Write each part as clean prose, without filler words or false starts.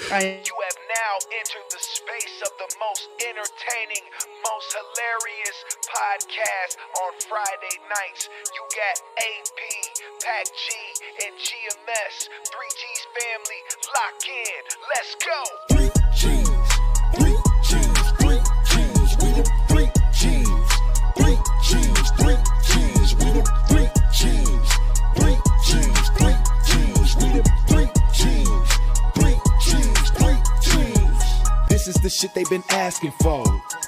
You have now entered the space of the most entertaining, most hilarious podcast on Friday nights. You got AP, Pac G, and GMS. 3G's family, lock in. Let's go. 3G's, 3G's, 3G's. We the 3G's, 3G's, 3G's. We the 3G's, 3G's, 3G's. We the 3G's. This is the shit they've been asking for.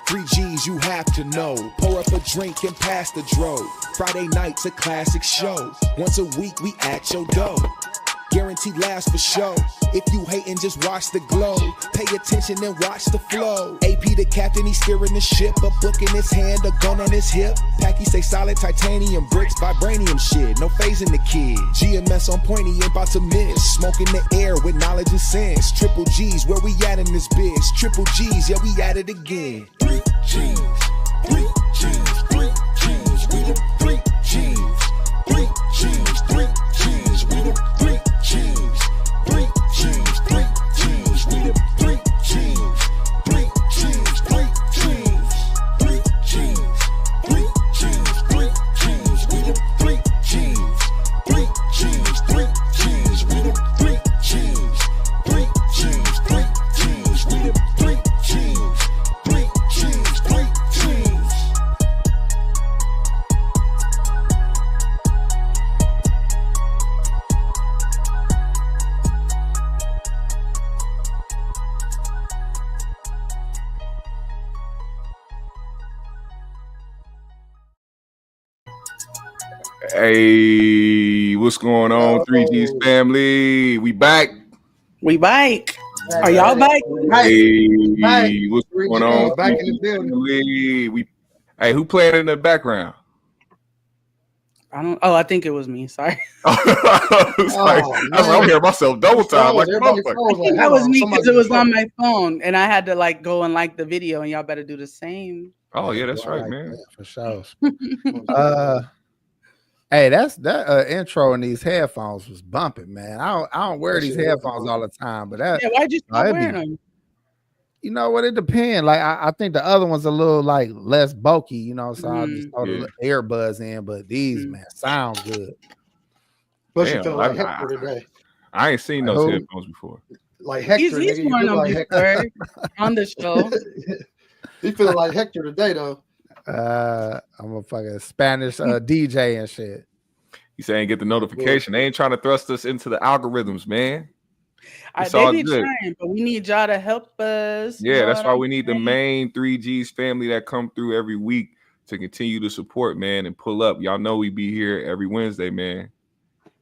3G's you have to know. Pour up a drink and pass the dro. Friday night's a classic show. Once a week we at your door. Guaranteed laughs for show. If you hatin', just watch the glow. Pay attention and watch the flow. AP the captain, he's steering the ship. A book in his hand, a gun on his hip. Packy say solid titanium bricks, vibranium shit. No phasing the kid. GMS on point, he ain't about to miss. Smoke in the air with knowledge and sense. Triple G's, where we at in this biz? Triple G's, yeah, we at it again. 3G's, 3G's, 3G's. We the 3G's, 3G's, 3G's. We the 3G's. 3G's, 3G's, we the 3G's, 3G's, 3G's, 3G's, 3G's, 3G's, we the 3G's, 3G's, 3G's, we the 3G's, 3G's, 3G's, we the 3G's, 3G's, 3G's. Hey, what's going on, 3G's family? We back. We back. Are y'all back? Hey, what's going on? Back in the building. Hey, who playing in the background? I think it was me. Sorry. I was like, I'm hearing myself double time. Like, That was me because it was on my phone and I had to like go and like the video, and y'all better do the same. Oh yeah, that's right, man. For sure. Hey, that intro in these headphones was bumping, man. I don't wear these headphones all the time, but that why'd you stop wearing them? You know what? It depends. Like I think the other one's a little like less bulky, you know. So I just throw the earbuds in, but these man sound good. Plus you feel like Hector today. I ain't seen those headphones before. Like Hector, he's one of them Hector on the show. He feeling like Hector today, though. I'm a fucking Spanish DJ and shit. You saying get the notification? They ain't trying to thrust us into the algorithms, man. They be trying, but we need y'all to help us. Yeah, that's why we need the main 3G's family that come through every week to continue to support, man, and pull up. Y'all know we be here every Wednesday, man.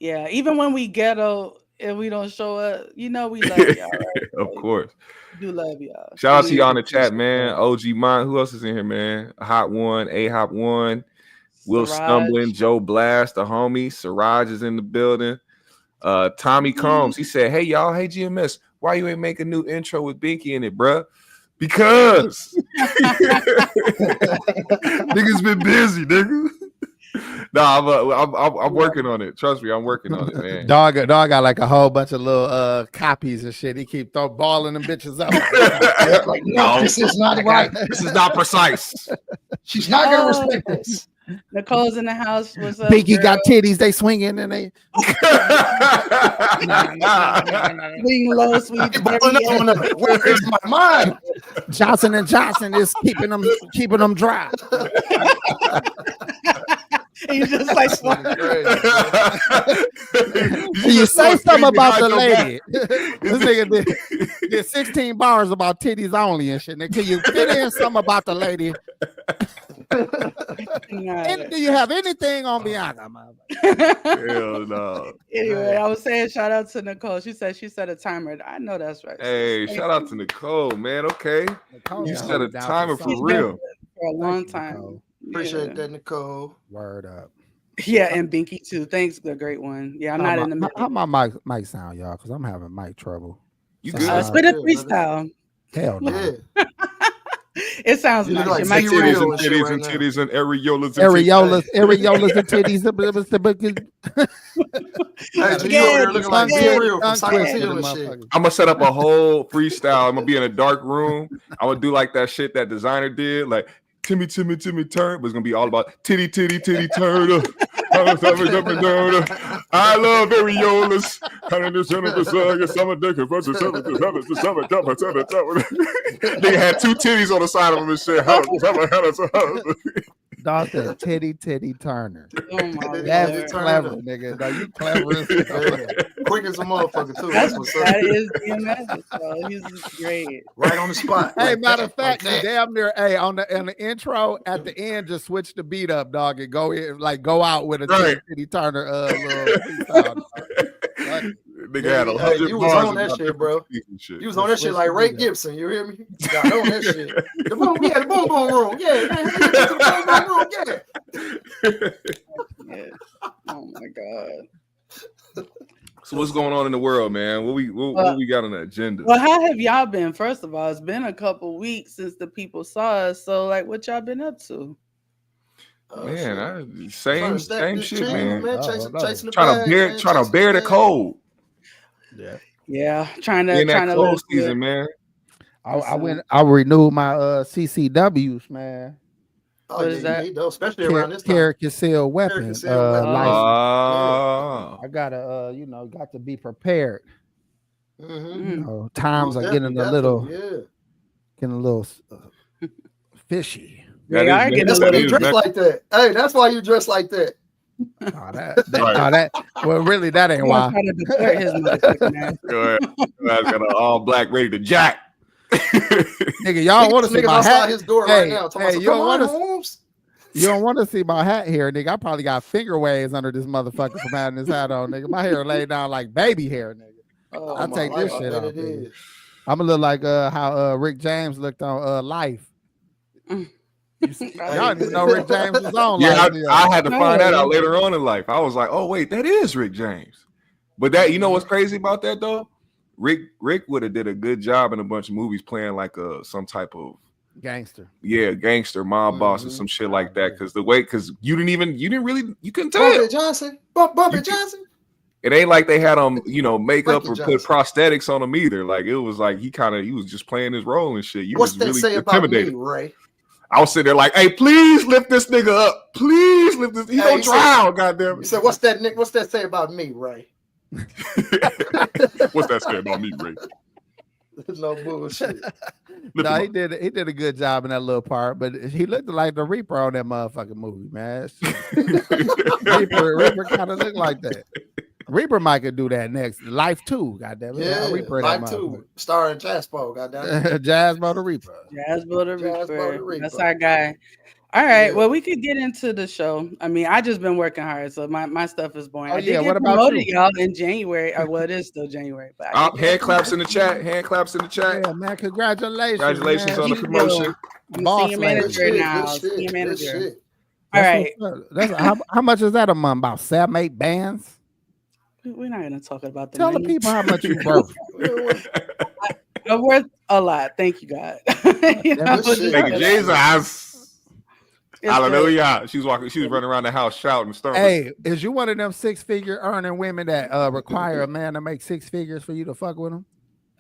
Yeah, even when we ghetto and we don't show up, you know we love y'all. Right? Of course. Do love y'all. Shout out to y'all in the chat, man. OG Mont. Who else is in here, man? Hot One, A Hop One, Will Stumbling, Joe Blast, the homie. Siraj is in the building. Tommy Combs. He said, "Hey y'all, hey GMS, why you ain't make a new intro with Binki in it, bruh? Because niggas been busy, nigga." I'm working on it. Trust me, I'm working on it, man. Dog got like a whole bunch of little copies and shit. He keep balling them bitches up. Like, no, this is not right. This is not precise. She's not gonna respect this. Nicole's in the house. What's up? Binky got titties. They swinging and they. Being low, sweet. Where is my mind? Johnson and Johnson is keeping them dry. He's just like, you say something about the lady. This nigga did 16 bars about titties only and shit. Can you fit in something about the lady? And do you have anything on Bianca? Hell no. Anyway, I was saying shout out to Nicole. She set a timer. I know that's right. Hey, shout out to Nicole, man. Okay. Nicole, you set a timer for real. For a long time. Appreciate that, Nicole. Word up. Yeah, and Binky too. Thanks, the great one. Yeah, I'm not in the middle. How my mic sound, y'all? Because I'm having mic trouble. You good? Spit a freestyle. Hell no. Yeah. It sounds nice. Like titties and areolas. Areolas and titties. Hey, you over there looking like real from Silent Hill and shit. I'm gonna set up a whole freestyle. I'm gonna be in a dark room. I'm gonna do like that shit that designer did, like Timmy turn, but it's gonna be all about titty turn. I love areolas. They had two titties on the side of them and shit. Dr. Titty Turner. Oh That's clever, nigga. No, you clever as quick as a motherfucker too. That is DMS. So he's great. Right on the spot. Hey, like matter of fact, like damn near. Hey, on the intro at the end, just switch the beat up, dog, and go in, like go out with a Titty Turner little freestyle. Nigga had 100 you was on that shit, bro. You was on that shit like Ray Gibson. You hear me? You got on that shit. The boom room. Yeah. Oh my god. So what's going on in the world, man? What we got on the agenda? Well, how have y'all been? First of all, it's been a couple weeks since the people saw us. So, like, what y'all been up to? Man, same shit, man. Chasing Trying to bear the cold. Yeah, trying to cold season, man. I renewed my CCWs, man. Oh, what is that? Especially around this time. Carry concealed weapon. license. I gotta, got to be prepared. Times are getting a little fishy. They are getting a That's why little you dress like that. Hey, that's why you dress like that. Well, really, that ain't why. Guys got an all black ready to jack. Nigga, y'all want to see my hat? His door right now. You don't want to see my hat here, nigga. I probably got finger waves under this motherfucker from having this hat on, nigga. My hair laid down like baby hair, nigga. I take this shit off. I'm a little like how Rick James looked on Life. Y'all didn't even know Rick James was on. Yeah, I had to find that out later on in life. I was like, oh wait, that is Rick James. But that, you know what's crazy about that though? Rick would have did a good job in a bunch of movies playing like some type of gangster. Yeah, gangster, mob boss or some shit like that. Because you couldn't tell. Bumpy Johnson. It ain't like they had makeup or put prosthetics on him either. Like it was like he was just playing his role and shit. What's that say about me, Ray? I was sitting there like, hey, please lift this nigga up. Please lift this. He don't drown, goddamn. He said, what's that say about me, Ray? What's that say about me, Ray? No bullshit. No, he did a good job in that little part, but he looked like the Reaper on that motherfucking movie, man. Reaper kind of looked like that. Reaper might could do that next. Life 2, goddamn it. Yeah, Reaper Life 2, starring Jaspo, goddamn it. Jaspo the Reaper. Jaspo the Reaper. That's our guy. All right, well, we could get into the show. I mean, I just been working hard, so my stuff is boring. I did what about you? Y'all in January? Well, it is still January. But hand claps in the chat. Yeah, man, congratulations. Congratulations on the promotion. I'm senior manager now. Senior manager. All right. How much is that a month? About 7-8 bands? We're not going to talk about the Tell money. the people how much you worth. I'm worth a lot. Thank you, God. Thank you, Jesus. Hallelujah. She was running around the house shouting. Hey, is you one of them 6-figure earning women that require a man to make 6 figures for you to fuck with him?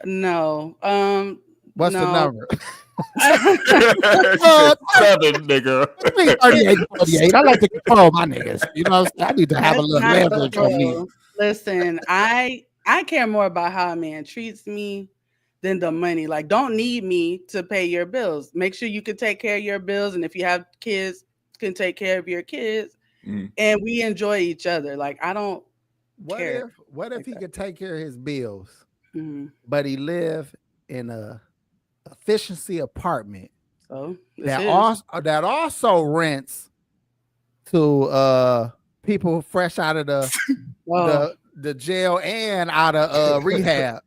No. What's the number? 7, nigga. 38, 48. I like to control my niggas. You know what I'm saying? I need to have a little leverage on me. Listen, I care more about how a man treats me than the money. Like, don't need me to pay your bills. Make sure you can take care of your bills, and if you have kids, can take care of your kids, and we enjoy each other. Like, I don't care. What if he could take care of his bills, but he live in a efficiency apartment that also rents to people fresh out of the jail and out of rehab?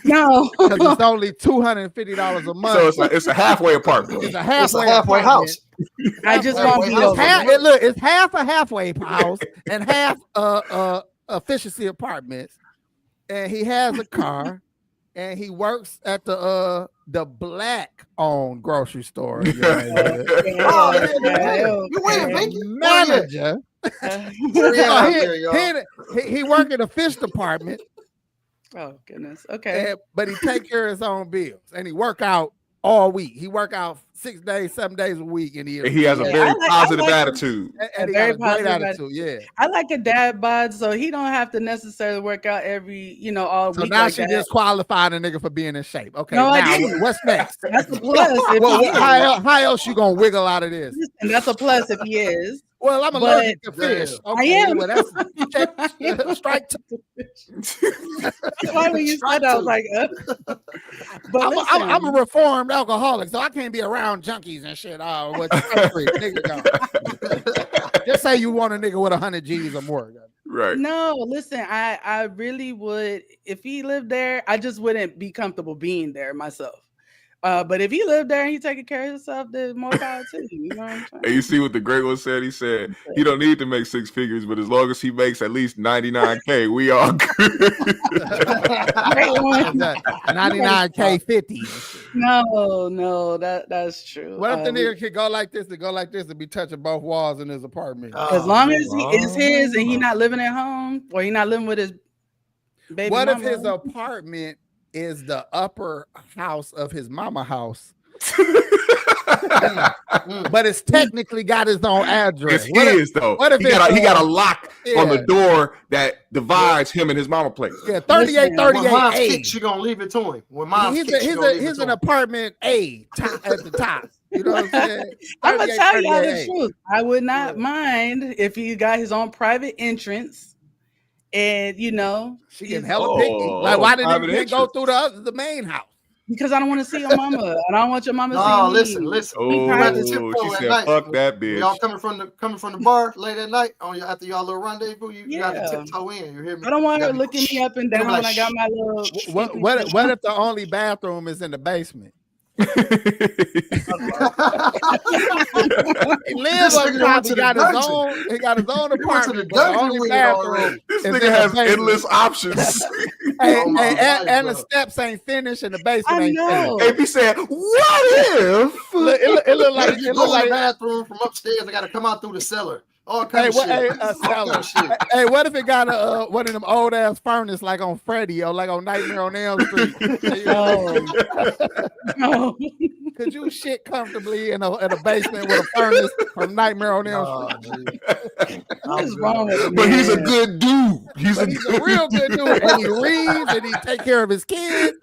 No, because it's only $250 a month. So it's a halfway apartment. It's a halfway house. I just want to look. It's half a halfway house and half efficiency apartments, and he has a car. and he works at the Black-owned grocery store. You win, Binky. Manager. He work in the fish department. Oh goodness. Okay. But he take care of his own bills, and he work out all week. He work out 6 days, 7 days a week, and he has a very positive attitude. And he got a great attitude. Yeah, I like a dad bod, so he don't have to necessarily work out every, all week. So now she disqualified a nigga for being in shape. Okay, no, now what's next? That's a plus. How else you gonna wiggle out of this? And that's a plus if he is. Well, I'm allergic to fish. Okay, I am. Well, that's strike two. That's why when you said that, I was like, But I'm a reformed alcoholic, so I can't be around junkies and shit. Just say you want a nigga with 100 G's or more. Right. No, listen, I really would. If he lived there, I just wouldn't be comfortable being there myself. But if he lived there and he taking care of himself, there's more power to you. You know what I'm saying? And you see what the great one said? He said he don't need to make 6 figures, but as long as he makes at least 99K, we all good. 99K 50. No, that's true. What if the nigga could go like this and be touching both walls in his apartment? As long as it's his and he not living at home or he not living with his baby. What mama? if his apartment is the upper house of his mama house? But it's technically got his own address. What if he got a lock on the door that divides him and his mama place? Yeah, 3838 A. She gonna leave it to him. When he's an apartment A at the top. You know what I'm saying? I'm gonna tell y'all the truth. I would not mind if he got his own private entrance. And she getting hella picky. Like, why didn't he go through the main house? Because I don't want to see your mama. I don't want your mama to see me. Listen. Oh, she said, "Fuck that bitch." Y'all coming from the bar late at night after y'all little rendezvous. You got to tiptoe in. You hear me? I don't want her looking me up and down when I got my little. What if the only bathroom is in the basement? He lives on top. He got his own apartment. The only bathroom. This nigga has endless options. And the steps ain't finished, and the basement ain't finished. AP said, "What if?" It look like the bathroom from upstairs. I got to come out through the cellar. All kinds of shit. Hey, what if it got one of them old ass furnace like on Freddy or like on Nightmare on Elm Street? No. Could you shit comfortably in a basement with a furnace from Nightmare on Elm Street? What's wrong with him? But he's a good dude. He's a real good dude, and he reads and he take care of his kids.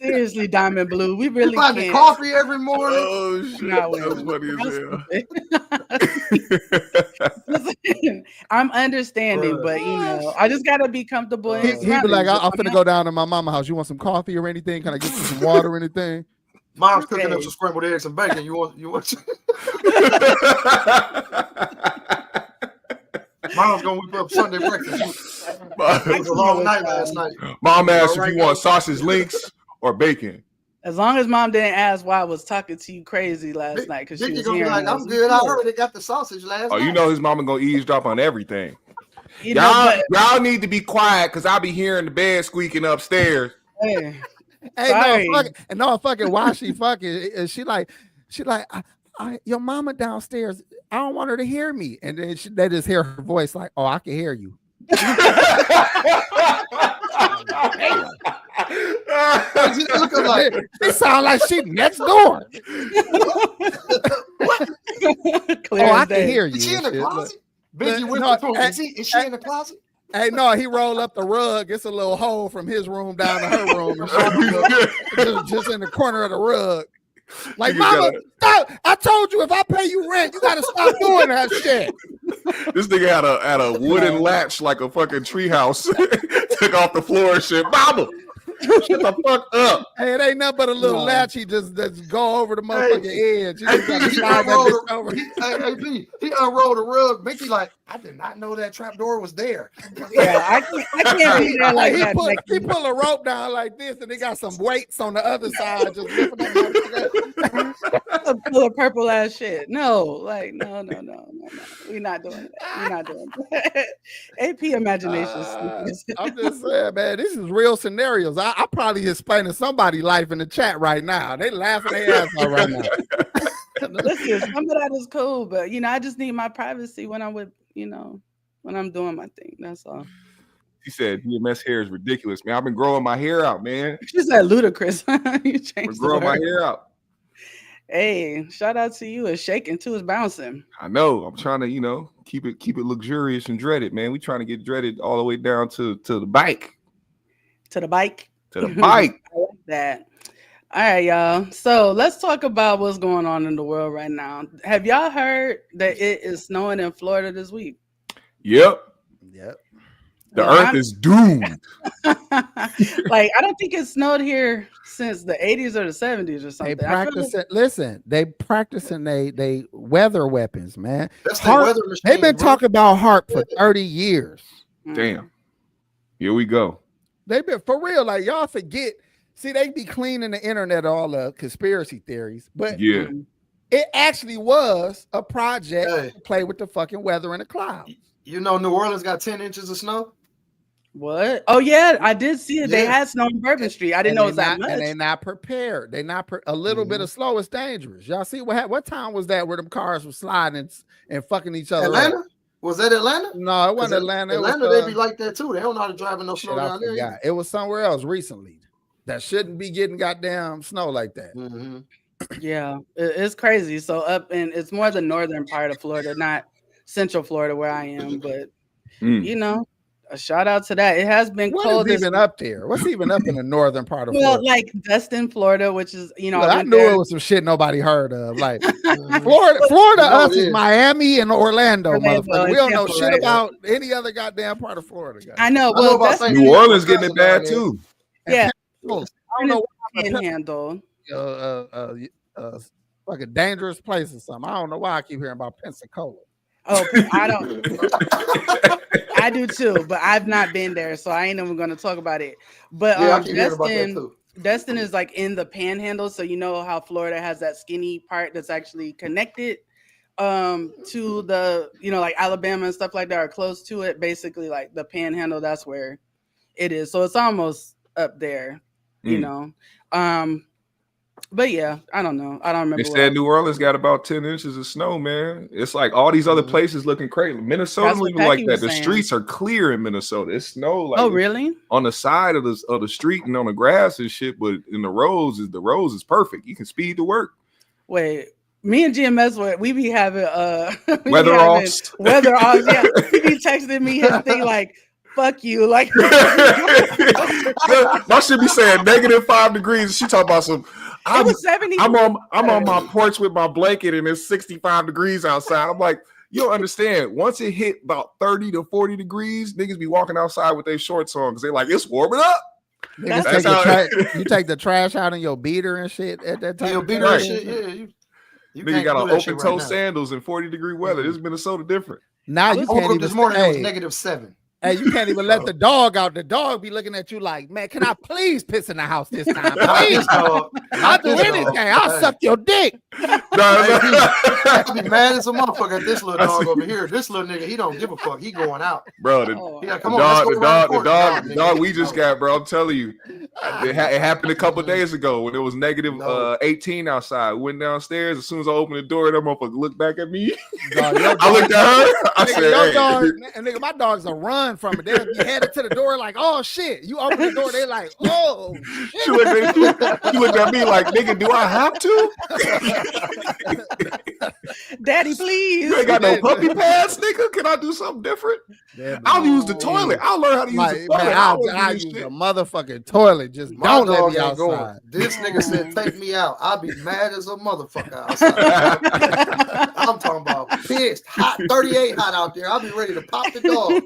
Seriously, Diamond Blue, we really can't. Coffee every morning. Oh shit, that's funny as hell. Listen, I'm understanding, but I just gotta be comfortable. He'd be like, "I'm finna go down to my mama's house. You want some coffee or anything? Can I get you some water or anything?" Mom's cooking up some scrambled eggs and bacon. You want? Mom's gonna whip up Sunday breakfast. It was a long night last night. Mom asked if you want sausage links or bacon. As long as mom didn't ask why I was talking to you crazy last night, because she was gonna be like, "I'm good. I already got the sausage last night." You know his mama gonna eavesdrop on everything. Y'all need to be quiet because I'll be hearing the bed squeaking upstairs. Hey, no, fucking. Why she fucking? She like, your mama downstairs. I don't want her to hear me, and then they just hear her voice like, "Oh, I can hear you." She sound like she next door. I can hear you. Is she in the closet? Is she in the closet? Hey, no, he rolled up the rug. It's a little hole from his room down to her room. just in the corner of the rug. Like, mama, stop! I told you if I pay you rent, you gotta stop doing that shit. This nigga had a wooden latch like a fucking treehouse. Took off the floor and shit. Mama, shut the fuck up. Hey, it ain't nothing but a little latch. He just go over the motherfucking edge. He unrolled the rug. Binky like, I did not know that trap door was there. Yeah, I can't be there like that. He pull a rope down like this, and they got some weights on the other side. Just lifting up full of purple ass shit. No. We're not doing that. AP imagination. I'm just saying, man, this is real scenarios. I probably explaining somebody's life in the chat right now. They laughing their ass off right now. Listen, some of that is cool, but I just need my privacy when I'm with, when I'm doing my thing. That's all. He said GMS hair is ridiculous, man. I've been growing my hair out, man. She said ludicrous. You changed growing my hair out. Hey, shout out to you. It's shaking too. It's bouncing. I know. I'm trying to, keep it luxurious and dreaded, man. We trying to get dreaded all the way down to the bike. To the bike. To the bike. I like that. All right, y'all. So let's talk about what's going on in the world right now. Have y'all heard that it is snowing in Florida this week? Yep. The earth is doomed. Like, I don't think it snowed here since the 80s or the 70s or something. They practicing they weather weapons, man. That's the weather machine. They've been talking about HARP for 30 years. Damn. Here we go. They've been, for real, like, y'all forget. See, they be cleaning the internet all the conspiracy theories, but it actually was a project to play with the fucking weather in the clouds. You know, New Orleans got 10 inches of snow. What? Oh yeah, I did see it. They had snow on Bourbon Street. I didn't know it was that much. And they're not prepared. They're not a little bit of slow is dangerous. Y'all see what time was that where them cars were sliding and fucking each other? Atlanta? Up? Was that Atlanta? No, it wasn't Atlanta. Atlanta, they be like that too. They don't know how to drive in no snow down there. Yeah, it was somewhere else recently that shouldn't be getting goddamn snow like that. Mm-hmm. Yeah, it's crazy. So it's more the northern part of Florida, not Central Florida where I am, but a shout out to that. It has been cold. What's even up there? What's even up in the northern part of Florida? Well, like Destin, Florida, which is, I knew it was some shit nobody heard of. Like Florida us is Miami and Orlando, motherfucker. We don't know shit about any other goddamn part of Florida, guys. I know. Well, New Orleans getting it bad too. Yeah. I don't know what Panhandle. Fucking dangerous place or something. I don't know why I keep hearing about Pensacola. Oh, I don't. I do too, but I've not been there, so I ain't even going to talk about it. But Destin is like in the Panhandle, so you know how Florida has that skinny part that's actually connected to the, like Alabama and stuff like that are close to it. Basically, like the Panhandle, that's where it is. So it's almost up there, But yeah, I don't know. I don't remember. They said New Orleans got about 10 inches of snow, man. It's like all these other places looking crazy. Minnesota's even like that. The streets are clear in Minnesota. It's snow like really? On the side of the street and on the grass and shit, but in the roads is perfect. You can speed to work. Wait. Me and GMS, we be having weather offs. Weather offs, yeah. He be texting me his thing like, fuck you. Like I should be saying -5 degrees. She talking about some. I'm on my porch with my blanket and it's 65 degrees outside. I'm like, you don't understand. Once it hit about 30 to 40 degrees, niggas be walking outside with their shorts on because they're like, it's warming up. You take the trash out in your beater and shit at that time. Your beater and shit, yeah. You nigga got on open toe sandals in 40 degree weather. This is Minnesota different. Now you can't even. This morning it was -7. Hey, you can't even let the dog out. The dog be looking at you like, man, can I please piss in the house this time? Please, I'll do anything. I'll suck your dick. I'll be mad as a motherfucker at this little dog over here. This little nigga, he don't give a fuck. He going out. Bro, the dog we just got, bro, I'm telling you. It happened a couple days ago when it was -18 outside. We went downstairs. As soon as I opened the door, that motherfucker looked back at me. I looked at her. I said, nigga, my dog's a run from it. They'll be headed to the door like, oh shit. You open the door, they like, oh shit. She looked at me like, nigga, do I have to? Daddy, please. You ain't got no puppy pads, nigga. Can I do something different? I'll use the toilet. I'll learn how to use the toilet. I'll use the motherfucking toilet. Just don't let me outside. This nigga said, take me out. I'll be mad as a motherfucker outside. I'm talking about pissed. Hot, 38 hot out there. I'll be ready to pop the dog.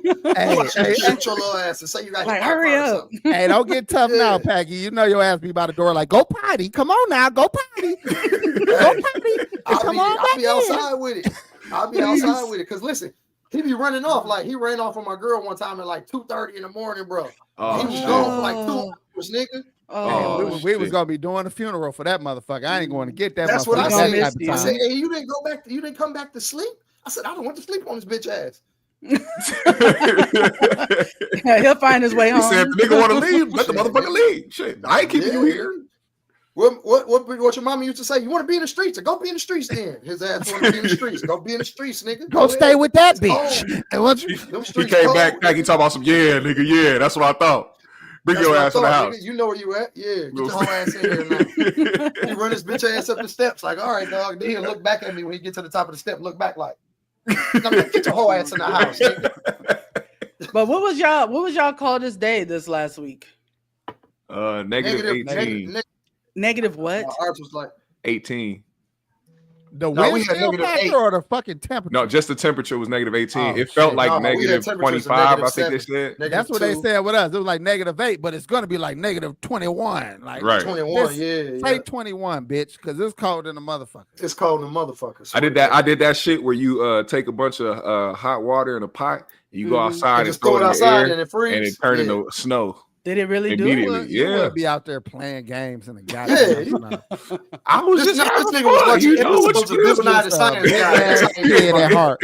Shoot your little ass and say you got like, hurry up. Hey, don't get tough now, Packy. You know your ass be by the door like, go potty. Come on now, go potty. Go potty. I'll be outside with it. I'll be outside with it. Because listen, he be running off. Like he ran off on my girl one time at like 2:30 in the morning, bro. He was gone for like 2 hours, nigga. We was gonna be doing a funeral for that motherfucker. I ain't going to get that. That's what I said. I said, hey, you didn't go back. You didn't come back to sleep. I said, I don't want to sleep on this bitch ass. Yeah, he'll find his way home. He said, if the nigga want to leave, let the motherfucker leave. Shit, I ain't keeping you here. What your mama used to say? You want to be in the streets? Go be in the streets then. His ass want to be in the streets. Go be in the streets, nigga. Go stay ahead. With that bitch. He came back. He talking about some, yeah, nigga, yeah. That's what I thought. Bring your ass in the house. Nigga, you know where you at. Yeah, get your whole ass in here now. You run this bitch ass up the steps like, all right, dog. Then he'll look back at me when you get to the top of the step. Look back like, get your whole ass in the house. Nigga. But what was y'all coldest day this last week? Negative 18. Negative what? Ours was like 18. The wind factor or the fucking temperature? No, just the temperature was negative 18. It felt like negative 25, I think they said. That's what they said with us. It was like negative 8, but it's going to be like negative 21. Like right. 21, say 21, bitch, because it's cold in the motherfucker. It's cold in the motherfucker. I did that shit where you take a bunch of hot water in a pot, and you go outside and throw it outside in the air, and it turned into snow. Did it really do it? You want to be out there playing games in the goddamn snow. I was this nigga was watching episodes of Defamation science guy. Kid at heart.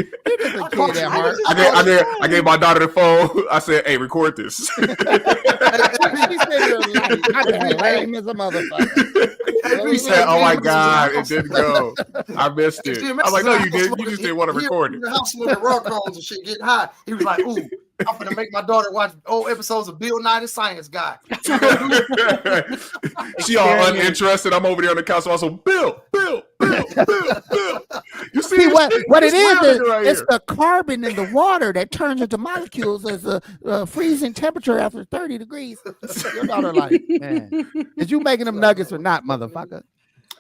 I gave my daughter the phone. I said, "Hey, record this." He said, "Oh my god, it didn't go. I missed it." I was like, "No, you didn't. You just didn't want to record it." The house smoking raw cones and shit, getting high. He was like, "Ooh, I'm gonna make my daughter watch old episodes of Bill Nye the Science Guy." She all uninterested. I'm over there on the couch. Also, Bill. You see what it is? It's the carbon in the water that turns into molecules as a freezing temperature after 30 degrees. Your daughter like, man, is you making them nuggets or not, motherfucker?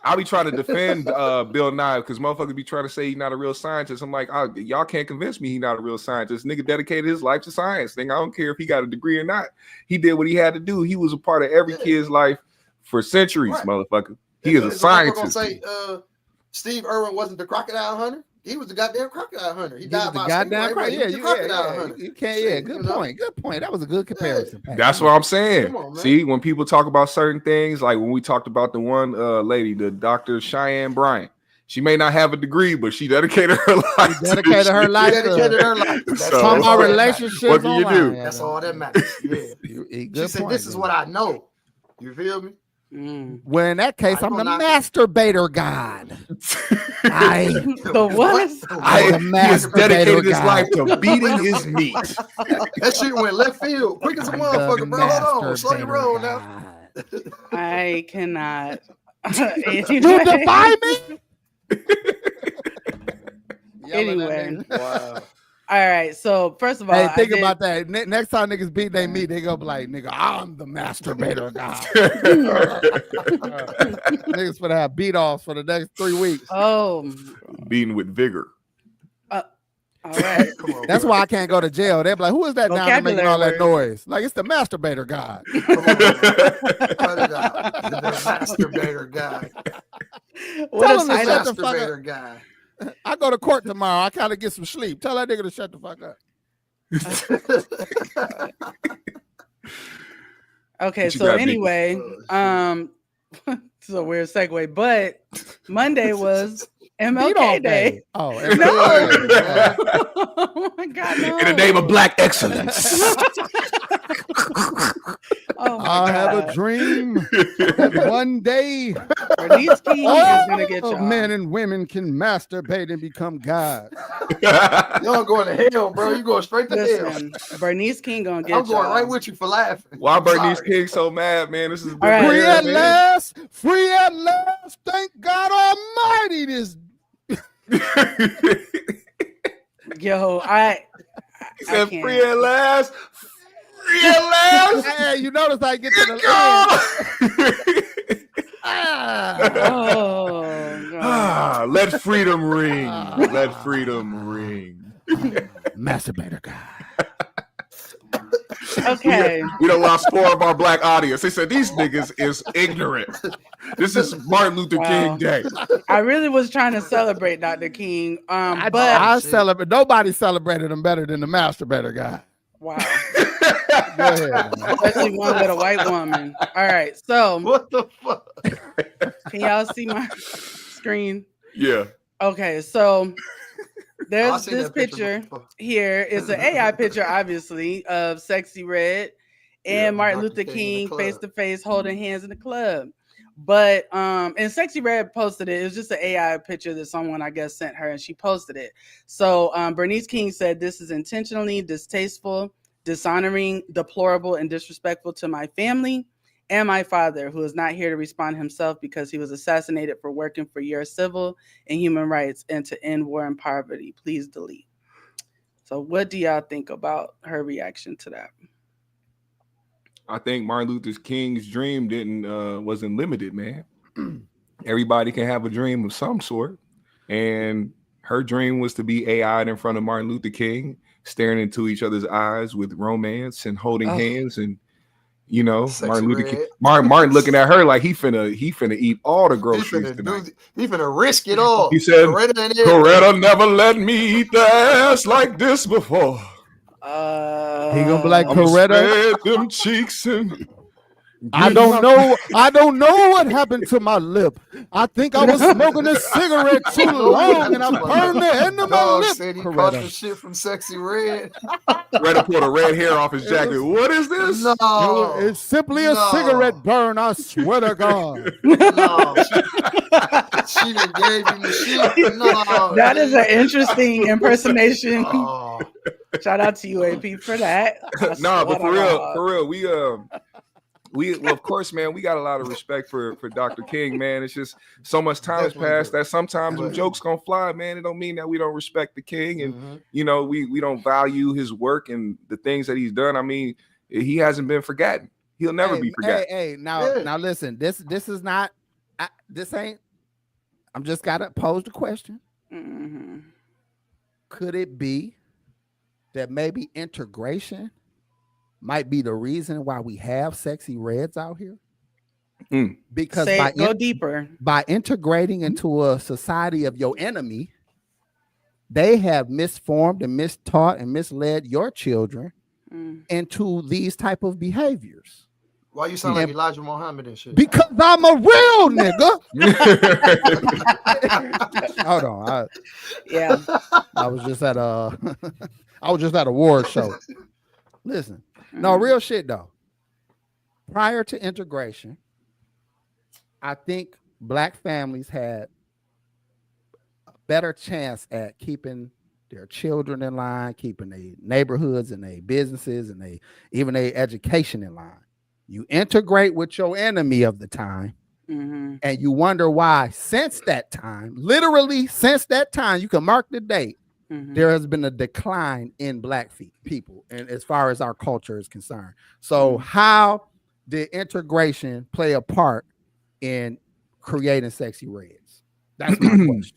I'll be trying to defend Bill Nye because motherfuckers be trying to say he's not a real scientist. I'm like, y'all can't convince me he's not a real scientist. Nigga dedicated his life to science. Thing, I don't care if he got a degree or not. He did what he had to do. He was a part of every kid's life for centuries, motherfucker. He is a scientist. Say, Steve Irwin wasn't the crocodile hunter. He was the goddamn crocodile hunter. He died by goddamn crocodile hunter. You can't. Yeah, good point. Good point. That was a good comparison. That's what I'm saying. On, see, when people talk about certain things, like when we talked about the one lady, the Dr. Cheyenne Bryant, she may not have a degree, but she dedicated her life. She dedicated her life. That's all our relationships. What do you do? That's all that matters. Yeah. She said, "This is what I know." You feel me? Well, in that case, I'm the masturbator god. The what? He has dedicated his life to beating his meat. That shit went left field quick as a motherfucker, bro. Hold on, slow your roll now. I cannot. You defy me? Anyway, wow. All right, so first of all, hey, think about that. Next time niggas beat they meat, they gonna be like, "Nigga, I'm the masturbator guy." Niggas gonna have beat offs for the next 3 weeks. Oh, beating with vigor. All right, that's why I can't go to jail. They're like, "Who is that down there making all that noise?" Like, it's the masturbator guy. The masturbator guy. What is the masturbator guy? I go to court tomorrow. I kind of get some sleep. Tell that nigga to shut the fuck up. Okay, so anyway, it's a weird segue, but Monday was MLK Day. Oh, no. Oh my God, no. In the name of Black excellence. Oh I have a dream that one day Bernice King is gonna get y'all. Men and women can masturbate and become gods. Y'all going to hell, bro. You going straight to hell. Bernice King gonna get I'm going right with you for laughing. Why Bernice King so mad, man? This is free at last. Free at last. Thank God Almighty. This. Yo, he said free at last. Free at last. Hey, you notice I get to the end. Let freedom ring. Let freedom ring. Masturbator guy. Okay. We done lost 4 of our Black audience. They said these niggas is ignorant. This is Martin Luther King Day. I really was trying to celebrate Dr. King. But I celebrate. Nobody celebrated him better than the masturbator guy. Wow. Go ahead. Especially one with a white woman. All right. So what the fuck? Can y'all see my screen? Yeah. Okay. So There's this picture here. It's an AI picture, obviously, of Sexy Red and Martin Luther King face to face holding hands in the club. But and Sexy Red posted it. It was just an AI picture that someone, I guess, sent her, and she posted it. So Bernice King said, "This is intentionally distasteful, dishonoring, deplorable, and disrespectful to my family and my father, who is not here to respond himself because he was assassinated for working for your civil and human rights and to end war and poverty. Please delete." So what do y'all think about her reaction to that? I think Martin Luther King's dream wasn't limited, man. Everybody can have a dream of some sort. And her dream was to be AI'd in front of Martin Luther King, staring into each other's eyes with romance and holding hands and Martin Luther King. Martin looking at her like he finna eat all the groceries tonight. He finna risk it all. He said, "Coretta never let me eat the ass like this before." He gonna be like Coretta. Them cheeks and I don't know what happened to my lip. I think I was smoking a cigarette too long and I burned the end of my lip. Said he caught the shit from Sexy Red. Coretta pulled a red hair off his jacket. What is this? No, it's simply a cigarette burn. I swear to God. No, she done gave him the shit. No, that is an interesting impersonation. Shout out to you, AP, for that. No, but for real, we well, of course, man, we got a lot of respect for Dr. King, man. It's just so much time has passed that sometimes when jokes gonna fly, man, it don't mean that we don't respect the King and we don't value his work and the things that he's done. I mean, he hasn't been forgotten. He'll never be forgotten. Now listen, this is not this ain't. I'm just gotta pose the question. Mm-hmm. Could it be that maybe integration might be the reason why we have Sexy Reds out here? Because go deeper. By integrating into a society of your enemy, they have misformed and mistaught and misled your children into these type of behaviors. Why you sound like Elijah Muhammad and shit? Because I'm a real nigga. Hold on. I was just at a award show. Listen. No, real shit though. Prior to integration, I think Black families had a better chance at keeping their children in line, keeping their neighborhoods and their businesses and even their education in line. You integrate with your enemy of the time, and you wonder why since that time, literally since that time, you can mark the date, there has been a decline in Black people, and as far as our culture is concerned. So how did integration play a part in creating Sexy Reds? That's my question.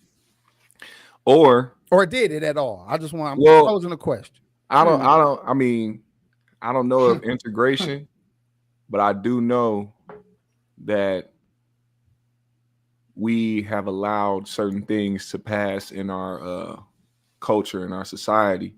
Or did it at all? I'm posing a question. I don't know of integration, but I do know that we have allowed certain things to pass in our culture in our society,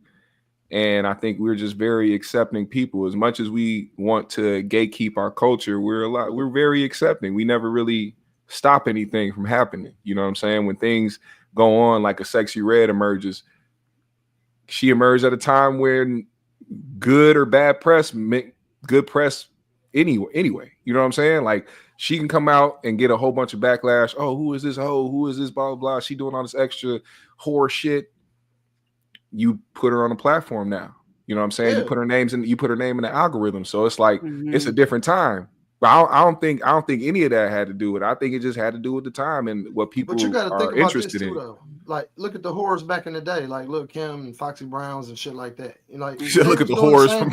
and I think we're just very accepting people. As much as we want to gatekeep our culture, we're very accepting. We never really stop anything from happening. You know what I'm saying? When things go on, like a Sexy Red emerges, she emerged at a time when good or bad press meant good press anyway. You know what I'm saying? Like, she can come out and get a whole bunch of backlash. Oh, who is this hoe? Who is this blah blah blah? She doing all this extra whore shit. You put her on a platform now. You know what I'm saying? You put her name in the algorithm. So it's like it's a different time. But I don't think any of that had to do with it. I think it just had to do with the time and what people are interested in. Though. Like, look at the whores back in the day, like Lil' Kim and Foxy Browns and shit like that. Like, look at the whores from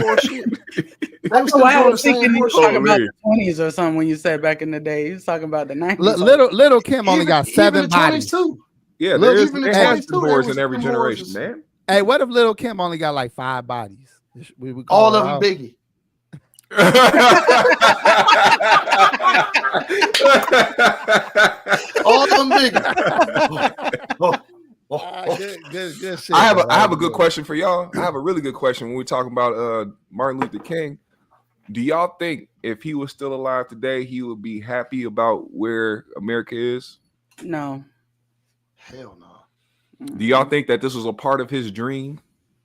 That's why I was thinking you were talking about the 20s or something when you said back in the day. You was talking about the 90s. Little Kim only got 7 bodies too. Yeah, there has whores in every generation, man. Hey, what if Little Kim only got like 5 bodies? All of them Biggie. All of them Biggie. Good shit. I have a good question for y'all. I have a really good question when we're talking about Martin Luther King. Do y'all think if he was still alive today, he would be happy about where America is? No. Hell no. Do y'all think that this was a part of his dream?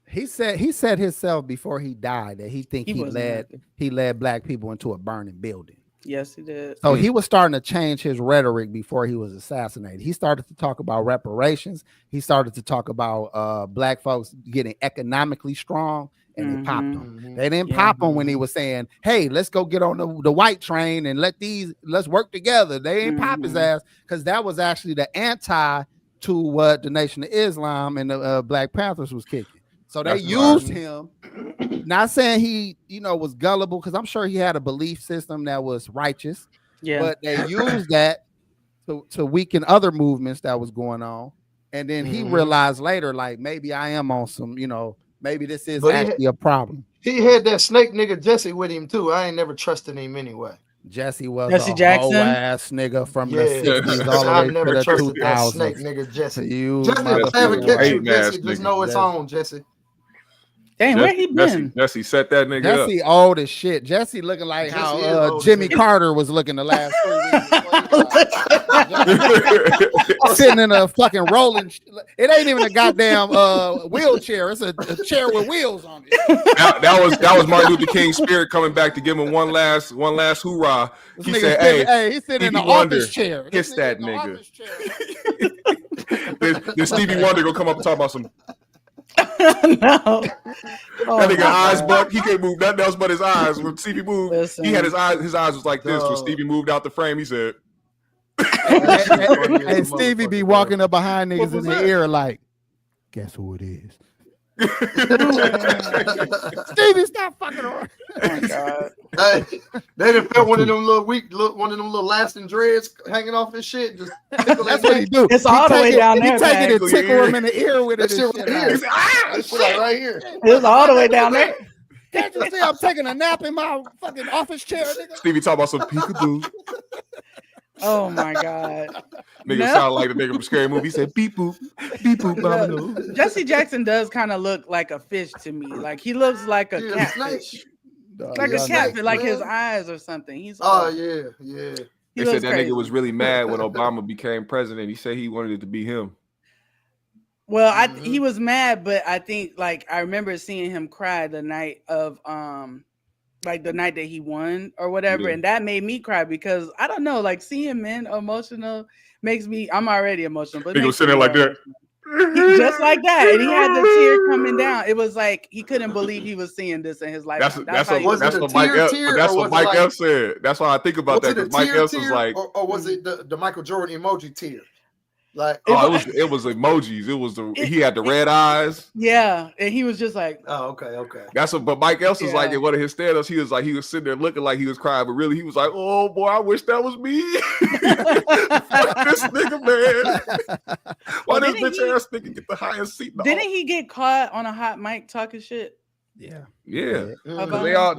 He said himself before he died that he think he led black people into a burning building. Yes, he did. So he was starting to change his rhetoric before he was assassinated. He started to talk about reparations. He started to talk about black folks getting economically strong, and they popped him. They didn't pop him when he was saying, "Hey, let's go get on the white train and let's work together." They ain't pop his ass because that was actually the anti to what the Nation of Islam and the Black Panthers was kicking. So they used him. Not saying he, was gullible, because I'm sure he had a belief system that was righteous. Yeah. But they used that to weaken other movements that was going on. And then he realized later, like, maybe I am on some, maybe this is actually a problem. He had that snake nigga Jesse with him too. I ain't never trusted him anyway. Jesse was a whole ass nigga from the 60s all the way to the 2000s. Snake nigga Jesse. Jesse, just know it's on, Jesse. Dang, where he been? Jesse set that nigga up. Jesse old as shit. Jesse looking like how Jimmy Carter was looking the last 3 weeks. Sitting in a fucking rolling. It ain't even a goddamn wheelchair. It's a chair with wheels on it. That was Martin Luther King's spirit coming back to give him one last hoorah. He said, "Hey, he's sitting in the office chair. Kiss that nigga." Then Stevie Wonder gonna come up and talk about some. No. That nigga eyes buck. He can't move nothing else but his eyes. When Stevie moved, he had his eyes. His eyes was like this. When Stevie moved out the frame, he said, and Stevie be walking up behind niggas in the ear like, guess who it is? Stevie, stop fucking around. Oh my God. Hey, they done felt one of them little lasting dreads hanging off his shit. Just that's what he do. It's all the way down there. He take it and tickle him in the ear with it. It's like right here. It's all the way down there. Can't you see I'm taking a nap in my fucking office chair, nigga? Stevie talk about some peekaboo. Oh my God. Nigga sound like the nigga from Scary Movie. He said beep boop, beep boop, no. Jesse Jackson does kind of look like a fish to me. Like he looks like a catfish. Like a catfish, like his eyes or something. He's yeah. They said that nigga was really mad when Obama became president. He said he wanted it to be him. Well, he was mad, but I think like I remember seeing him cry the night of like the night that he won or whatever, and that made me cry because I don't know, like seeing men emotional makes me. I'm already emotional, but he was sitting there like that, just like that, and he had the tear coming down. It was like he couldn't believe he was seeing this in his life. That's what Mike F said. That's why I think about that, because Mike F was like, or was it the Michael Jordan emoji tear? Like it was emojis. It was he had the red eyes. Yeah, and he was just like, okay. That's what. But Mike Else was like in one of his stand-ups. He was sitting there looking like he was crying, but really he was like, "Oh boy, I wish that was me." This nigga, man. Why this bitch ass nigga get the highest seat? Didn't he get caught on a hot mic talking shit? Yeah. They all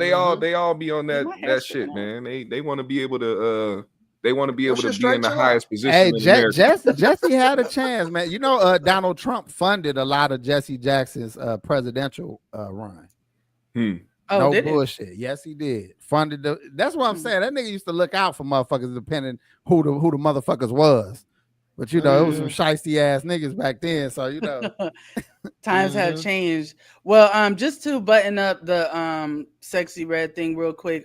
be on that shit, man. They want to be able to. They want to be able to be in the highest position. Hey, Jesse had a chance, man. Donald Trump funded a lot of Jesse Jackson's presidential run. No bullshit. Yes, he did. Funded that's what I'm saying. That nigga used to look out for motherfuckers depending who the motherfuckers was. But it was some shiesty ass niggas back then. So times have changed. Well, just to button up the Sexxy Red thing real quick.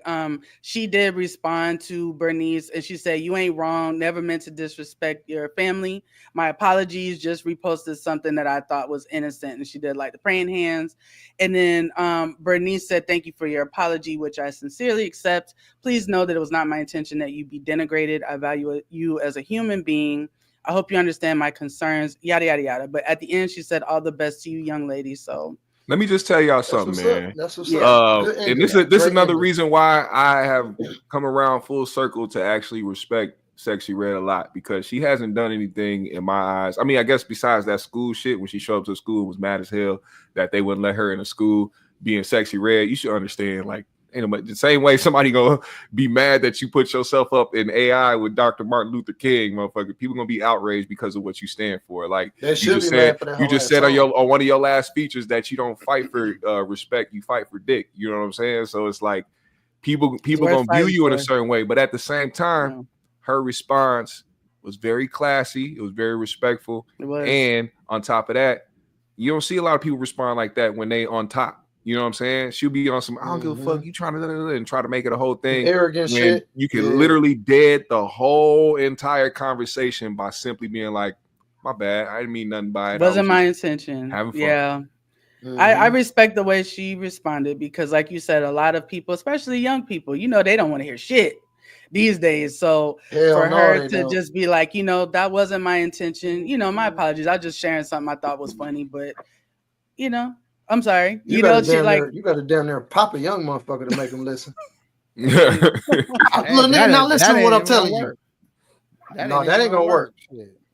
She did respond to Bernice and she said, "You ain't wrong. Never meant to disrespect your family. My apologies. Just reposted something that I thought was innocent." And she did like the praying hands. And then Bernice said, "Thank you for your apology, which I sincerely accept. Please know that it was not my intention that you be denigrated. I value you as a human being. I hope you understand my concerns," yada, yada, yada. But at the end, she said, "All the best to you, young lady." So let me just tell y'all something, man. That's what's up. And this is another reason why I have come around full circle to actually respect Sexxy Red a lot, because she hasn't done anything in my eyes. I mean, I guess besides that school shit, when she showed up to school and was mad as hell that they wouldn't let her in the school being Sexxy Red, you should understand, like, the same way somebody gonna be mad that you put yourself up in AI with Dr. Martin Luther King, motherfucker. People gonna be outraged because of what you stand for. Like you just said on one of your last features that you don't fight for respect, you fight for dick. You know what I'm saying? So it's like people gonna view you in a certain way, but at the same time, her response was very classy. It was very respectful. It was. And on top of that, you don't see a lot of people respond like that when they on top. You know what I'm saying? She'll be on some, I don't give a fuck, you trying to and try to make it a whole thing. Arrogant shit. You can literally dead the whole entire conversation by simply being like, my bad, I didn't mean nothing by it. Wasn't my intention. Having fun. Yeah. I respect the way she responded because, like you said, a lot of people, especially young people, you know, they don't want to hear shit these days. So for her to just be like, you know, that wasn't my intention. You know, my apologies. I was just sharing something I thought was funny, but you know, I'm sorry. You know, she like you got to damn near pop a young motherfucker to make him listen. Hey, now listen to what I'm telling you. No, that ain't gonna work.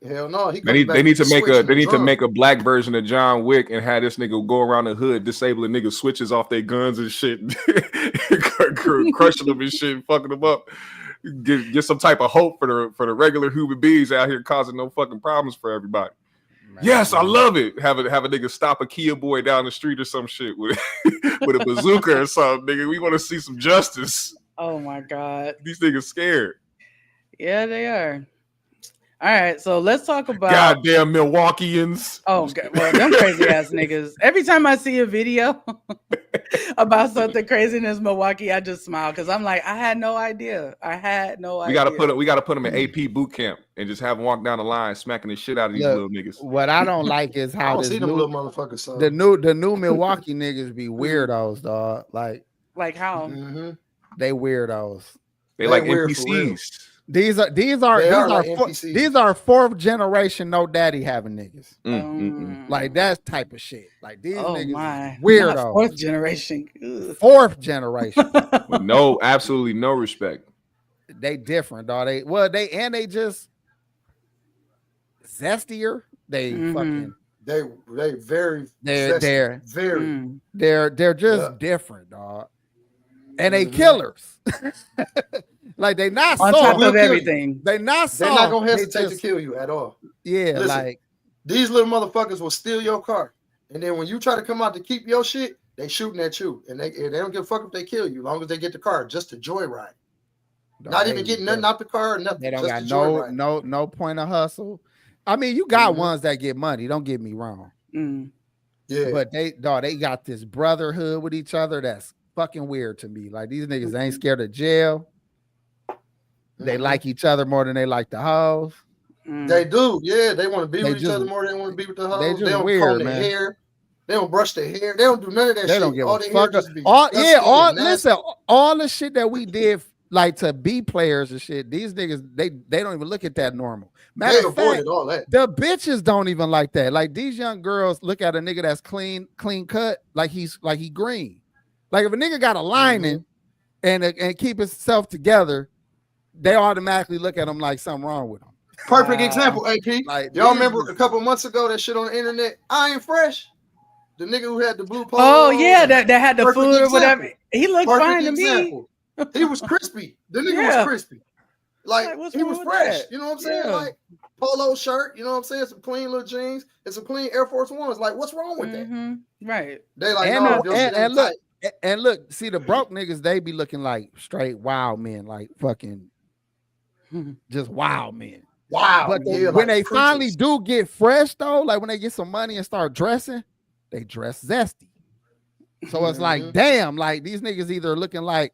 Hell no. They need to make a black version of John Wick and have this nigga go around the hood, disabling niggas switches off their guns and shit, crushing them and shit, fucking them up. Get some type of hope for the regular human beings out here causing no fucking problems for everybody. Man. Yes, I love it. Have a nigga stop a Kia boy down the street or some shit with a bazooka or something, nigga. We want to see some justice. Oh my God. These niggas scared. Yeah, they are. All right, so let's talk about goddamn Milwaukeeans. Oh, well, them crazy ass niggas. Every time I see a video about something crazy in this Milwaukee, I just smile because I'm like, I had no idea. We gotta put them in AP boot camp and just have them walk down the line, smacking the shit out of these little niggas. What I don't like is how them little motherfuckers. So. The new Milwaukee niggas be weirdos, dog. Like how? They weirdos. They like NPCs. These are fourth generation no daddy having niggas. Like that type of shit. Like these niggas weirdos. Fourth generation. With absolutely no respect. They different, dog. They just zestier. They're just different, dog. And they killers. Like they not on soft. top of everything. They not soft. They're not gonna hesitate to kill you at all. Yeah, listen, like these little motherfuckers will steal your car, and then when you try to come out to keep your shit, they shooting at you, and they don't give a fuck if they kill you, as long as they get the car, just to joyride. Not even getting nothing out the car or nothing. They don't got no point of hustle. I mean, you got ones that get money. Don't get me wrong. Yeah, but they got this brotherhood with each other that's fucking weird to me. Like these niggas ain't scared of jail. They like each other more than they like the hoes. They do, yeah. They want to be with each other more than they want to be with the hoes. They don't comb their hair. They don't brush their hair. They don't do none of that shit. They don't give all a fuck. All the shit that we did, like to be players and shit. These niggas, they don't even look at that normal. Matter of fact, all that. The bitches don't even like that. Like these young girls look at a nigga that's clean cut, like he green. Like if a nigga got a lining and keep himself together, they automatically look at him like something wrong with him. Perfect example, AP. Like, y'all remember a couple months ago that shit on the internet? I Ain't Fresh. The nigga who had the blue polo. Oh yeah, that had the food or whatever. He looked fine to me. He was crispy. The nigga was crispy. Like he was fresh. You know what I'm saying? Yeah. Like polo shirt. You know what I'm saying? Some clean little jeans and some clean Air Force Ones. Like what's wrong with that? Right. They like and look, see the broke niggas, they be looking like straight wild men, like fucking just wild men. Wow. But when they finally do get fresh though, like when they get some money and start dressing, they dress zesty. So it's like, damn, like these niggas either looking like,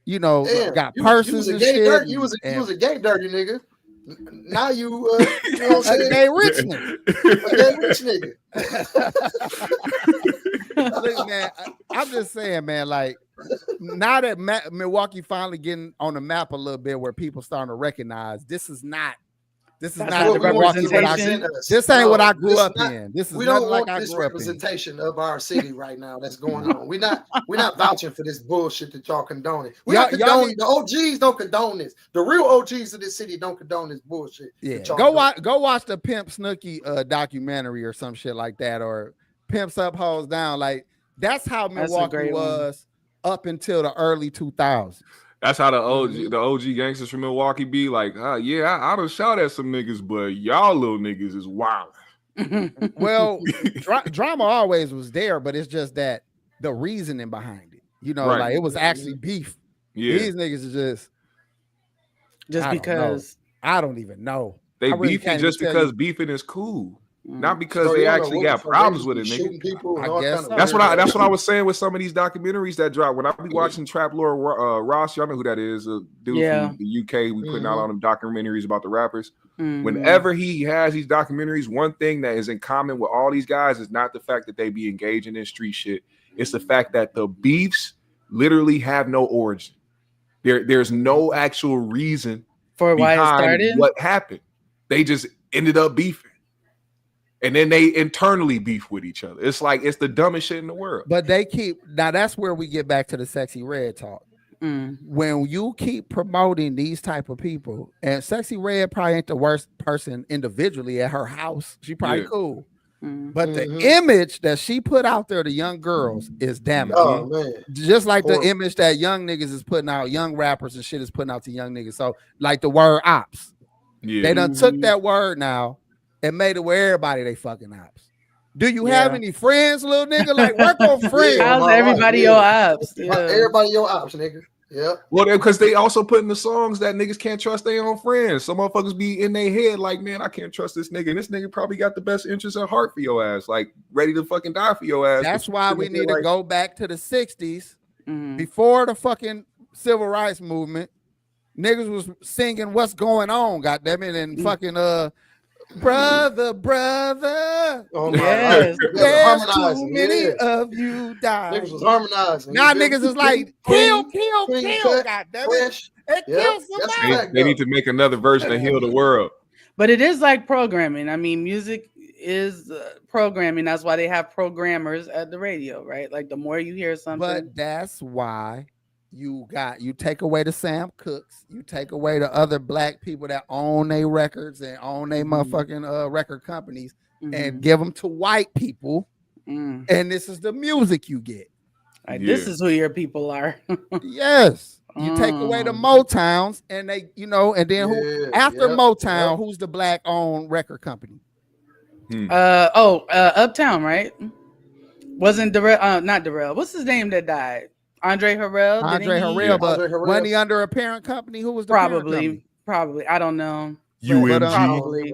you know, got purses and shit. You was a gay dirty nigga. Now you know what I'm saying? A gay rich nigga. Look, man, I'm just saying, man, like now that Milwaukee finally getting on the map a little bit where people starting to recognize this is not the representation. This ain't what I grew up in. This is not like I grew up in. Representation of our city right now that's going on. We're not vouching for this bullshit that y'all condoning. The OGs don't condone this. The real OGs of this city don't condone this bullshit. Yeah, go watch the Pimp Snooki documentary or some shit like that, or Pimps Up Hoes Down. Like that's how Milwaukee was up until the early 2000s. That's how the OG gangsters from Milwaukee be like, I done shot at some niggas, but y'all little niggas is wild. Well, drama always was there, but it's just that the reasoning behind it, you know, like it was actually beef. Yeah. These niggas is just because I don't even know. They beefing just because beefing is cool. Not because they actually got problems with it, nigga. People I guess that's what I was saying with some of these documentaries that drop. When I be watching Trap Lord Ross, y'all know who that is, a dude from the UK. We putting out on them documentaries about the rappers. Whenever he has these documentaries, one thing that is in common with all these guys is not the fact that they be engaging in street shit. It's the fact that the beefs literally have no origin. There's no actual reason for why it started. What happened? They just ended up beefing. And then they internally beef with each other. It's like it's the dumbest shit in the world. But they keep that's where we get back to the Sexy Red talk. When you keep promoting these type of people, and Sexy Red probably ain't the worst person individually at her house. She probably cool. But the image that she put out there to young girls is damaging. Oh, man. Just like the image that young niggas is putting out, young rappers and shit is putting out to young niggas. So like the word ops. They done took that word now and made it where everybody they fucking ops. Do you have any friends, little nigga? Like work on friends. How's everybody your ops? Everybody your ops, nigga. Yeah. Well, because they also put in the songs that niggas can't trust their own friends. Some motherfuckers be in their head like, man, I can't trust this nigga. And this nigga probably got the best interest at heart for your ass, like ready to fucking die for your ass. That's why we need to go back to the 60s before the fucking civil rights movement. Niggas was singing "What's Going On," goddamn it, and fucking brother. Oh my yes, there's too many of you die. Niggas was harmonizing. Now niggas is like kill, goddamn it. It kills somebody. They need to make another version of "Heal the World." But it is like programming. I mean, music is programming. That's why they have programmers at the radio, right? Like the more you hear something. But that's why you take away the Sam Cooks, you take away the other black people that own their records and own their motherfucking record companies and give them to white people. And this is the music you get. This is who your people are. Yes. You take away the Motowns and they, and then after Motown, who's the black owned record company? Uptown, right? Wasn't Darrell, not Darrell. What's his name that died? Andre Harrell, but when he under a parent company, who was the probably I don't know. UMG.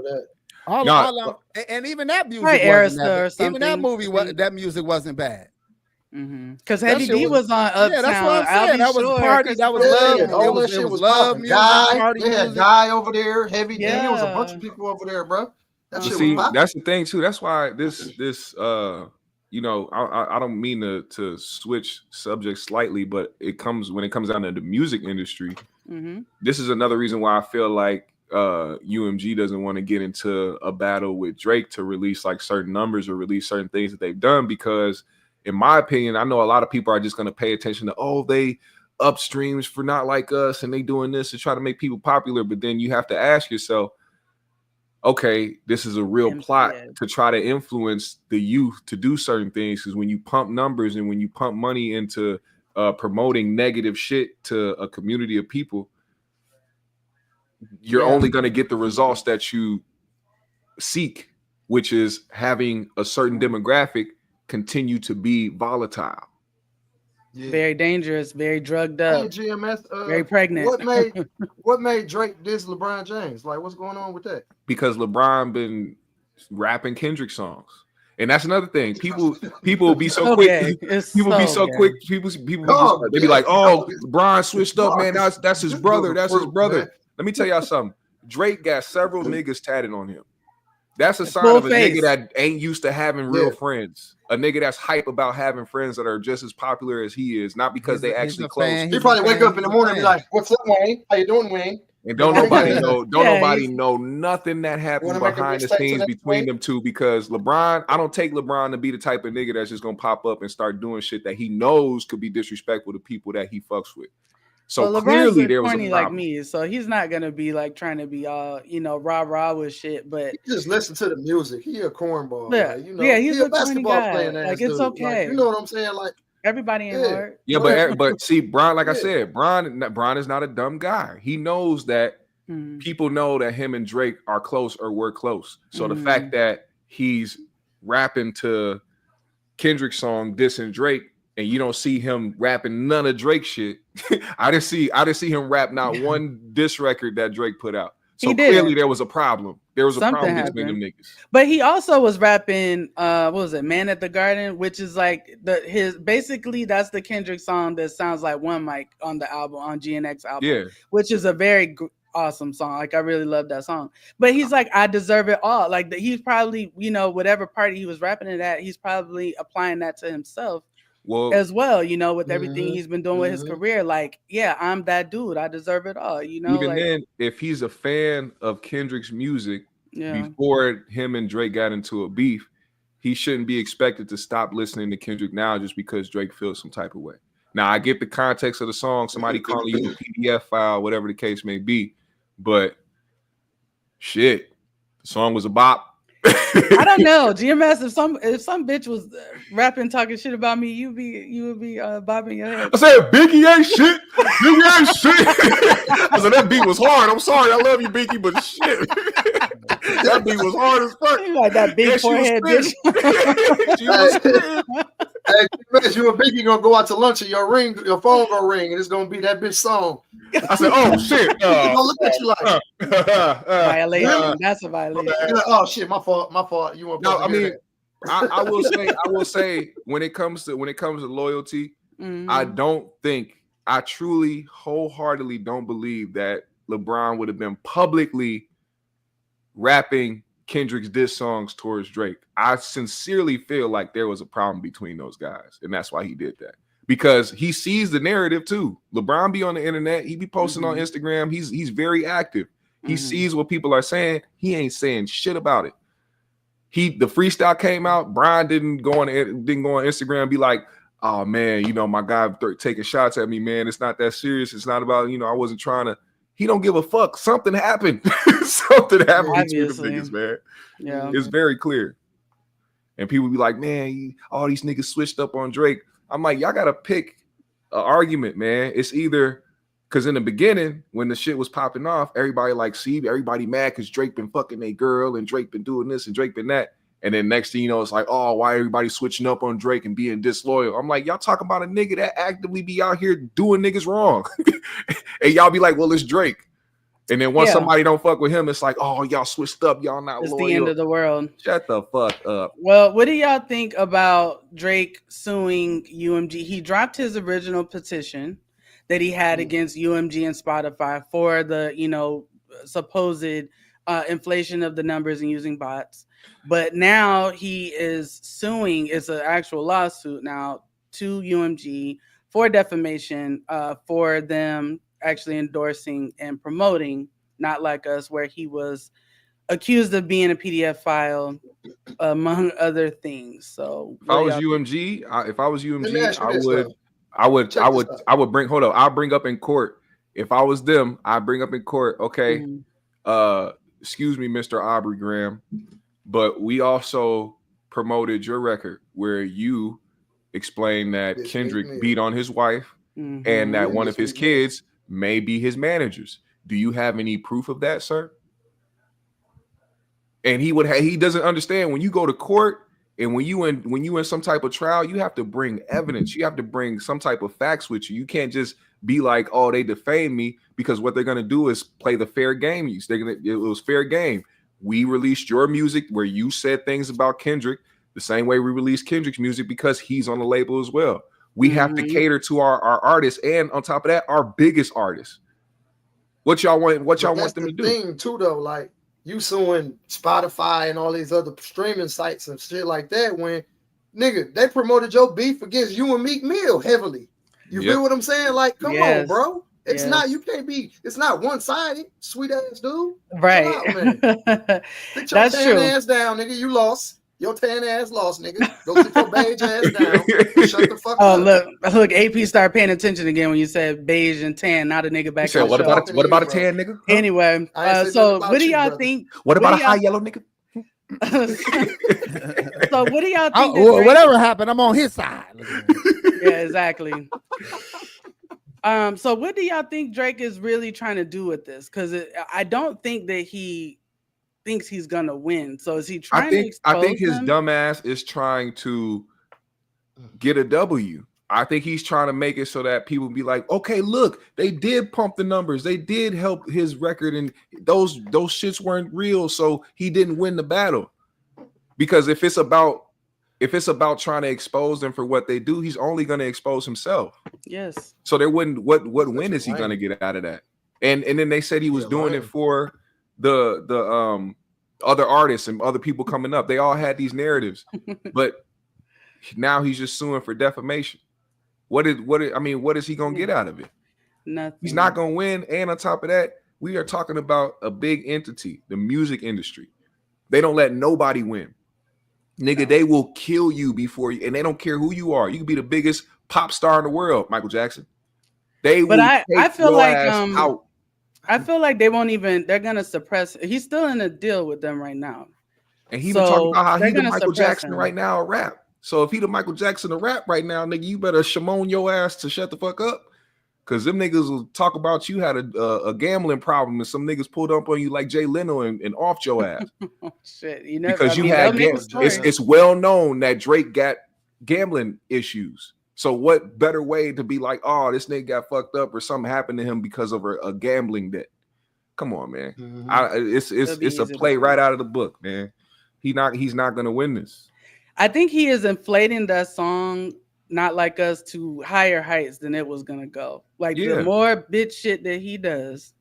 And even that music even that movie that music wasn't bad. Because Heavy D was on Uptown. Yeah, that's what I'm saying. That was party. That was love. All that shit was love. They had Guy over there. Heavy D. There was a bunch of people over there, bro. That shit was popping. That's the thing too. That's why this I don't mean to switch subjects slightly, but when it comes down to the music industry, this is another reason why I feel like UMG doesn't want to get into a battle with Drake to release like certain numbers or release certain things that they've done, because in my opinion, I know a lot of people are just going to pay attention to, they upstreams for not like us and they doing this to try to make people popular. But then you have to ask yourself, okay, this is a real plot to try to influence the youth to do certain things. Because when you pump numbers and when you pump money into promoting negative shit to a community of people, you're only going to get the results that you seek, which is having a certain demographic continue to be volatile. Very dangerous, very drugged up. Hey, GMS, very pregnant. What made Drake diss LeBron James? Like, what's going on with that? Because LeBron been rapping Kendrick songs, and that's another thing. People will be so quick. People be so quick. People they be like, LeBron switched up, man. That's his brother. That's his brother. Man. Let me tell y'all something. Drake got several niggas tatted on him. That's a sign of a nigga that ain't used to having real friends. A nigga that's hype about having friends that are just as popular as he is, not because they actually close. He probably wake up in the morning and be like, "What's up, Wayne? How you doing, Wayne?" And don't nobody know nothing that happened behind the scenes between them two, because LeBron, I don't take LeBron to be the type of nigga that's just gonna pop up and start doing shit that he knows could be disrespectful to people that he fucks with. So clearly there was a problem. Like me, so he's not gonna be like trying to be all rah with shit. But he just listen to the music. He a cornball. Yeah, like, he's a basketball guy. Playing. Like it's okay. Like, you know what I'm saying? Like everybody in heart. Yeah, but see, Bron, like I said, Bron is not a dumb guy. He knows that people know that him and Drake are close or were close. So the fact that he's rapping to Kendrick's song, dissing Drake, and you don't see him rapping none of Drake shit. I didn't see him rap not one diss record that Drake put out. So clearly there was a problem. There was a problem between them niggas. But he also was rapping, what was it, Man at the Garden, which is like basically that's the Kendrick song that sounds like One Mic on the album, on GNX album, which is a very awesome song. Like I really love that song. But he's like, I deserve it all. Like he's probably, you know, whatever party he was rapping it at, he's probably applying that to himself. As well, you know, with everything he's been doing with his career, like, yeah, I'm that dude. I deserve it all, you know. Even then, if he's a fan of Kendrick's music before him and Drake got into a beef, he shouldn't be expected to stop listening to Kendrick now just because Drake feels some type of way. Now, I get the context of the song, somebody calling you a PDF file, whatever the case may be, but shit, the song was a bop. I don't know, GMS. If some bitch was rapping, talking shit about me, you would be bobbing your head. I said, Binki ain't shit. Binki ain't shit. I said that beat was hard. I'm sorry, I love you, Binki, but shit, that beat was hard as fuck. You like that big forehead bitch. Hey, you and Binki gonna go out to lunch and your phone gonna ring, and it's gonna be that bitch song. I said, oh shit. Gonna look at you like violation. That's a violation. Like, oh shit, my fault. You want? No, I mean, I will say when it comes to loyalty, I truly wholeheartedly don't believe that LeBron would have been publicly rapping Kendrick's diss songs towards Drake. I sincerely feel like there was a problem between those guys, and that's why he did that. Because he sees the narrative too. LeBron be on the internet, he be posting on Instagram. He's very active. He sees what people are saying. He ain't saying shit about it. The freestyle came out. Brian didn't go on Instagram and be like, oh man, you know, my guy taking shots at me, man. It's not that serious. It's not about, you know, I wasn't trying to. He don't give a fuck. Something happened. Something happened between the niggas, man. Yeah, it's very clear. And people be like, man, all these niggas switched up on Drake. I'm like, y'all gotta pick an argument, man. It's either because in the beginning, when the shit was popping off, everybody mad because Drake been fucking a girl and Drake been doing this and Drake been that. And then next thing you know, it's like, oh, why everybody switching up on Drake and being disloyal? I'm like, y'all talking about a nigga that actively be out here doing niggas wrong. And y'all be like, well, it's Drake. And then once somebody don't fuck with him, it's like, oh, y'all switched up. Y'all not loyal. It's the end of the world. Shut the fuck up. Well, what do y'all think about Drake suing UMG? He dropped his original petition that he had against UMG and Spotify for the, you know, supposed inflation of the numbers and using bots. But now he is suing. It's an actual lawsuit now to UMG for defamation, for them actually endorsing and promoting Not Like Us, where he was accused of being a PDF file, among other things. So if I was UMG, I would bring. Hold up, I'll bring up in court. If I was them, I'd bring up in court. Okay, excuse me, Mr. Aubrey Graham, but we also promoted your record where you explained that Kendrick beat on his wife and that one of his kids may be his managers. Do you have any proof of that, sir? And he doesn't understand when you go to court and when you in some type of trial, you have to bring evidence. You have to bring some type of facts with you. You can't just be like, oh, they defamed me, because what they're gonna do is play the fair game. It was fair game. We released your music where you said things about Kendrick the same way we released Kendrick's music because he's on the label as well. We have to cater to our artists, and on top of that, our biggest artists. What y'all want them to do? Thing too, though, like you suing Spotify and all these other streaming sites and shit like that, when nigga they promoted your beef against you and Meek Mill heavily. You feel what I'm saying? Like, come on, bro. It's not, you can't be, it's not one-sided, sweet ass dude. Right. Out, sit your tan ass down, nigga. You lost. Your tan ass lost, nigga. Go sit your beige ass down. Shut the fuck up. Look, AP started paying attention again when you said beige and tan, not a nigga back. Said, what about a tan nigga? Anyway, so what do y'all think? What about a high yellow nigga? So what do y'all think? Whatever happened, I'm on his side. Yeah, exactly. So what do y'all think Drake is really trying to do with this? Because I don't think that he thinks he's gonna win. So is he trying to expose I think his him? dumb ass is trying to get a W. I think he's trying to make it so that people be like, okay, look, they did pump the numbers. They did help his record, and those shits weren't real, so he didn't win the battle. Because if it's about trying to expose them for what they do, he's only going to expose himself. Yes. So there wouldn't what win is he going to get out of that? And then they said he was doing it for the other artists and other people coming up. They all had these narratives, but now he's just suing for defamation. What is he gonna get out of it? Nothing. He's not gonna win. And on top of that, we are talking about a big entity, the music industry. They don't let nobody win. Nigga, they will kill you before you, and they don't care who you are. You can be the biggest pop star in the world, Michael Jackson. I feel like they won't even, they're gonna suppress. He's still in a deal with them right now. And he been talking about how he's the Michael Jackson right now of rap. So if he the Michael Jackson of rap right now, nigga, you better Shimon your ass to shut the fuck up. Cause them niggas will talk about you had a gambling problem and some niggas pulled up on you like Jay Leno and offed your ass. Oh, shit. It's well known that Drake got gambling issues. So what better way to be like, oh, this nigga got fucked up or something happened to him because of a gambling debt? Come on, man. Mm-hmm. It's a play right out of the book, man. He's not gonna win this. I think he is inflating that song, Not Like Us, to higher heights than it was gonna go. Like the more bitch shit that he does,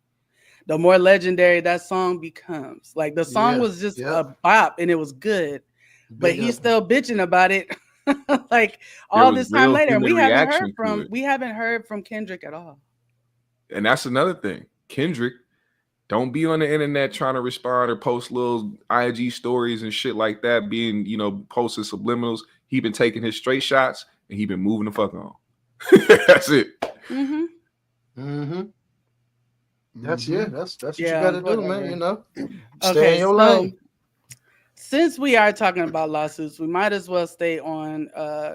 the more legendary that song becomes. Like the song was just a bop and it was good, but he's still bitching about it. Like all this time later, and we haven't heard from Kendrick at all. And that's another thing. Kendrick, don't be on the internet trying to respond or post little IG stories and shit like that, being, posting subliminals. He been taking his straight shots and he been moving the fuck on. That's it. Mm-hmm. Mm-hmm. That's what you gotta do, man. Stay in your lane. Since we are talking about lawsuits, we might as well stay on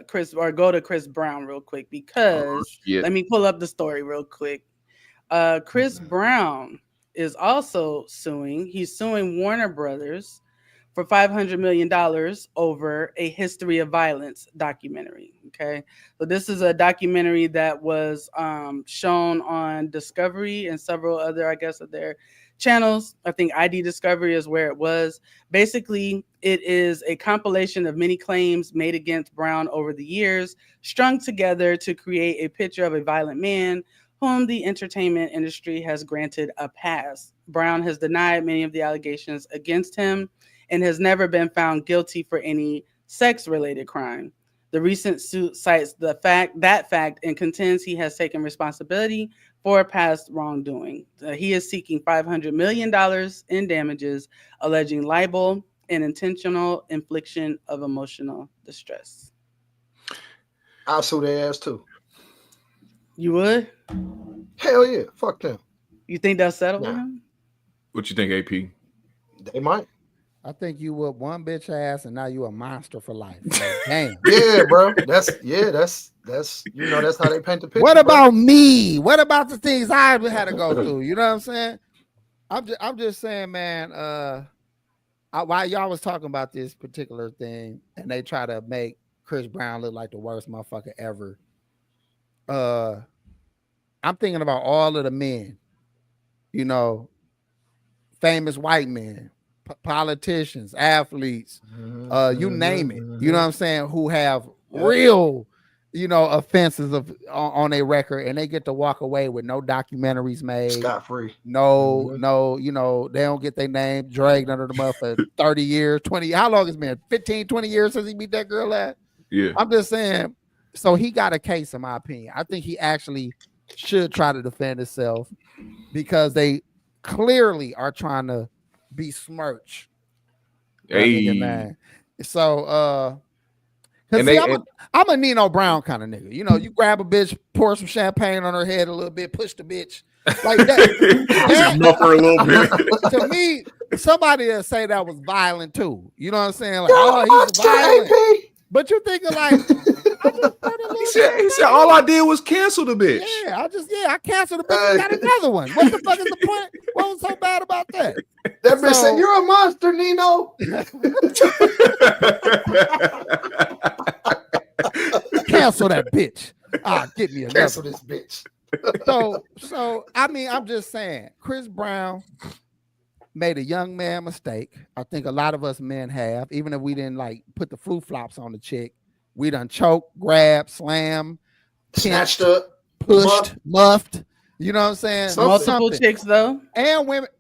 Chris or go to Chris Brown real quick because let me pull up the story real quick. Chris Brown is also suing. He's suing Warner Brothers for $500 million over a History of Violence documentary. Okay, so this is a documentary that was shown on Discovery and several other, I guess, of their channels. I think ID Discovery is where it was. Basically, it is a compilation of many claims made against Brown over the years, strung together to create a picture of a violent man whom the entertainment industry has granted a pass. Brown has denied many of the allegations against him and has never been found guilty for any sex-related crime. The recent suit cites that fact and contends he has taken responsibility for past wrongdoing. He is seeking $500 million in damages, alleging libel and intentional infliction of emotional distress. I'll sue their ass too. You would? Hell yeah. Fuck them. You think they'll settle with him? What you think, AP? They might. I think you whoop one bitch ass and now you a monster for life. Like, damn. Yeah, bro. That's that's how they paint the picture. What about me? What about the things I had to go through? You know what I'm saying? I'm just saying, man, while y'all was talking about this particular thing and they try to make Chris Brown look like the worst motherfucker ever. I'm thinking about all of the men, famous white men, politicians, athletes, you name it, you know what I'm saying, who have real, offenses on their record, and they get to walk away with no documentaries made, scot-free. No, they don't get their name dragged under the mud for 30 years, 20. How long has it been? 15, 20 years since he beat that girl at? Yeah. I'm just saying, so he got a case, in my opinion. I think he actually should try to defend himself because they clearly are trying to besmirch. Hey. So I'm a Nino Brown kind of nigga. You grab a bitch, pour some champagne on her head a little bit, push the bitch like that. Muff her a little bit. To me, somebody will say that was violent too. You know what I'm saying? Like, he's violent. But you're thinking like, he said all I did was cancel the bitch. Yeah, I canceled the bitch and got another one. What the fuck is the point? What was so bad about that? That bitch said, "You're a monster, Nino." Cancel that bitch. Get me a cancel this bitch. So I mean, I'm just saying, Chris Brown made a young man mistake. I think a lot of us men have, even if we didn't like put the flu flops on the chick, we done choked, grabbed, slammed, snatched up, pushed, muffed. You know what I'm saying? Multiple chicks though, and women.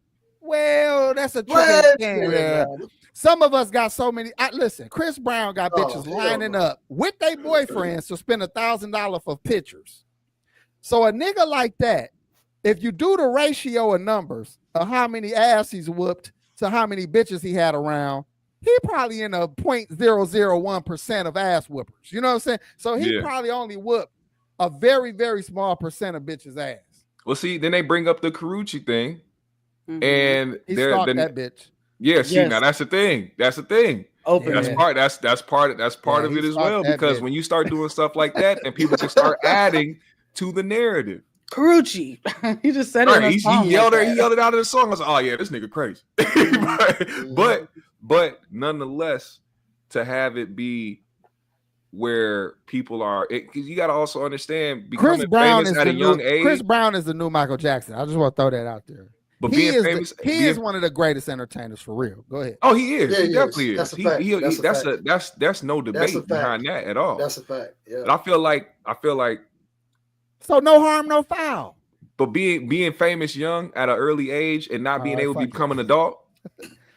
Well, that's a tricky game. Yeah. Some of us got so many. Listen, Chris Brown got bitches lining up with their boyfriends to spend $1,000 for pictures. So a nigga like that, if you do the ratio of numbers of how many ass he's whooped to how many bitches he had around, he probably in a 0.001% of ass whoopers. You know what I'm saying? So he probably only whooped a very, very small percent of bitches' ass. Well, see, then they bring up the Karuchi thing, and he stalked that bitch. Yeah, see, now that's the thing. That's the thing. That's part of it as well. Because when you start doing stuff like that, then people can start adding to the narrative. Karuchi, he just said it. He yelled it out in the song. I was like, oh yeah, this nigga crazy. but nonetheless, to have it be where people are, because you got to also understand, becoming famous at a young age. Chris Brown is the new Michael Jackson. I just want to throw that out there. But being famous, he is one of the greatest entertainers for real. Go ahead. Oh, he is. Yeah, he definitely is. That's a fact. That's no debate behind that at all. That's a fact. Yeah. But I feel like. So no harm, no foul. But being famous young at an early age and not being able to become an adult,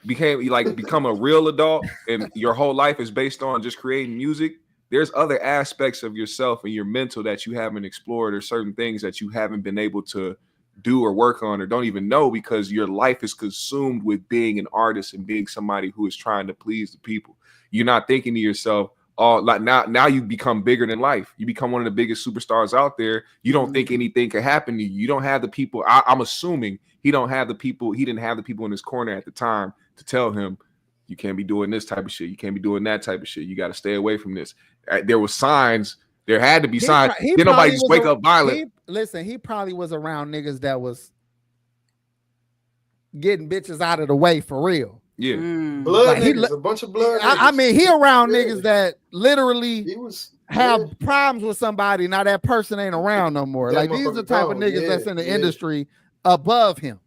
become a real adult, and your whole life is based on just creating music. There's other aspects of yourself and your mental that you haven't explored, or certain things that you haven't been able to do or work on or don't even know, because your life is consumed with being an artist and being somebody who is trying to please the people. You're not thinking to yourself, oh, like now you become bigger than life. You become one of the biggest superstars out there. You don't think anything could happen to you. You don't have the people. I'm assuming he didn't have the people in his corner at the time to tell him, you can't be doing this type of shit. You can't be doing that type of shit. You got to stay away from this. There were signs. There had to be signs. Didn't nobody just wake up violent. He probably was around niggas that was getting bitches out of the way for real. Yeah. Blood niggas, a bunch of blood niggas. I mean, he around niggas that literally have problems with somebody. Now that person ain't around no more. Like, these are the type of niggas that's in the industry above him.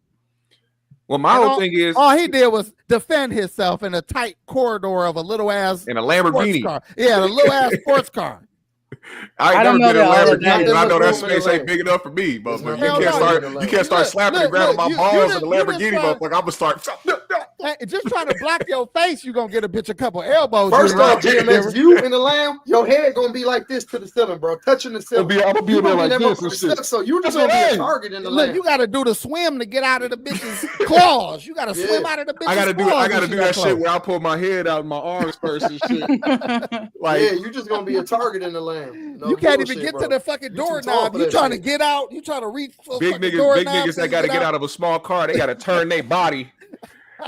Well, my whole thing is, all he did was defend himself in a tight corridor of a little ass in a Lamborghini car. Yeah, a little ass sports car. I ain't never been in a Lamborghini, but I know that space ain't big enough for me. But you can't start slapping and grabbing my balls in the Lamborghini. Like, I'm gonna start. Just try to block your face. You gonna get a bitch a couple elbows. First off, GMS, you in the Lamb, your head gonna be like this to the ceiling, bro, touching the ceiling. I'm gonna be there like this and shit. So you just gonna be a target in the Lamb. You gotta do the swim to get out of the bitch's claws. You gotta swim out of the bitch's claws. I gotta do that shit where I pull my head out and my arms first and shit. Like, yeah, you just gonna be a target in the Lamb. You can't even get to the fucking doorknob. You trying to get out. You trying to reach for big niggas that gotta get out of a small car. They gotta turn their body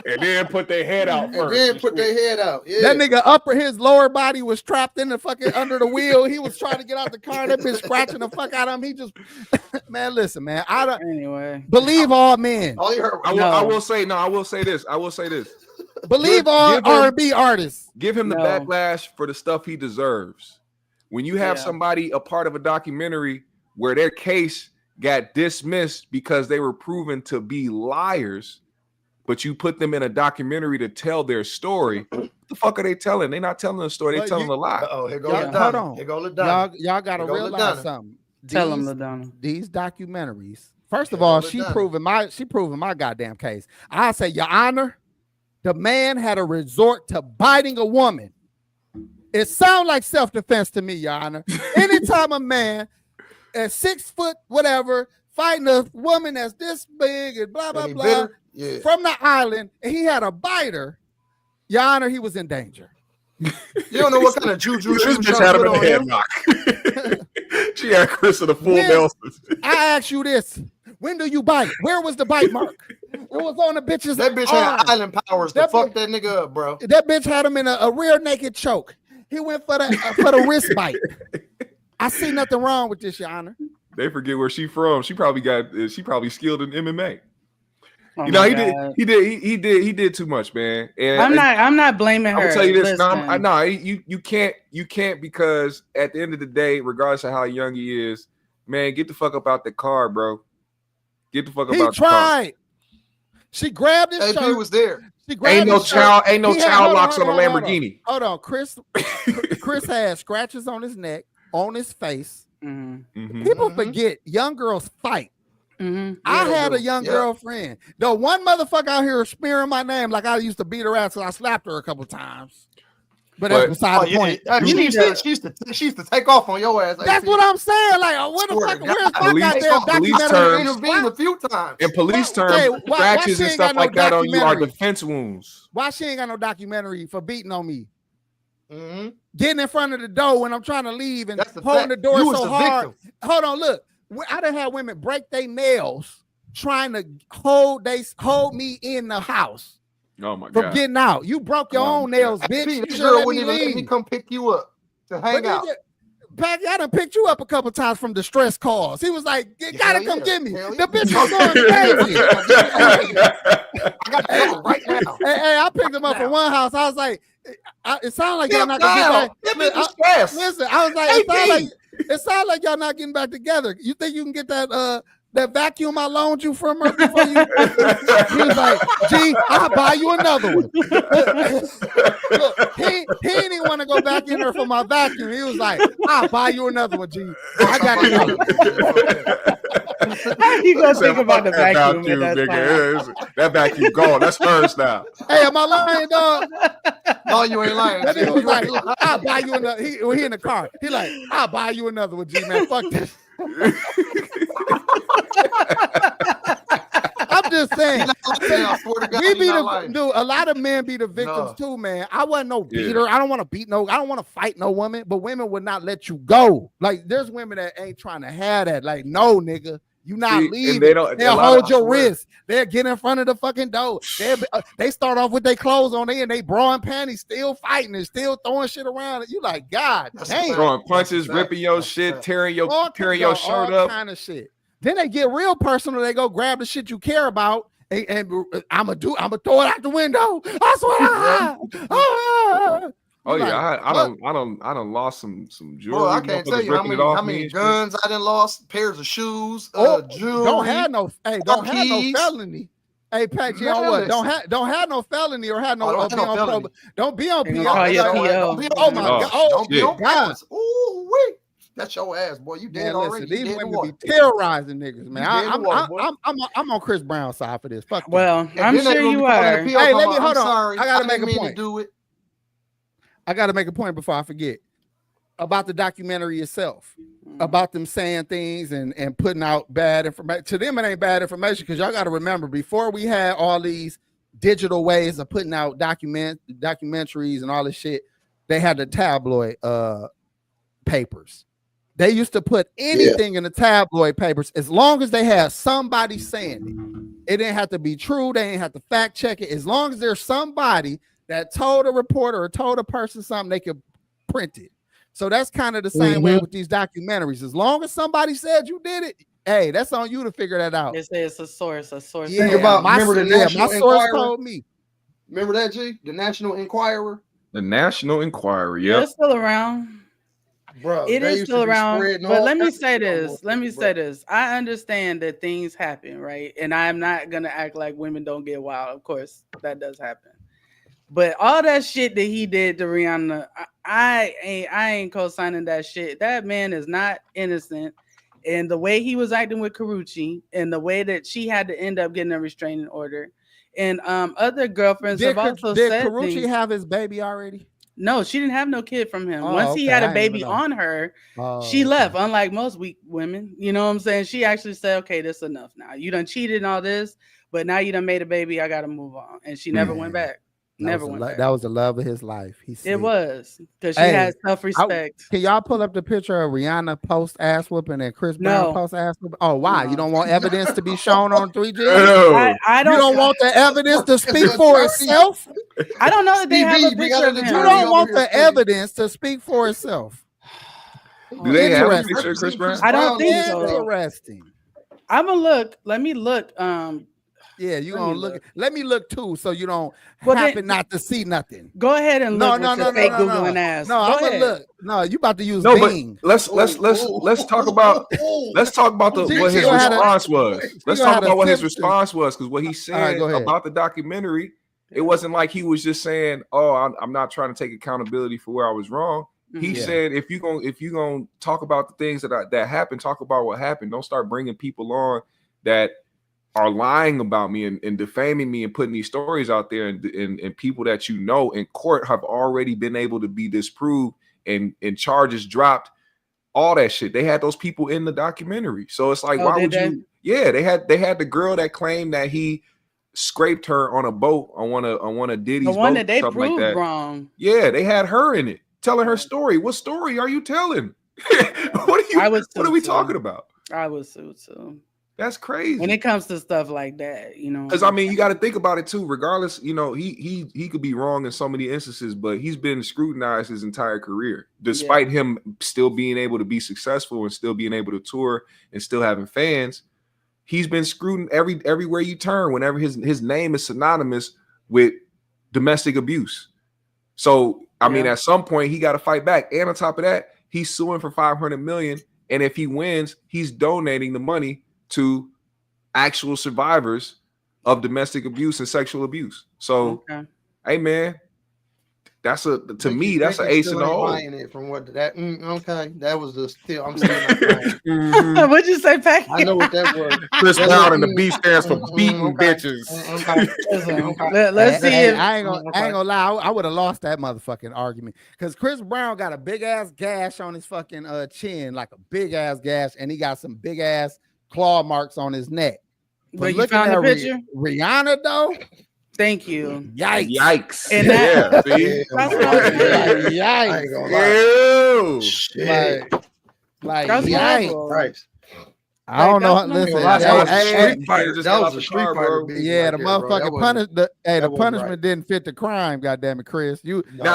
and then put their head out first. Yeah. That nigga his lower body was trapped in the fucking under the wheel. He was trying to get out the car. That bitch scratching the fuck out of him. He just, man, listen, man. I don't believe all men. I will say this. Believe all R&B artists. Give him the backlash for the stuff he deserves. When you have somebody a part of a documentary where their case got dismissed because they were proven to be liars, but you put them in a documentary to tell their story, what the fuck are they telling? They're not telling a story. They're telling a lie. Here go LaDonna. Here go LaDonna. Y'all got to realize something. Tell them, LaDonna. These documentaries. First of all, she proving my goddamn case. I say, Your Honor, the man had a resort to biting a woman. It sounds like self-defense to me, Your Honor. Anytime a man at 6 foot, whatever, fighting a woman that's this big and blah, blah, blah, from the island, and he had a biter, Your Honor, he was in danger. You don't know what kind of juju she just had him in a headlock. She had Chris in a full Nelson. I ask you this. When do you bite? Where was the bite mark? It was on the bitch's That bitch arm. had island powers to fuck that nigga up, bro. That bitch had him in a rear naked choke. He went for the wrist bite. I see nothing wrong with this, Your Honor. They forget where she from. She probably skilled in MMA. You know, he did too much, man. And I'm not blaming her. I'm gonna tell you this. No, you can't because at the end of the day, regardless of how young he is, man, get the fuck up out the car, bro. Get the fuck up out the car. She grabbed his shirt. He was there. Ain't no child locks on the Lamborghini. Hold on, Chris had scratches on his neck, on his face. Mm-hmm. People forget young girls fight. Mm-hmm. I had a young girlfriend. The one motherfucker out here smearing my name like I used to beat her ass and I slapped her a couple times. But that's beside the point. She used to take off on your ass. That's what I'm saying. Like, what the fuck? Where's police terms? Intervened a few times. In police terms, scratches and stuff like that on you are defense wounds. Why she ain't got no documentary for beating on me? Mm-hmm. Getting in front of the door when I'm trying to leave and holding the door so hard. Hold on, look. I done had women break their nails trying to hold me in the house. Oh my God! From getting out, you broke your own nails, bitch. This girl wouldn't even let me come pick you up to hang out. Pac, I done picked you up a couple times from distress calls. He was like, "You gotta come get me." The bitch was going crazy. I got to go right now. Hey, I picked him up from one house. I was like, "It sounds like y'all not gonna get back." Listen, I was like, "It sounds like y'all not getting back together." You think you can get that vacuum I loaned you from her before you? He was like, "G, I'll buy you another one." Look, he didn't even want to go back in there for my vacuum. He was like, "I'll buy you another one, G. I got it." How you gonna think about the vacuum? That vacuum gone. That's hers now. Hey, am I lying, dog? No, you ain't lying. He was like, "I'll buy you another." He in the car. He like, "I'll buy you another one, G, man. Fuck this." I'm just saying, a lot of men be the victims too, man. I wasn't no beater. I don't want to fight no woman, but women would not let you go. Like, there's women that ain't trying to have that. Like, no, nigga. You not leaving. They'll hold your wrist. They'll get in front of the fucking door. They start off with their clothes on there and they bra and panties still fighting and still throwing shit around. You like, God damn. Throwing punches, ripping your shit, tearing your shirt up. Kind of shit. Then they get real personal. They go grab the shit you care about and I'm gonna throw it out the window. I swear. Oh yeah, I done lost some jewelry. Well, I can't tell you how many guns I done lost, pairs of shoes, jewelry. Don't have no felony. Hey, Pac G, on what? Don't have no felony or have no. Don't be on PO. Oh my God! Don't be on God! Ooh wait, that's your ass, boy. You dead already. These women be terrorizing niggas, man. I'm on Chris Brown's side for this. Fuck. Well, I'm sure you are. Hey, let me hold on. I gotta make a point. Do it. I got to make a point before I forget about the documentary itself, about them saying things and putting out bad information. To them, it ain't bad information because y'all got to remember, before we had all these digital ways of putting out documentaries and all this shit, they had the tabloid papers. They used to put anything in the tabloid papers as long as they had somebody saying it. It didn't have to be true. They didn't have to fact check it. As long as there's somebody that told a reporter or told a person something, they could print it. So that's kind of the same way with these documentaries. As long as somebody said you did it, hey, that's on you to figure that out. It's a source. Yeah, remember the National Enquirer? Told me. Remember that, G? The National Enquirer? The National Enquirer, yeah. It's still around. Bro, it is still around. But let me say this. I understand that things happen, right? And I'm not going to act like women don't get wild. Of course, that does happen. But all that shit that he did to Rihanna, I ain't co-signing that shit. That man is not innocent. And the way he was acting with Karrueche and the way that she had to end up getting a restraining order. And other girlfriends have also said Did Karrueche have his baby already? No, she didn't have no kid from him. Once he had a baby on her, she left. Unlike most weak women, you know what I'm saying? She actually said, okay, this is enough now. You done cheated and all this, but now you done made a baby. I got to move on. And she never went back. Never went back. That was the love of his life. It was because she had self-respect. Can y'all pull up the picture of Rihanna post ass whooping and Chris Brown post ass whooping? Oh, why? You don't want evidence to be shown on 3G? I don't. You don't want the evidence to speak for itself? I don't know that they have a picture of him. You don't want the evidence to speak for itself. Do they have a picture of Chris Brown? I don't think so. Interesting. I'm gonna look. Let me look. Yeah, you gonna look. Let me look too, so you don't happen not to see nothing. Go ahead and look. No, fake Googling ass. No, I'm gonna look. No, you about to use Bing. But let's talk about what his response was. Let's talk about what his response was, because what he said about the documentary, it wasn't like he was just saying, "Oh, I'm not trying to take accountability for where I was wrong." He said, "If you gonna talk about the things that happened, talk about what happened. Don't start bringing people on that are lying about me and defaming me and putting these stories out there, and people that you know in court have already been able to be disproved and charges dropped, all that shit." They had those people in the documentary. So it's like, why would you? Yeah, they had the girl that claimed that he scraped her on a boat on one of Diddy's boats, the one that they proved like wrong. Yeah, they had her in it telling her story. What story are you telling? What are we talking about? I would sue too. That's crazy. When it comes to stuff like that, because I mean, you got to think about it too. Regardless, he could be wrong in so many instances, but he's been scrutinized his entire career, despite him still being able to be successful and still being able to tour and still having fans. He's been scrutinized everywhere you turn. Whenever his name is synonymous with domestic abuse, so I mean, at some point he got to fight back. And on top of that, he's suing for $500 million, and if he wins, he's donating the money to actual survivors of domestic abuse and sexual abuse. So, hey man, that's to me that's an ace in the hole. From what that that was the still. I'm still What'd you say, Pac? I know what that was. Chris Brown and the B stands for beating bitches. Let's see. I ain't gonna lie. I would have lost that motherfucking argument because Chris Brown got a big ass gash on his fucking chin, like a big ass gash, and he got some big ass claw marks on his neck. But you found the picture? Rihanna though? Thank you. Yikes. And that, yikes. I ain't gonna lie. Shit. Like that's yikes. Right. I don't know. Listen, that was a street fighter. Yeah, the motherfucking punishment didn't fit the crime. Goddamn it, Chris. You should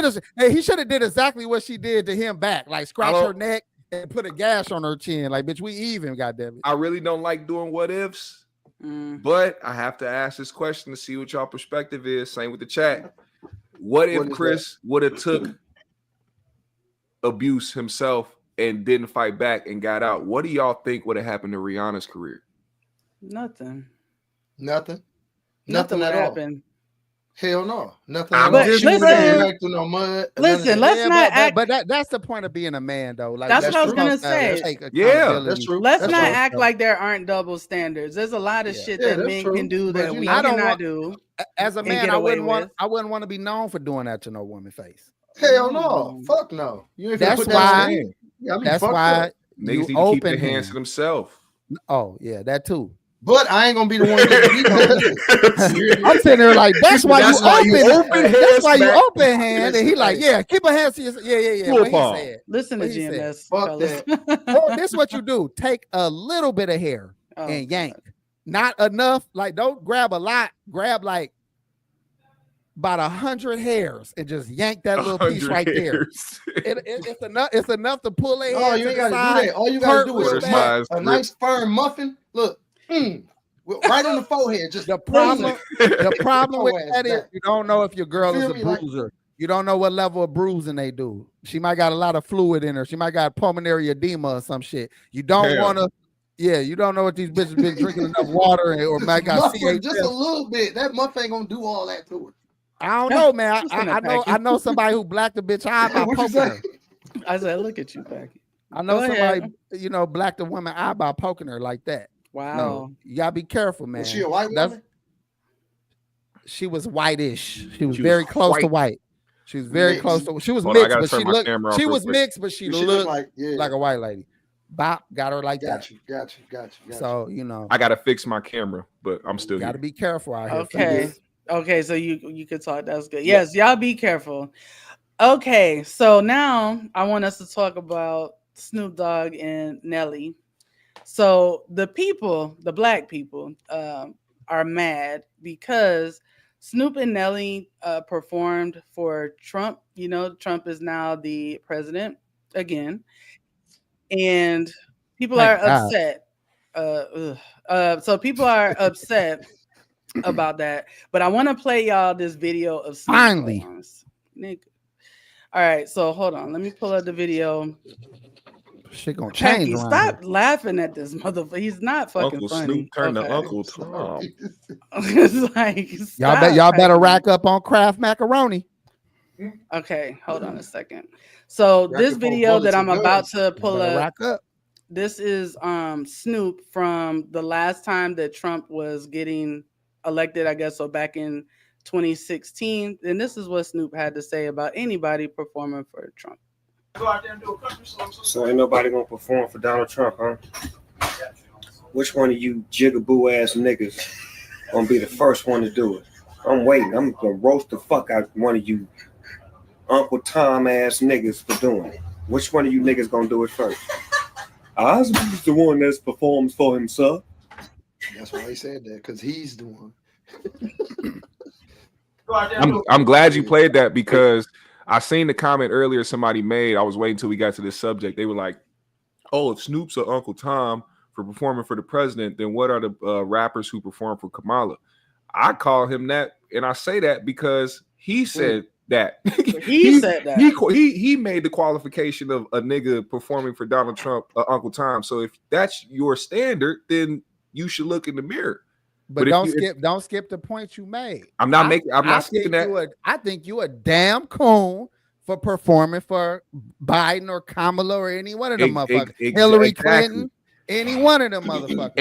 have. Hey, he should have did exactly what she did to him back, like scratch her neck and put a gash on her chin. Like, bitch, we even. Goddamn it. I really don't like doing what ifs, but I have to ask this question to see what y'all perspective is. Same with the chat. What if Chris would have took abuse himself and didn't fight back and got out? What do y'all think would have happened to Rihanna's career? Nothing at all. Hell no. Nothing. Listen, let's not act. But that's the point of being a man, though. Like that's what I was gonna say. That's true. Let's not act like there aren't double standards. There's a lot of shit that men can do that we cannot do. As a man, I wouldn't want to be known for doing that to no woman face. Hell no. Fuck no. That's why. That's why niggas need to keep their hands to themselves. Oh yeah, that too. But I ain't gonna be the one that I'm sitting there like, that's why you open. That's why you open hand, and he like, yeah, keep a hand to yourself. Yeah. What he said. Listen to GMS. Fuck that. This is what you do: take a little bit of hair and yank. Not enough. Like, don't grab a lot. Grab like about 100 hairs and just yank that little piece right there. It's enough. It's enough to pull it. Oh, you gotta do that. All you gotta do is a nice firm muffin. Look. Right on the forehead. Just the problem with that is you don't know if your girl is a bruiser. You don't know what level of bruising they do. She might got a lot of fluid in her. She might got pulmonary edema or some shit. You don't want to. Yeah, you don't know if these bitches been drinking enough water or might got CHF. Just a little bit. That muffin ain't gonna do all that to her. I don't know, man. I know somebody who blacked a bitch eye by poking her. I said, look at you, Packy. I know somebody, blacked a woman eye by poking her like that. Wow. No, you gotta be careful, man. Was she a white woman? She was whitish. She was very close to white. She was very close to. She was mixed, but she looked. She was mixed, but she looked like a white lady. Bop got her like that. Got you. So I gotta fix my camera, but I'm still. Gotta be careful out here. Okay. So you could talk. That's good. Yes, y'all be careful. Okay, so now I want us to talk about Snoop Dogg and Nelly. So the black people, are mad because Snoop and Nelly performed for Trump. Trump is now the president again, and people are upset So people are upset about that, but I want to play y'all this video of Snoop. Finally, nigga. All right, so hold on, let me pull up the video. Shit gonna change. Packy, stop laughing at this motherfucker. He's not fucking Uncle funny. Snoop turned to Uncle Tom. It's like, y'all better rack up on Kraft macaroni. Okay, hold on a second. So this video that I'm about to pull up, this is Snoop from the last time that Trump was getting elected, I guess, so back in 2016. And this is what Snoop had to say about anybody performing for Trump. Go out there and do a country song. So ain't nobody gonna perform for Donald Trump, huh? Which one of you jigaboo ass niggas gonna be the first one to do it? I'm waiting. I'm gonna roast the fuck out one of you Uncle Tom ass niggas for doing it. Which one of you niggas gonna do it first? Osborne's the one that performs for himself. That's why he said that, because he's the one. I'm glad you played that, because I seen the comment earlier somebody made. I was waiting till we got to this subject. They were like, oh, if Snoop's or Uncle Tom for performing for the president, then what are the rappers who perform for Kamala? I call him that, and I say that because he said that. He said that. He made the qualification of a nigga performing for Donald Trump, Uncle Tom. So if that's your standard, then you should look in the mirror. But don't skip the point you made. I'm not skipping that. I think you a damn coon for performing for Biden or Kamala or any one of them motherfuckers. Hillary Clinton, any one of them motherfuckers.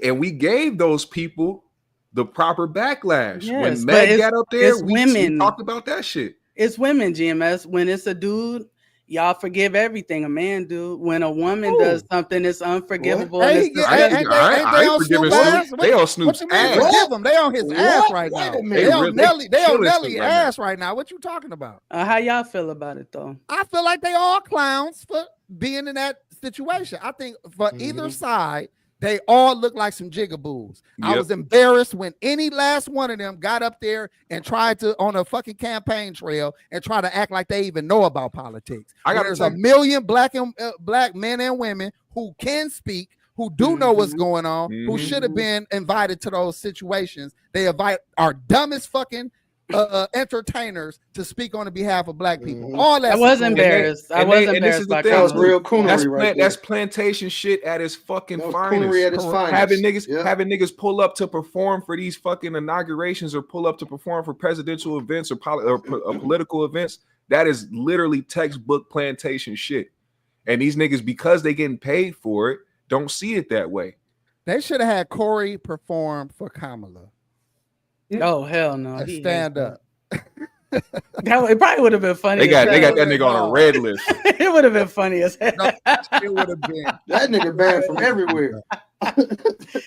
And we gave those people the proper backlash. Yes, when Meg got up there, we talked about that shit. It's women, GMS. When it's a dude, y'all forgive everything a man do. When a woman does something, it's unforgivable. They on Snoop's ass. Forgive them. They on his ass right now. They on Nelly ass right now. What you talking about? How y'all feel about it though? I feel like they all clowns for being in that situation. I think for either side, they all look like some jigaboos. Yep. I was embarrassed when any last one of them got up there and tried to, on a fucking campaign trail, and try to act like they even know about politics. There's a million black men and women who can speak, who do know what's going on, who should have been invited to those situations. They invite our dumbest fucking entertainers to speak on the behalf of black people. All that. I was embarrassed. I was embarrassed. That was real coonery. That's plantation shit at its fucking finest. Having niggas pull up to perform for these fucking inaugurations, or pull up to perform for presidential events or political events. That is literally textbook plantation shit. And these niggas, because they getting paid for it, don't see it that way. They should have had Corey perform for Kamala. Oh hell no! Stand up. It probably would have been funny. They got that nigga on a red list. It would have been funny as hell. It would have been that nigga banned from everywhere.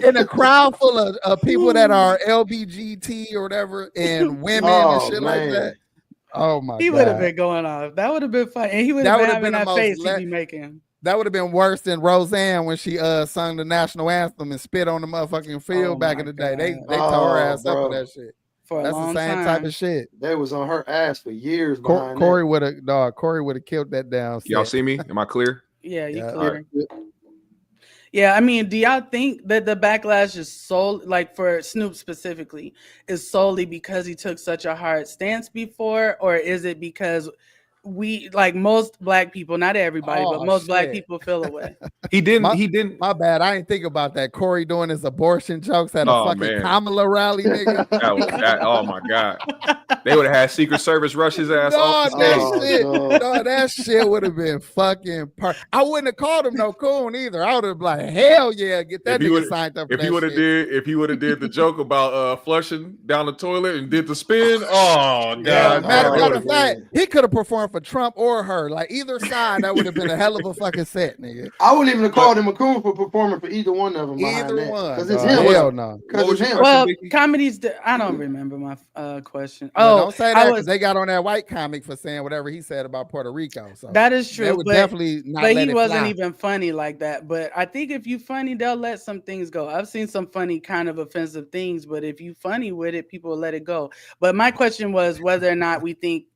In a crowd full of people that are LBGT or whatever, and women and shit like that. Oh my god! He would have been going off. That would have been funny. And he would have been having that face he'd be making. That would have been worse than Roseanne when she sung the national anthem and spit on the motherfucking field back in the day. They tore her ass up for that shit. That's the same type of shit. They was on her ass for years. Corey would have killed that down. Y'all see me? Am I clear? Yeah, you clear. Right. Yeah, I mean, do y'all think that the backlash is like for Snoop specifically, is solely because he took such a hard stance before, or is it because we, like most black people, not everybody, but most black people feel away? He didn't. My bad. I didn't think about that. Corey doing his abortion jokes at a fucking Kamala rally, nigga. Oh my god. They would have had Secret Service rush his ass off the stage. That shit would have been fucking I wouldn't have called him no coon either. I would have been like, hell yeah, get that nigga signed up. If he would have did the joke about flushing down the toilet and did the spin, oh god. Matter of fact, he could have performed for Trump or her. Like either side, that would have been a hell of a fucking set, nigga. I wouldn't even have called him a coon for performing for either one of them. Either one. Because it's him. Hell no. Because it's him. Well, comedies, I don't remember my question. Don't say that because they got on that white comic for saying whatever he said about Puerto Rico. So that is true. But definitely not. But he wasn't even funny like that. But I think if you funny, they'll let some things go. I've seen some funny, kind of offensive things, but if you funny with it, people will let it go. But my question was whether or not we think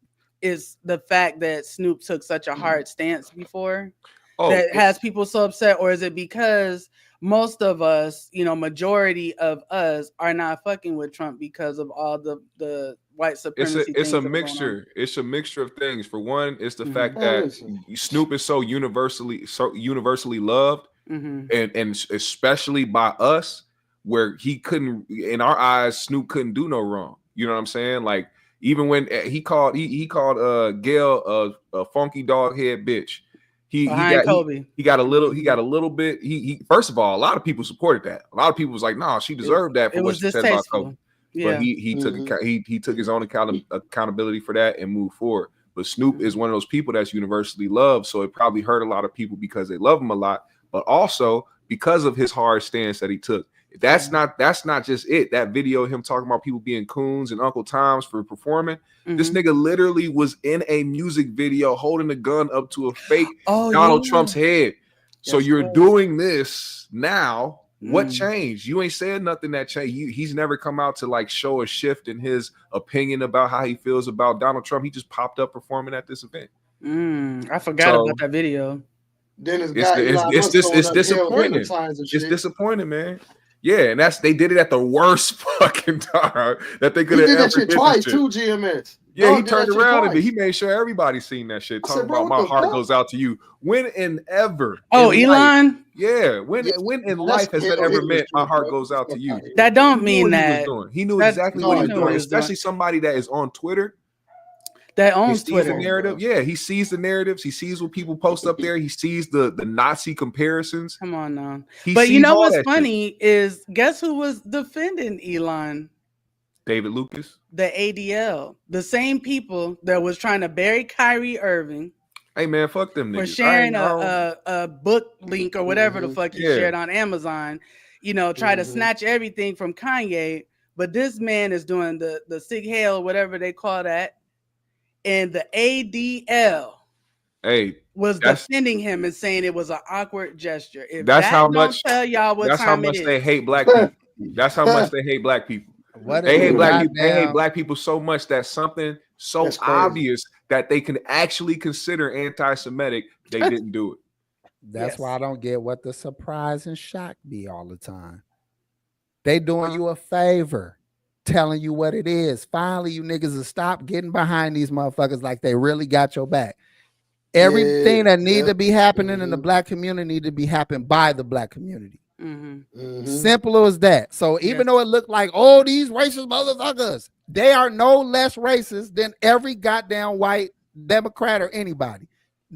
is the fact that Snoop took such a hard stance before that has people so upset, or is it because most of us, majority of us are not fucking with Trump because of all the white supremacy. It's a mixture. It's a mixture of things. For one, it's the fact that Snoop is so universally loved, and especially by us, where he couldn't, in our eyes, Snoop couldn't do no wrong. You know what I'm saying? Like, even when he called Gail a funky dog head bitch. He got a little bit. He first of all, a lot of people supported that. A lot of people was like, "Nah, she deserved that for what she said about Kobe." Yeah. But he took his own accountability for that and moved forward. But Snoop is one of those people that's universally loved, so it probably hurt a lot of people because they love him a lot, but also because of his hard stance that he took. That's not just it. That video of him talking about people being coons and Uncle Toms for performing. This nigga literally was in a music video holding a gun up to a fake Donald Trump's head. So you're doing this now. What changed? You ain't said nothing that changed. He's never come out to like show a shift in his opinion about how he feels about Donald Trump. He just popped up performing at this event. I forgot about that video. Then it's disappointing. It's disappointing, man. Yeah, and they did it at the worst fucking time that they could have ever did. Twice, too, GMS. Yeah, he turned around and he made sure everybody seen that shit. Talking about my heart goes out to you. When and ever. Oh, Elon? Yeah, when in life has that ever meant my heart goes out to you? That don't mean that. He knew exactly what he was doing, especially somebody that is on Twitter. That owns Twitter. The narrative. Yeah, he sees the narratives. He sees what people post up there. He sees the Nazi comparisons. Come on now. But you know what's funny is, guess who was defending Elon? David Lucas. The ADL. The same people that was trying to bury Kyrie Irving. Hey man, fuck them niggas. For sharing a book link or whatever the fuck he shared on Amazon. Try to snatch everything from Kanye. But this man is doing the Sig Hail, whatever they call that. And the ADL was defending him and saying it was an awkward gesture. If that's that how don't much. Tell y'all what that's time how much it they is. hate black people. That's how much they hate black people. They hate black people. They hate black people so much that something so obvious that they can actually consider anti-Semitic, they didn't do it. That's why I don't get what the surprise and shock be all the time. They doing you a favor. Telling you what it is. Finally, you niggas will stop getting behind these motherfuckers like they really got your back. Everything that need to be happening in the black community need to be happening by the black community. Simple as that. So even though it looked like, these racist motherfuckers, they are no less racist than every goddamn white Democrat or anybody.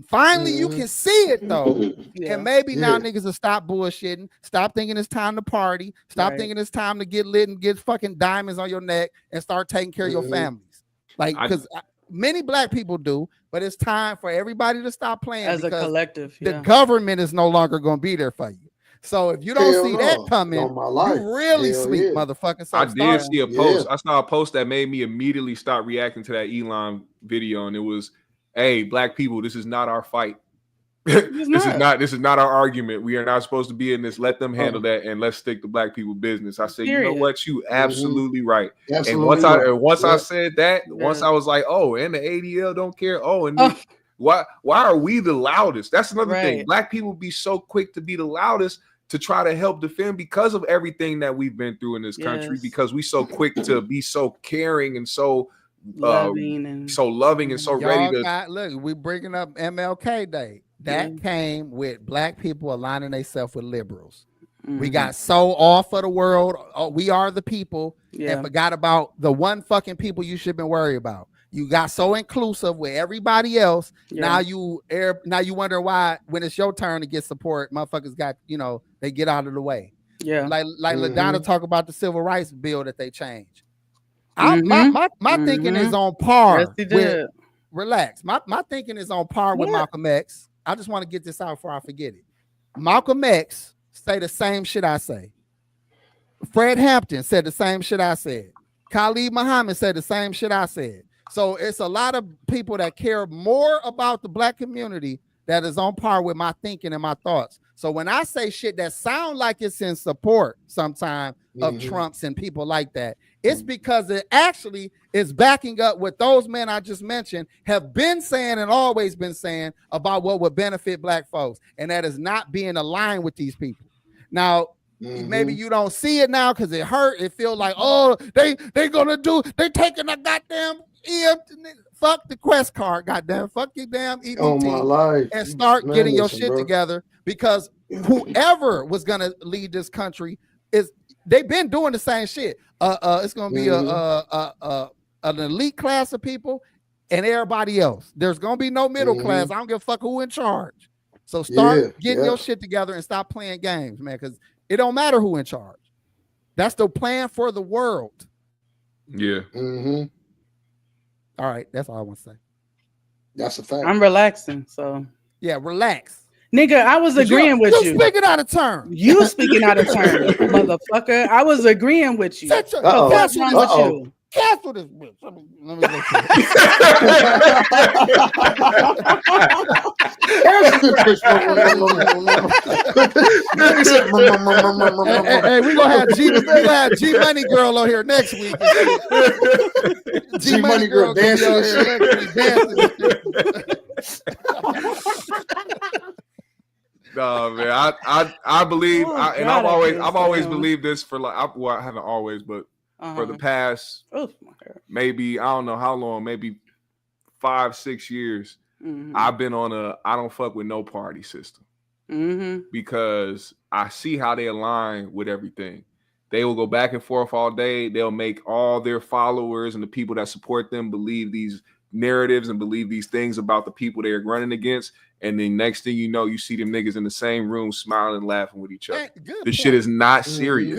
Finally, you can see it though. And maybe now niggas will stop bullshitting, stop thinking it's time to party, stop thinking it's time to get lit and get fucking diamonds on your neck and start taking care of your families. Like, because many black people do, but it's time for everybody to stop playing as a collective. The government is no longer going to be there for you. So if you don't see that coming, you really sleep, motherfucker. So I did see a post. I saw a post that made me immediately start reacting to that Elon video, and it was, "Hey, black people, this is not our fight. This is not our argument. We are not supposed to be in this. Let them handle that, and let's stick to black people business." I said, you know what? You absolutely right. Absolutely and once I said that, once I was like, and the ADL don't care. Why are we the loudest? That's another thing. Black people be so quick to be the loudest to try to help defend because of everything that we've been through in this country, because we so quick to be so caring and so loving and so ready to look. We bringing up MLK Day. That came with black people aligning themselves with liberals. We got so off of the world. We are the people, and forgot about the one fucking people you should have been worried about. You got so inclusive with everybody else. Now you wonder why when it's your turn to get support, motherfuckers got, they get out of the way. Like LaDonna talk about the civil rights bill that they changed. My thinking is on par. Relax. My thinking is on par with Malcolm X. I just want to get this out before I forget it. Malcolm X say the same shit I say. Fred Hampton said the same shit I said. Khalid Muhammad said the same shit I said. So it's a lot of people that care more about the black community that is on par with my thinking and my thoughts. So when I say shit that sound like it's in support sometimes of Trump's and people like that, it's because it actually is backing up what those men I just mentioned have been saying and always been saying about what would benefit black folks. And that is not being aligned with these people. Now, maybe you don't see it now because it hurt. It feel like, oh, they taking a goddamn fuck the Quest card, goddamn, fuck your damn EBT, oh my life, and start getting your shit together, because whoever was gonna lead this country they've been doing the same shit. It's gonna be an elite class of people and everybody else. There's gonna be no middle class. I don't give a fuck who in charge. So start getting your shit together and stop playing games, man, because it don't matter who in charge. That's the plan for the world. Yeah. All right, that's all I want to say. That's a fact. I'm relaxing, so yeah, relax. Nigga, I was agreeing with you. You speaking out of turn. You speaking out of turn, motherfucker. I was agreeing with you. What's wrong with you? Cancel this bitch. Let me hey, we gonna have G Money Girl on here next week. G Money Girl dancing. No, man, I believe, and I've always believed this for like, I haven't always, but for the past maybe, I don't know how long, maybe 5-6 years, I've been on I don't fuck with no party system, because I see how they align with everything. They will go back and forth all day. They'll make all their followers and the people that support them believe these narratives and believe these things about the people they're running against. And then next thing you know, you see them niggas in the same room smiling and laughing with each other. This shit is not serious.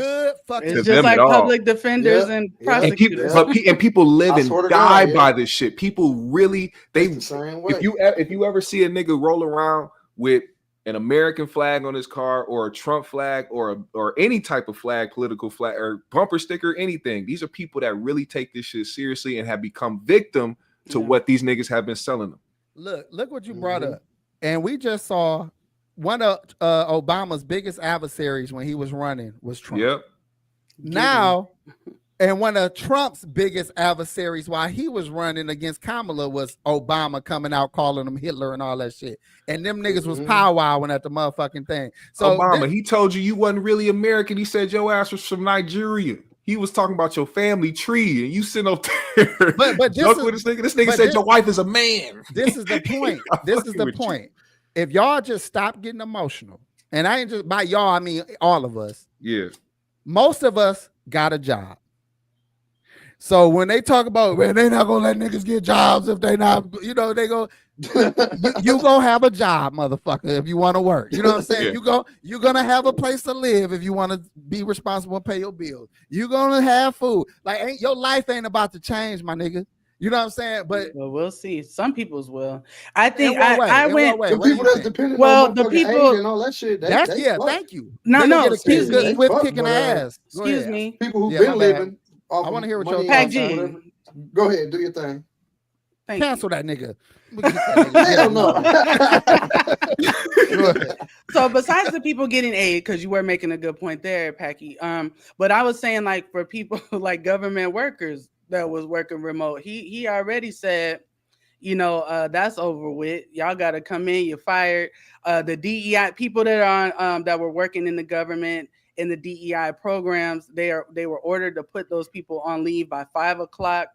It's just like public defenders and prosecutors. And people live and die by this shit. People really, if you ever see a nigga roll around with an American flag on his car or a Trump flag or any type of flag, political flag or bumper sticker, anything, these are people that really take this shit seriously and have become victim to what these niggas have been selling them. Look what you brought up. And we just saw one of Obama's biggest adversaries when he was running was Trump. Yep. Now, and one of Trump's biggest adversaries while he was running against Kamala was Obama coming out calling him Hitler and all that shit. And them niggas was powwowing at the motherfucking thing. So Obama, he told you wasn't really American. He said your ass was from Nigeria. He was talking about your family tree, and you sitting up there. But this nigga said your wife is a man. This is the point. This is the point. If y'all just stop getting emotional, and I ain't just by y'all, I mean all of us. Yeah. Most of us got a job. So when they talk about, man, they not gonna let niggas get jobs if they not, they go, you gonna have a job, motherfucker, if you want to work. You know what I'm saying? Yeah. You're gonna have a place to live if you want to be responsible and pay your bills. You're gonna have food. Like your life ain't about to change, my nigga. You know what I'm saying? But we'll see. Some people's will. I think I went. The people that's dependent on the people and all that shit. Thank you. No, excuse me. With kicking ass. Excuse me. People who've been living. I want to hear what your Pac G. Go ahead, do your thing. Cancel that nigga. Hell no. So besides the people getting aid, because you were making a good point there, Packy. But I was saying, like, for people like government workers that was working remote, he already said, that's over with. Y'all got to come in. You're fired. The DEI people that are that were working in the government in the DEI programs, they were ordered to put those people on leave by 5:00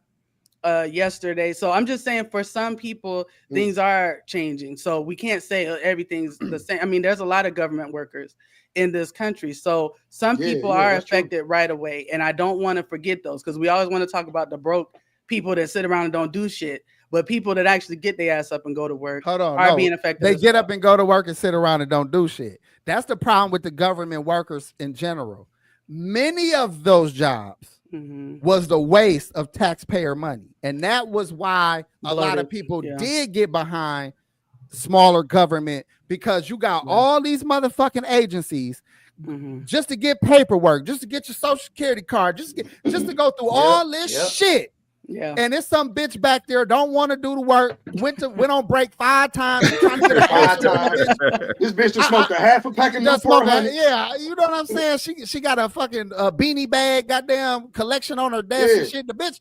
yesterday. So I'm just saying, for some people, things are changing. So we can't say everything's the same. I mean, there's a lot of government workers in this country. So some people are affected right away. And I don't want to forget those, because we always want to talk about the broke people that sit around and don't do shit. But people that actually get their ass up and go to work are being affected. They get up and go to work and sit around and don't do shit. That's the problem with the government workers in general. Many of those jobs was the waste of taxpayer money. And that was why a lot of people did get behind smaller government, because you got all these motherfucking agencies just to get paperwork, just to get your social security card, just to go through all this shit. Yeah. And it's some bitch back there don't want to do the work. Went on break 5 times. Trying to get a This bitch just smoked a half a pack of Newport honey. Yeah, you know what I'm saying? She got a fucking beanie bag, goddamn collection on her desk and shit. The bitch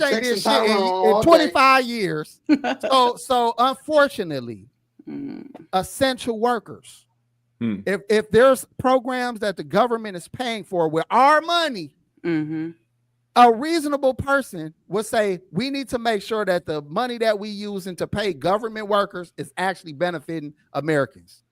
ain't did shit in 25 years. So unfortunately, essential workers If there's programs that the government is paying for with our money, a reasonable person would say we need to make sure that the money that we using to pay government workers is actually benefiting Americans.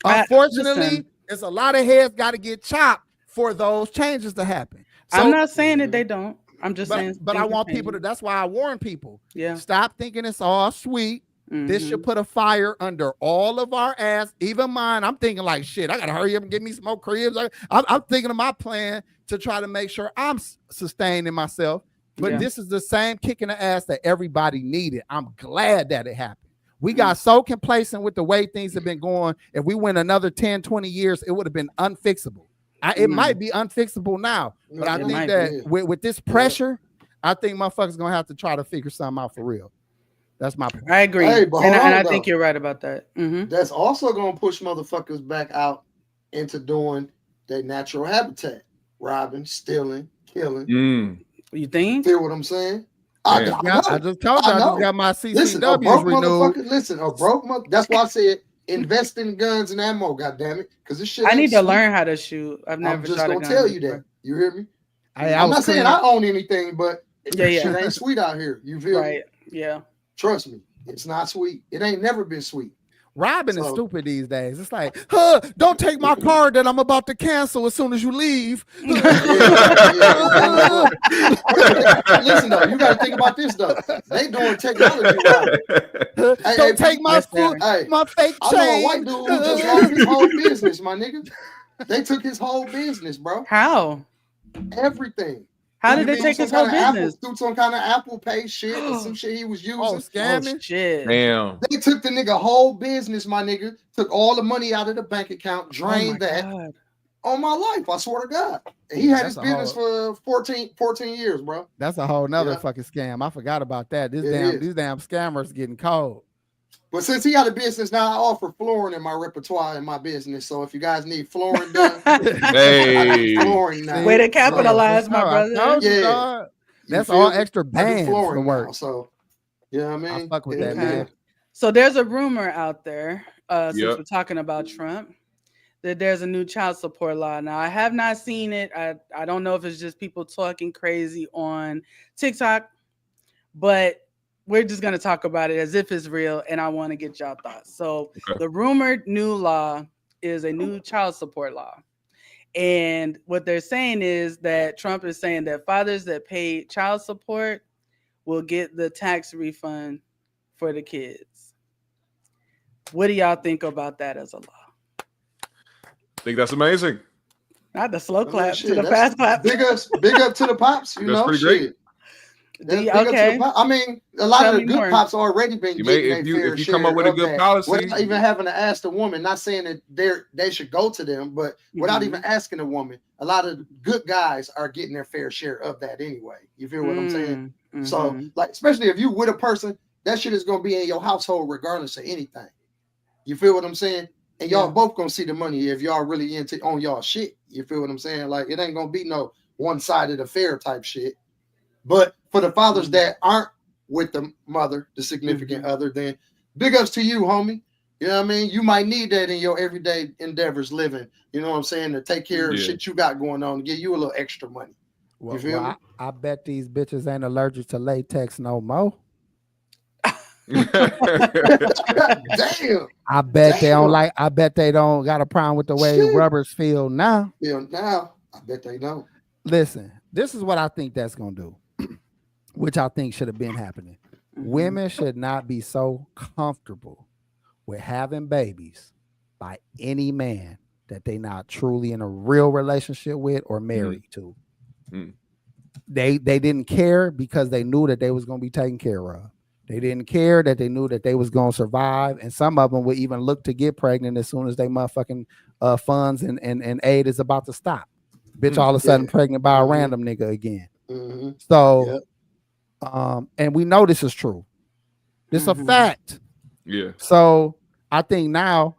Unfortunately, there's a lot of heads got to get chopped for those changes to happen. So, I'm not saying that they don't. I'm just saying. But I want people to, that's why I warn people. Yeah. Stop thinking it's all sweet. This should put a fire under all of our ass, even mine. I'm thinking like, shit, I got to hurry up and get me some more cribs. I'm thinking of my plan to try to make sure I'm sustaining myself. But this is the same kick in the ass that everybody needed. I'm glad that it happened. We got so complacent with the way things have been going. If we went another 10, 20 years, it would have been unfixable. It might be unfixable now, but I think that with this pressure, I think motherfuckers going to have to try to figure something out for real. That's my point. I agree. Hey, and I think you're right about that. That's also going to push motherfuckers back out into doing their natural habitat. Robbing, stealing, killing. You think? Feel what I'm saying? I just told you I just got my CCWs renewed. Listen, a broke mother. That's why I said invest in guns and ammo, goddammit. Because this shit. I need to learn how to shoot. I'm just gonna tell you that. You hear me? I'm not saying I own anything, but shit ain't sweet out here. You feel right? Me? Yeah. Trust me, it's not sweet. It ain't never been sweet. Robbing is stupid these days. It's like, don't take my card that I'm about to cancel as soon as you leave. Listen though, you got to think about this though. They doing technology robbing. Don't take my food, my fake chain. I know a white dude who just lost his whole business, my nigga. They took his whole business, bro. How? Everything. How did they take his whole business? Through some kind of Apple Pay shit or some shit he was using. Scamming? Oh, shit. Damn. They took the nigga whole business, my nigga. Took all the money out of the bank account, drained that. God. On my life, I swear to God. He had his business for 14 years, bro. That's a whole nother fucking scam. I forgot about that. These damn scammers getting cold. But since he had a business now, I offer flooring in my repertoire in my business. So if you guys need flooring done, hey, flooring now. Way to capitalize, my brother. Yeah, that's all extra bands for work. Now, so yeah, I mean, I fuck with that, man. So there's a rumor out there, since we're talking about Trump, that there's a new child support law. Now I have not seen it. I don't know if it's just people talking crazy on TikTok, but we're just going to talk about it as if it's real, and I want to get y'all thoughts. So the rumored new law is a new child support law. And what they're saying is that Trump is saying that fathers that pay child support will get the tax refund for the kids. What do y'all think about that as a law? I think that's amazing. Not the slow clap, to the fast clap. Big up to the pops, you know. Pretty great. Okay. I mean, a lot of the good pops already been getting if you come up with a good policy, without even having to ask the woman. Not saying that they should go to them, but without even asking the woman, a lot of good guys are getting their fair share of that anyway. You feel what I'm saying? So, like, especially if you with a person, that shit is gonna be in your household regardless of anything. You feel what I'm saying? And y'all both gonna see the money if y'all really on y'all shit. You feel what I'm saying? Like, it ain't gonna be no one-sided affair type shit. But for the fathers that aren't with the mother, the significant other, then big ups to you, homie. You know what I mean? You might need that in your everyday endeavors living. You know what I'm saying? To take care of shit you got going on, to give you a little extra money. You feel me? I bet these bitches ain't allergic to latex no more. Damn. I bet they don't like. I bet they don't got a problem with the way rubbers feel now. I bet they don't. Listen, this is what I think that's gonna do, which I think should have been happening. Women should not be so comfortable with having babies by any man that they not truly in a real relationship with or married to. They didn't care because they knew that they was gonna be taken care of. They didn't care that they knew that they was gonna survive, and some of them would even look to get pregnant as soon as they motherfucking funds and aid is about to stop. Bitch, all of a sudden pregnant by a random nigga again. So, and we know this is true. This is a fact. Yeah. So I think now,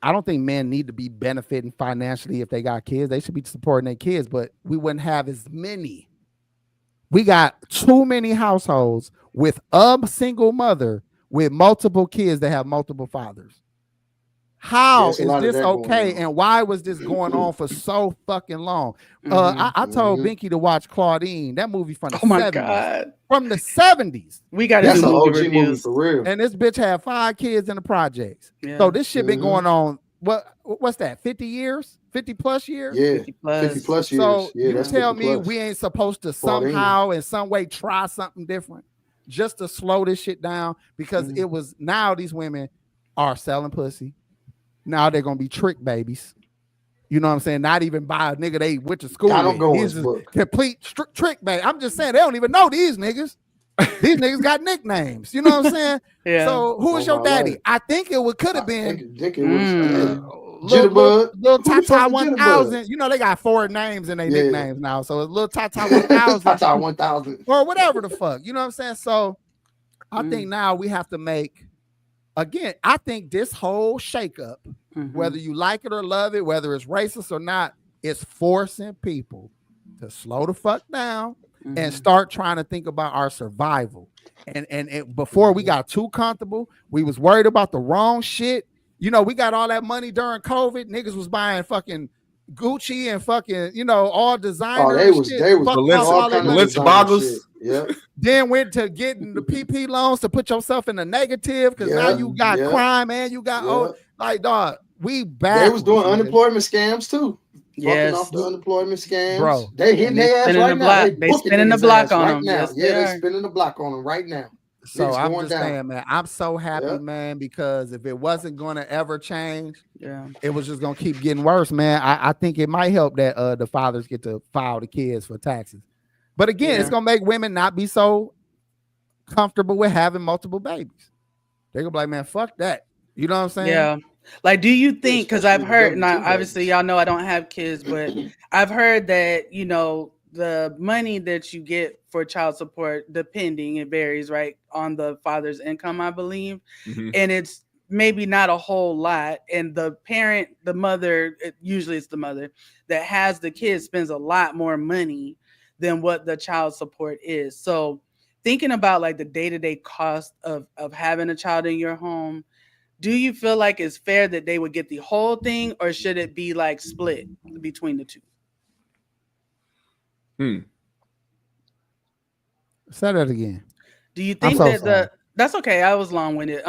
I don't think men need to be benefiting financially if they got kids. They should be supporting their kids, but we wouldn't have as many. We got too many households with a single mother with multiple kids that have multiple fathers. How is this okay? And why was this going on for so fucking long? I told Binky to watch Claudine, that movie from the 70s. God. From the 70s. We got to do movie reviews for real. And this bitch had 5 kids in the projects. Yeah. So this shit been going on, what's that, 50 years? 50 plus years? Yeah, 50 plus years. So you tell me we ain't supposed to somehow in some way try something different just to slow this shit down, because it was, now these women are selling pussy. Now they're gonna be trick babies. You know what I'm saying? Not even by a nigga they went to school with. These is complete trick baby. I'm just saying they don't even know these niggas. These niggas got nicknames. You know what I'm saying? Yeah. So who was your daddy? Life. I think it could have been. I think it was little Tata 1000. You know they got 4 names in their nicknames now. So it's little Tata 1000. Tata 1000. Or whatever the fuck. You know what I'm saying? So I think now we have to make. Again, I think this whole shakeup, whether you like it or love it, whether it's racist or not, is forcing people to slow the fuck down and start trying to think about our survival. And before we got too comfortable, we was worried about the wrong shit. You know, we got all that money during COVID. Niggas was buying fucking Gucci and fucking, you know, all designer. Oh, they was Balenciagas. Yeah. Then went to getting the PP loans to put yourself in the negative, because now you got crime and you got like dog. We bad. They was doing unemployment scams too. Yes, off the unemployment scams, bro. They hitting their ass right now. They spinning the block on them. Yes, they're spinning the block on them right now. So I'm just saying, man, I'm so happy, man, because if it wasn't going to ever change, it was just going to keep getting worse, man. I think it might help that the fathers get to file the kids for taxes. But again, it's going to make women not be so comfortable with having multiple babies. They're going to be like, man, fuck that. You know what I'm saying? Yeah. Like, do you think, because I've heard, and obviously y'all know I don't have kids, but I've heard that, you know, the money that you get for child support, depending, it varies, right, on the father's income, I believe. And it's maybe not a whole lot. And the parent, the mother, usually it's the mother that has the kids, spends a lot more money than what the child support is. So thinking about like the day-to-day cost of having a child in your home, do you feel like it's fair that they would get the whole thing, or should it be like split between the two? Say that again. Do you think that's okay? I was long-winded.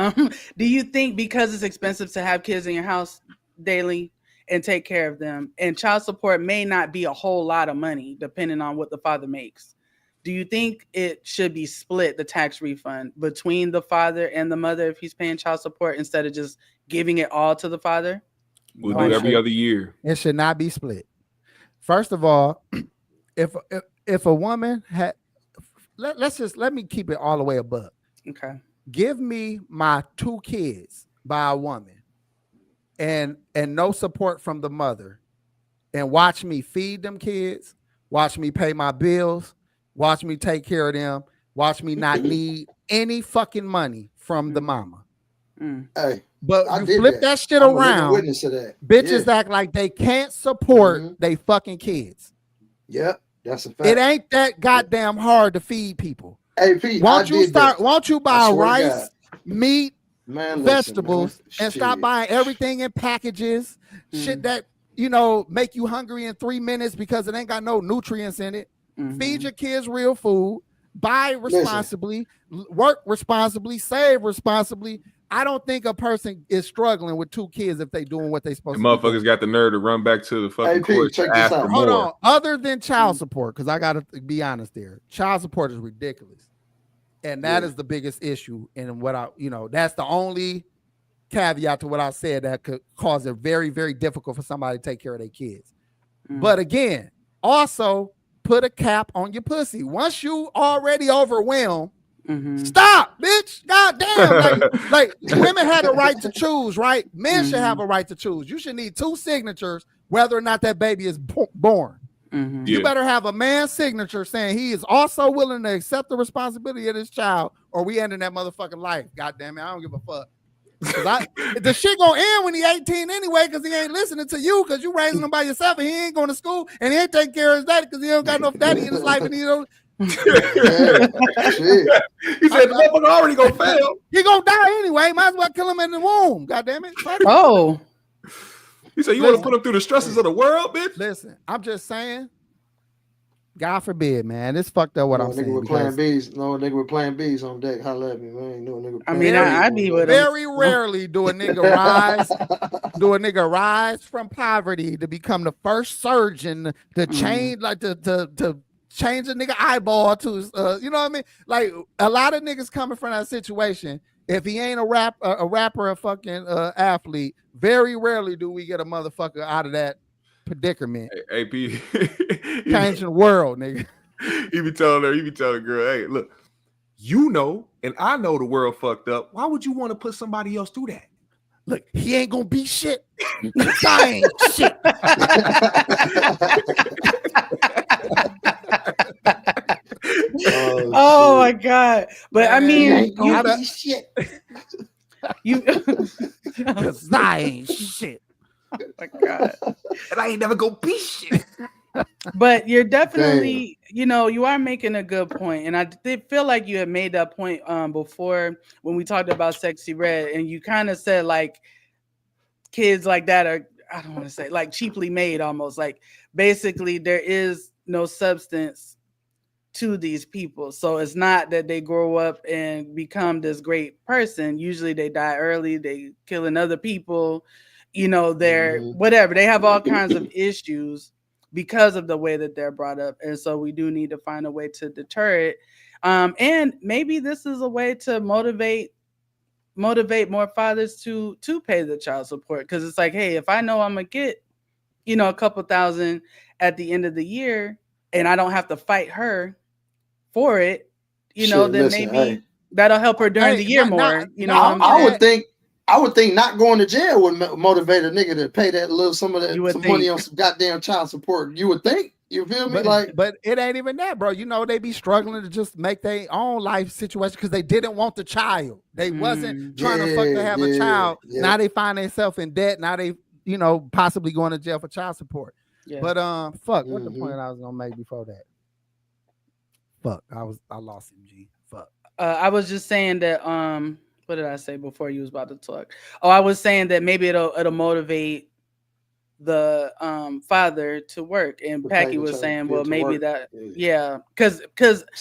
Do you think because it's expensive to have kids in your house daily and take care of them, and child support may not be a whole lot of money depending on what the father makes, do you think it should be split, the tax refund, between the father and the mother if he's paying child support, instead of just giving it all to the father? We'll do it every other year. It should not be split. First of all, if a woman had, let me keep it all the way above. Okay. Give me my 2 kids by a woman and no support from the mother, and watch me feed them kids, watch me pay my bills, watch me take care of them, watch me not need any fucking money from the mama. Hey, but you flip that shit around. Witness to that. Bitches act like they can't support they fucking kids. Yep, that's a fact. It ain't that goddamn hard to feed people. Hey, Pete, won't you buy rice, meat, vegetables, and stop buying everything in packages, shit that, you know, make you hungry in 3 minutes because it ain't got no nutrients in it. Feed your kids real food, buy responsibly, work responsibly, save responsibly. I don't think a person is struggling with 2 kids if they doing what they supposed to do. Motherfuckers got the nerve to run back to the fucking court. Check this out. Hold on. Other than child support, because I got to be honest there, child support is ridiculous. And that is the biggest issue. And that's the only caveat to what I said that could cause it very, very difficult for somebody to take care of their kids. But again, also put a cap on your pussy. Once you already overwhelmed, stop, bitch. God damn. Like women had a right to choose, right? Men should have a right to choose. You should need 2 signatures whether or not that baby is born. You better have a man's signature saying he is also willing to accept the responsibility of this child, or we ending that motherfucking life. God damn it, I don't give a fuck. The shit gonna end when he 18 anyway, because he ain't listening to you, because you raising him by yourself, and he ain't going to school, and he ain't taking care of his daddy because he don't got enough daddy in his life, and he don't. He said the motherfucker already gonna fail. He gonna die anyway. Might as well kill him in the womb. God damn it. Oh. He said you want to put him through the stresses of the world, bitch? Listen, I'm just saying. God forbid, man. It's fucked up what I'm saying. Nigga with Plan Bs. No nigga with Plan Bs on deck. Holla at me, man. No nigga. I mean, I'd be with very rarely do a nigga rise from poverty to become the first surgeon to change, like to change a nigga eyeball to you know what I mean? Like a lot of niggas coming from that situation. If he ain't a rapper, a fucking athlete, very rarely do we get a motherfucker out of that predicament. Hey, P. Changing the world, nigga. He be telling the girl, hey, look, you know, and I know the world fucked up. Why would you want to put somebody else through that? Look, he ain't gonna be shit. I ain't shit. Oh my God. But I mean, you be shit. You I ain't shit. Oh my God. And I ain't never gonna be shit. But you're definitely, you know, you are making a good point. And I did feel like you had made that point before when we talked about Sexxy Red, and you kind of said like kids like that are, I don't want to say like cheaply made almost. Like basically there is no substance to these people. So it's not that they grow up and become this great person. Usually they die early, they killing other people, you know, they're whatever. They have all kinds of issues because of the way that they're brought up. And so we do need to find a way to deter it. And maybe this is a way to motivate more fathers to pay the child support. Because it's like, hey, if I know I'm going to get, you know, a couple thousand at the end of the year and I don't have to fight her for it, you know, then maybe that'll help her during the year more. You know, I would think not going to jail would motivate a nigga to pay that some money on some goddamn child support. You would think. You feel me? But it ain't even that, bro. You know, they be struggling to just make their own life situation because they didn't want the child. They wasn't trying to have a child. Yeah. Now they find themselves in debt. Now they, you know, possibly going to jail for child support. Yeah. But fuck, what the point I was gonna make before that? Fuck, I lost him, G. Fuck. I was just saying that what did I say before you was about to talk? Oh, I was saying that maybe it'll motivate the father to work, and Packy was saying, well, maybe that, because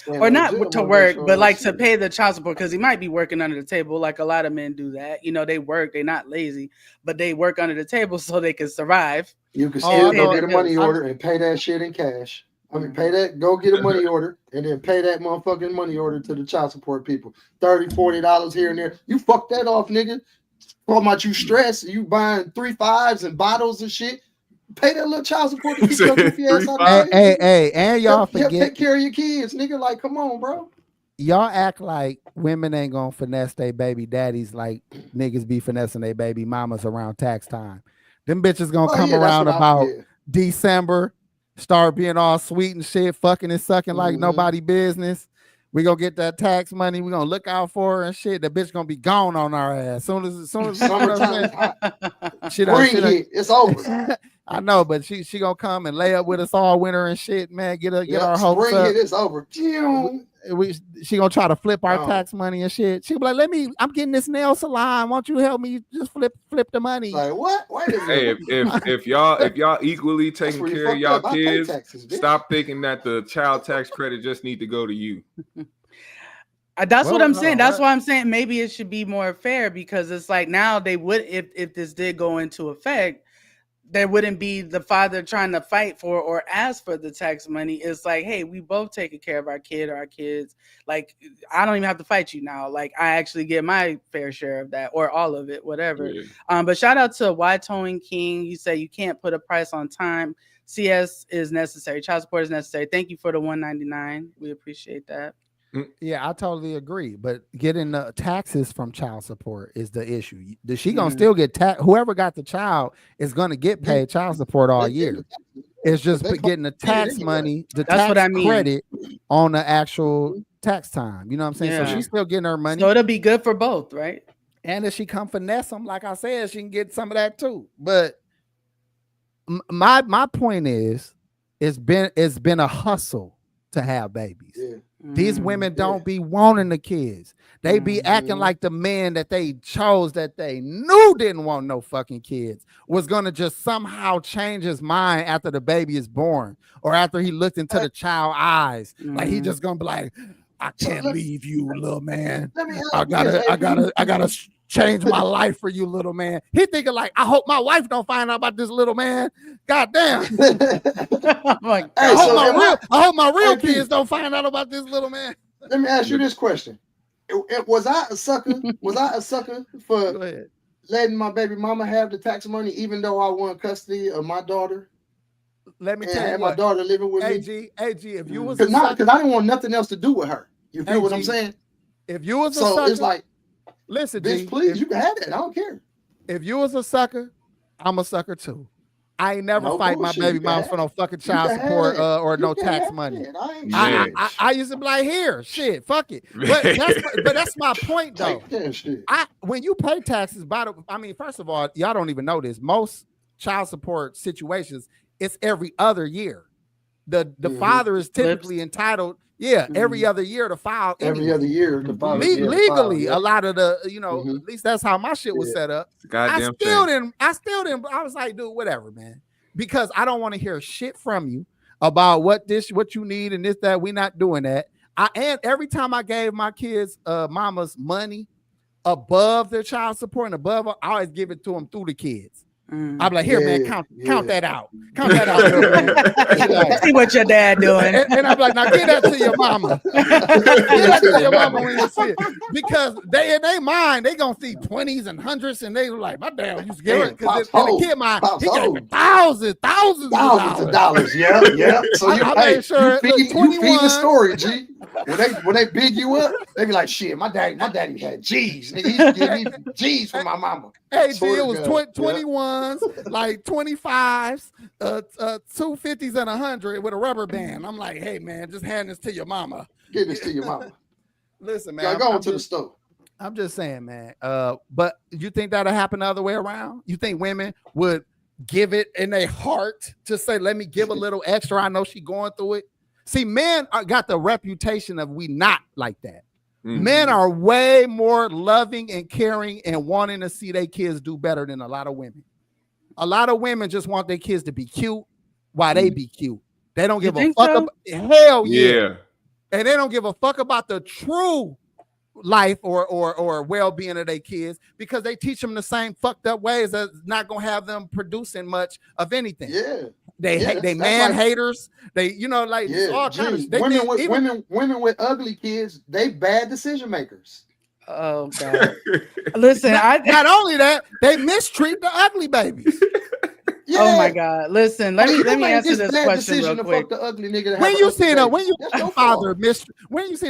or not to work, but like to pay the child support, because he might be working under the table, like a lot of men do that. You know, they work, they're not lazy, but they work under the table so they can survive. You can still go get a money order and pay that shit in cash. I mean, pay that, go get a money order, and then pay that motherfucking money order to the child support people. $30, $40 here and there. You fuck that off, nigga. Talking about you stress, you buying 3 5s and bottles and shit. Pay that little child support to keep your goofy ass out of Hey, and y'all forget. Take care of your kids, nigga. Like, come on, bro. Y'all act like women ain't gonna finesse their baby daddies like niggas be finessing their baby mamas around tax time. Them bitches gonna come around about December. Start being all sweet and shit, fucking and sucking like nobody business. We gonna get that tax money. We gonna look out for her and shit. The bitch gonna be gone on our ass. Soon as summertime, it's over. I know, but she gonna come and lay up with us all winter and shit, man. Get our hopes up. It's over. She gonna try to flip our tax money and shit. She be like, I'm getting this nail salon. Won't you help me just flip the money? Like what? Wait a minute. Hey, if y'all equally taking care of y'all kids, stop thinking that the child tax credit just need to go to you. That's what I'm saying. That's why I'm saying maybe it should be more fair, because it's like now they would, if this did go into effect, there wouldn't be the father trying to fight for or ask for the tax money. It's like, hey, we both taking care of our kid or our kids. Like, I don't even have to fight you now. Like, I actually get my fair share of that, or all of it, whatever. Yeah. But shout out to Y Towing King. You say you can't put a price on time. CS is necessary. Child support is necessary. Thank you for the $199. We appreciate that. Yeah, I totally agree. But getting the taxes from child support is the issue. She gonna still get whoever got the child is gonna get paid child support all year. It's just getting the tax money, the tax credit on the actual tax time. You know what I'm saying? Yeah. So she's still getting her money. So it'll be good for both, right? And if she come finesse them, like I said, she can get some of that too. But my point is, it's been a hustle to have babies. Yeah. These women don't be wanting the kids. They be acting like the man that they chose that they knew didn't want no fucking kids was gonna just somehow change his mind after the baby is born or after he looked into the child's eyes. Like he just gonna be like, I can't leave you, little man. I gotta change my life for you, little man. He thinking like, I hope my wife don't find out about this little man. God damn. I hope my real kids don't find out about this little man. Let me ask you this question. Was I a sucker? Was I a sucker for letting my baby mama have the tax money even though I won custody of my daughter? Let me tell you, my daughter living with me. AG, if you was because I didn't want nothing else to do with her. You feel what I'm saying? If you was a sucker, it's like, listen, bitch, please, you can have that. I don't care. If you was a sucker, I'm a sucker too. I ain't never fight my baby mom for no fucking child support or no tax money. I used to be like, here, shit, fuck it. But that's my point though. When you pay taxes, first of all, y'all don't even know this. Most child support situations, it's every other year. The father is typically entitled, every other year to file. Every other year to file. Legally, a lot of the, at least that's how my shit was set up. I still didn't. I was like, dude, whatever, man. Because I don't want to hear shit from you about what you need and this, that. We're not doing that. And every time I gave my kids mamas money above their child support and above, I always give it to them through the kids. I'm like, here, man, count that out. Count that out. Like, see what your dad doing. And I'm like, now give that to your mama. Give that to your mama when you see it. Because they in their mind, they gonna see 20s and hundreds, and they like, my dad used to give it because the kid mind, he gave me thousands of dollars. Yeah. So you feed the story, G. When they big you up, they be like, shit, my daddy had G's. Nigga, he used to give me G's from my mama. Hey, G, it was 21s, like 25s, 250s and 100 with a rubber band. I'm like, hey, man, just hand this to your mama. Give this to your mama. Listen, man. Go to the store. I'm just saying, man. But you think that'll happen the other way around? You think women would give it in their heart to say, let me give a little extra? I know she going through it. See, men got the reputation of we not like that. Men are way more loving and caring and wanting to see their kids do better than a lot of women. A lot of women just want their kids to be cute while they be cute. They don't give a fuck. Hell yeah. And they don't give a fuck about the true life or well-being of their kids because they teach them the same fucked up ways that's not gonna have them producing much of anything. Yeah. They man haters. They all kinds of women with ugly kids, they bad decision makers. Oh God. Listen, not only that, they mistreat the ugly babies. Yeah. Oh my God! Listen, let me answer this question real quick. The ugly nigga when you seen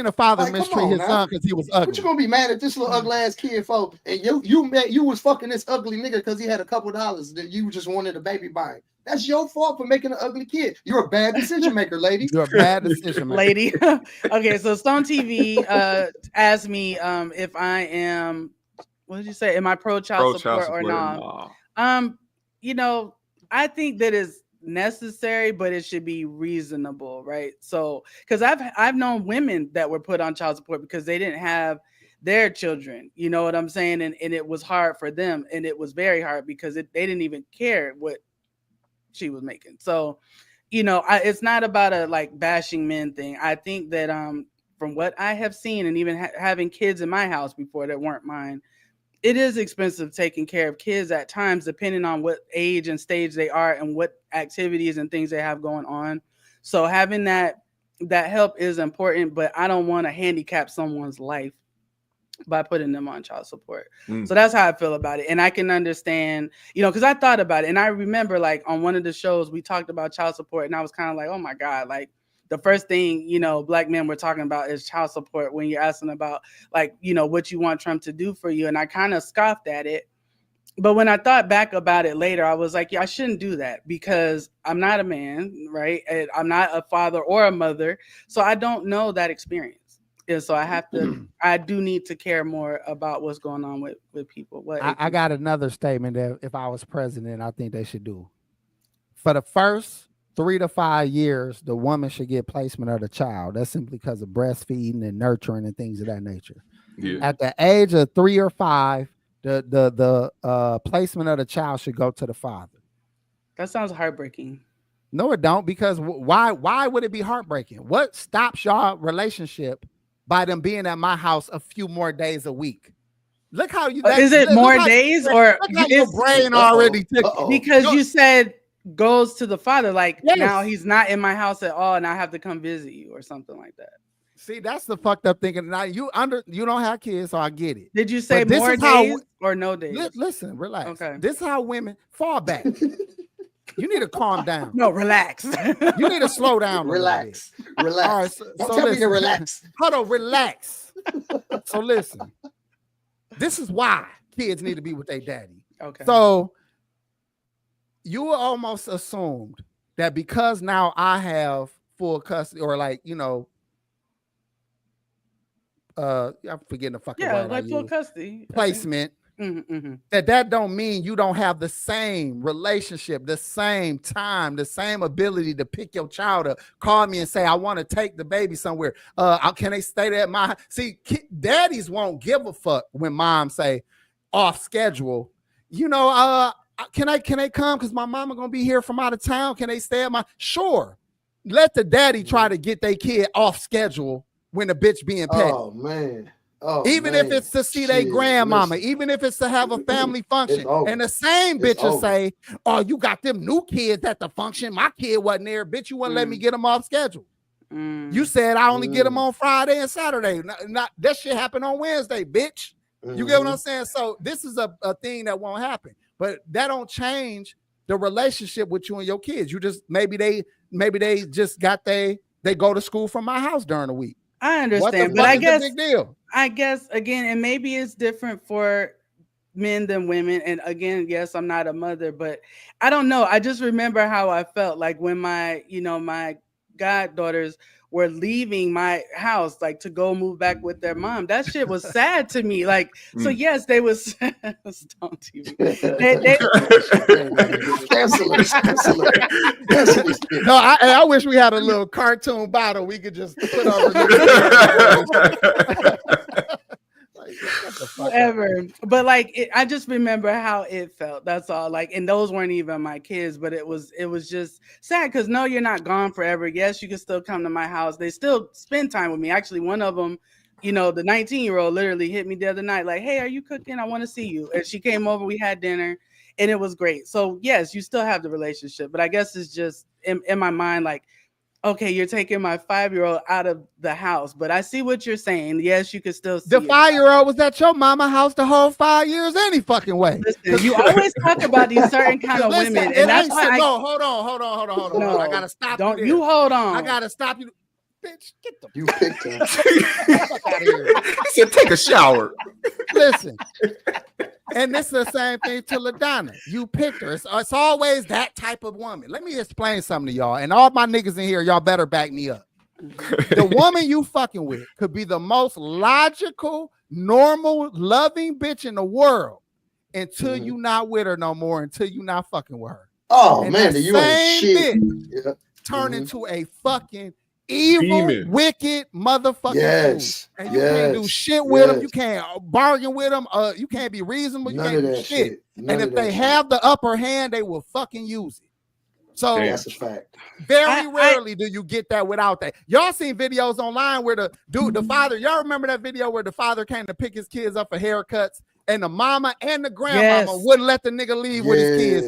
a father mistreat his son because he was ugly? What you gonna be mad at this little ugly ass kid for? And you was fucking this ugly nigga because he had a couple dollars that you just wanted a baby by. That's your fault for making an ugly kid. You're a bad decision maker, lady. You're a bad decision maker, lady. Okay, so Stone TV asked me if I am. What did you say? Am I pro child support or not? I think that is necessary, but it should be reasonable, right? So, because I've known women that were put on child support because they didn't have their children. You know what I'm saying? And it was hard for them, and it was very hard because they didn't even care what she was making. So, it's not about a like bashing men thing. I think that from what I have seen, and even having kids in my house before that weren't mine, it is expensive taking care of kids at times, depending on what age and stage they are and what activities and things they have going on. So having that help is important, but I don't want to handicap someone's life by putting them on child support. So that's how I feel about it. And I can understand, because I thought about it. And I remember like on one of the shows, we talked about child support and I was kind of like, oh my God, like the first thing, black men were talking about is child support when you're asking about like, what you want Trump to do for you. And I kind of scoffed at it. But when I thought back about it later, I was like, yeah, I shouldn't do that because I'm not a man, right? And I'm not a father or a mother. So I don't know that experience. And so I do need to care more about what's going on with people. I got another statement that if I was president, I think they should do. For the first 3 to 5 years, the woman should get placement of the child. That's simply because of breastfeeding and nurturing and things of that nature. Yeah. At the age of 3 or 5, the placement of the child should go to the father. That sounds heartbreaking. No, it don't, because why would it be heartbreaking? What stops y'all relationship by them being at my house a few more days a week? Look how you is it more days or your brain already took because you said goes to the father, like now he's not in my house at all and I have to come visit you or something like that. See, that's the fucked up thinking. Now you don't have kids, so I get it. Did you say more days or no days? Listen, relax. Okay. This is how women fall back. You need to calm down. No, relax. You need to slow down. Relax. Relax. All right, don't tell me to relax. Hold on, relax. So listen. This is why kids need to be with their daddy. Okay. So you almost assumed that because now I have full custody, or like, I'm forgetting the fucking word. Like full custody placement. That don't mean you don't have the same relationship, the same time, the same ability to pick your child up, call me and say, I want to take the baby somewhere. Can they stay there at my see? Daddies won't give a fuck when mom say off schedule. Can I come because my mama gonna be here from out of town? Can they stay at my sure? Let the daddy try to get their kid off schedule when the bitch being paid. Oh man. Even if it's to see their grandmama, even if it's to have a family function, and the same bitches say, "Oh, you got them new kids at the function. My kid wasn't there, bitch. You wouldn't let me get them off schedule. You said I only get them on Friday and Saturday. Not that shit happened on Wednesday, bitch. You get what I'm saying? So this is a thing that won't happen, but that don't change the relationship with you and your kids. You just maybe they just got they go to school from my house during the week. I understand, but I guess again, and maybe it's different for men than women. And again, yes, I'm not a mother, but I don't know. I just remember how I felt like when my goddaughters were leaving my house, like to go move back with their mom. That shit was sad to me. Like, so yes, they was Stone TV. No, I wish we had a little cartoon bottle we could just put over. Whatever, but like I just remember how it felt. That's all. Like, and those weren't even my kids, but it was just sad because no, you're not gone forever. Yes, you can still come to my house. They still spend time with me. Actually, one of them, the 19-year-old literally hit me the other night, like, "Hey, are you cooking? I want to see you." And she came over. We had dinner, and it was great. So yes, you still have the relationship, but I guess it's just in my mind, like, okay, you're taking my 5-year-old out of the house, but I see what you're saying. Yes, you could still see the 5-year-old was at your mama house the whole 5 years any fucking way. Listen, you always talk about these certain kind of women, and that's why hold on. No, I gotta stop. Don't you hold on? I gotta stop you. Bitch, get the you picked her. Fuck out of here. He said, take a shower. Listen. And this is the same thing to LaDonna. You picked her. It's always that type of woman. Let me explain something to y'all. And all my niggas in here, y'all better back me up. The woman you fucking with could be the most logical, normal, loving bitch in the world until you not with her no more, until you not fucking with her. Oh, and man, you ain't shit. Turn into a fucking evil, wicked motherfucker. Yes. And you can't do shit with them. You can't bargain with them. You can't be reasonable. You can't do shit. And if they have the upper hand, they will fucking use it. So that's a fact. Very rarely do you get that without that. Y'all seen videos online where the father, y'all remember that video where the father came to pick his kids up for haircuts and the mama and the grandmama wouldn't let the nigga leave with his kids.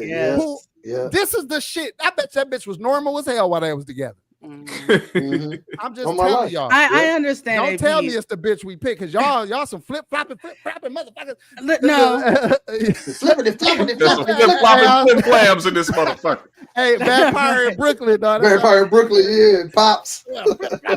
This is the shit. I bet that bitch was normal as hell while they was together. I'm just telling y'all. I understand. Don't tell me it's the bitch we pick, because y'all some flip-flopping motherfuckers. No. Flip flams in this motherfucker. Hey, Vampire in Brooklyn, dog. Vampire in Brooklyn, yeah, pops. Listen, I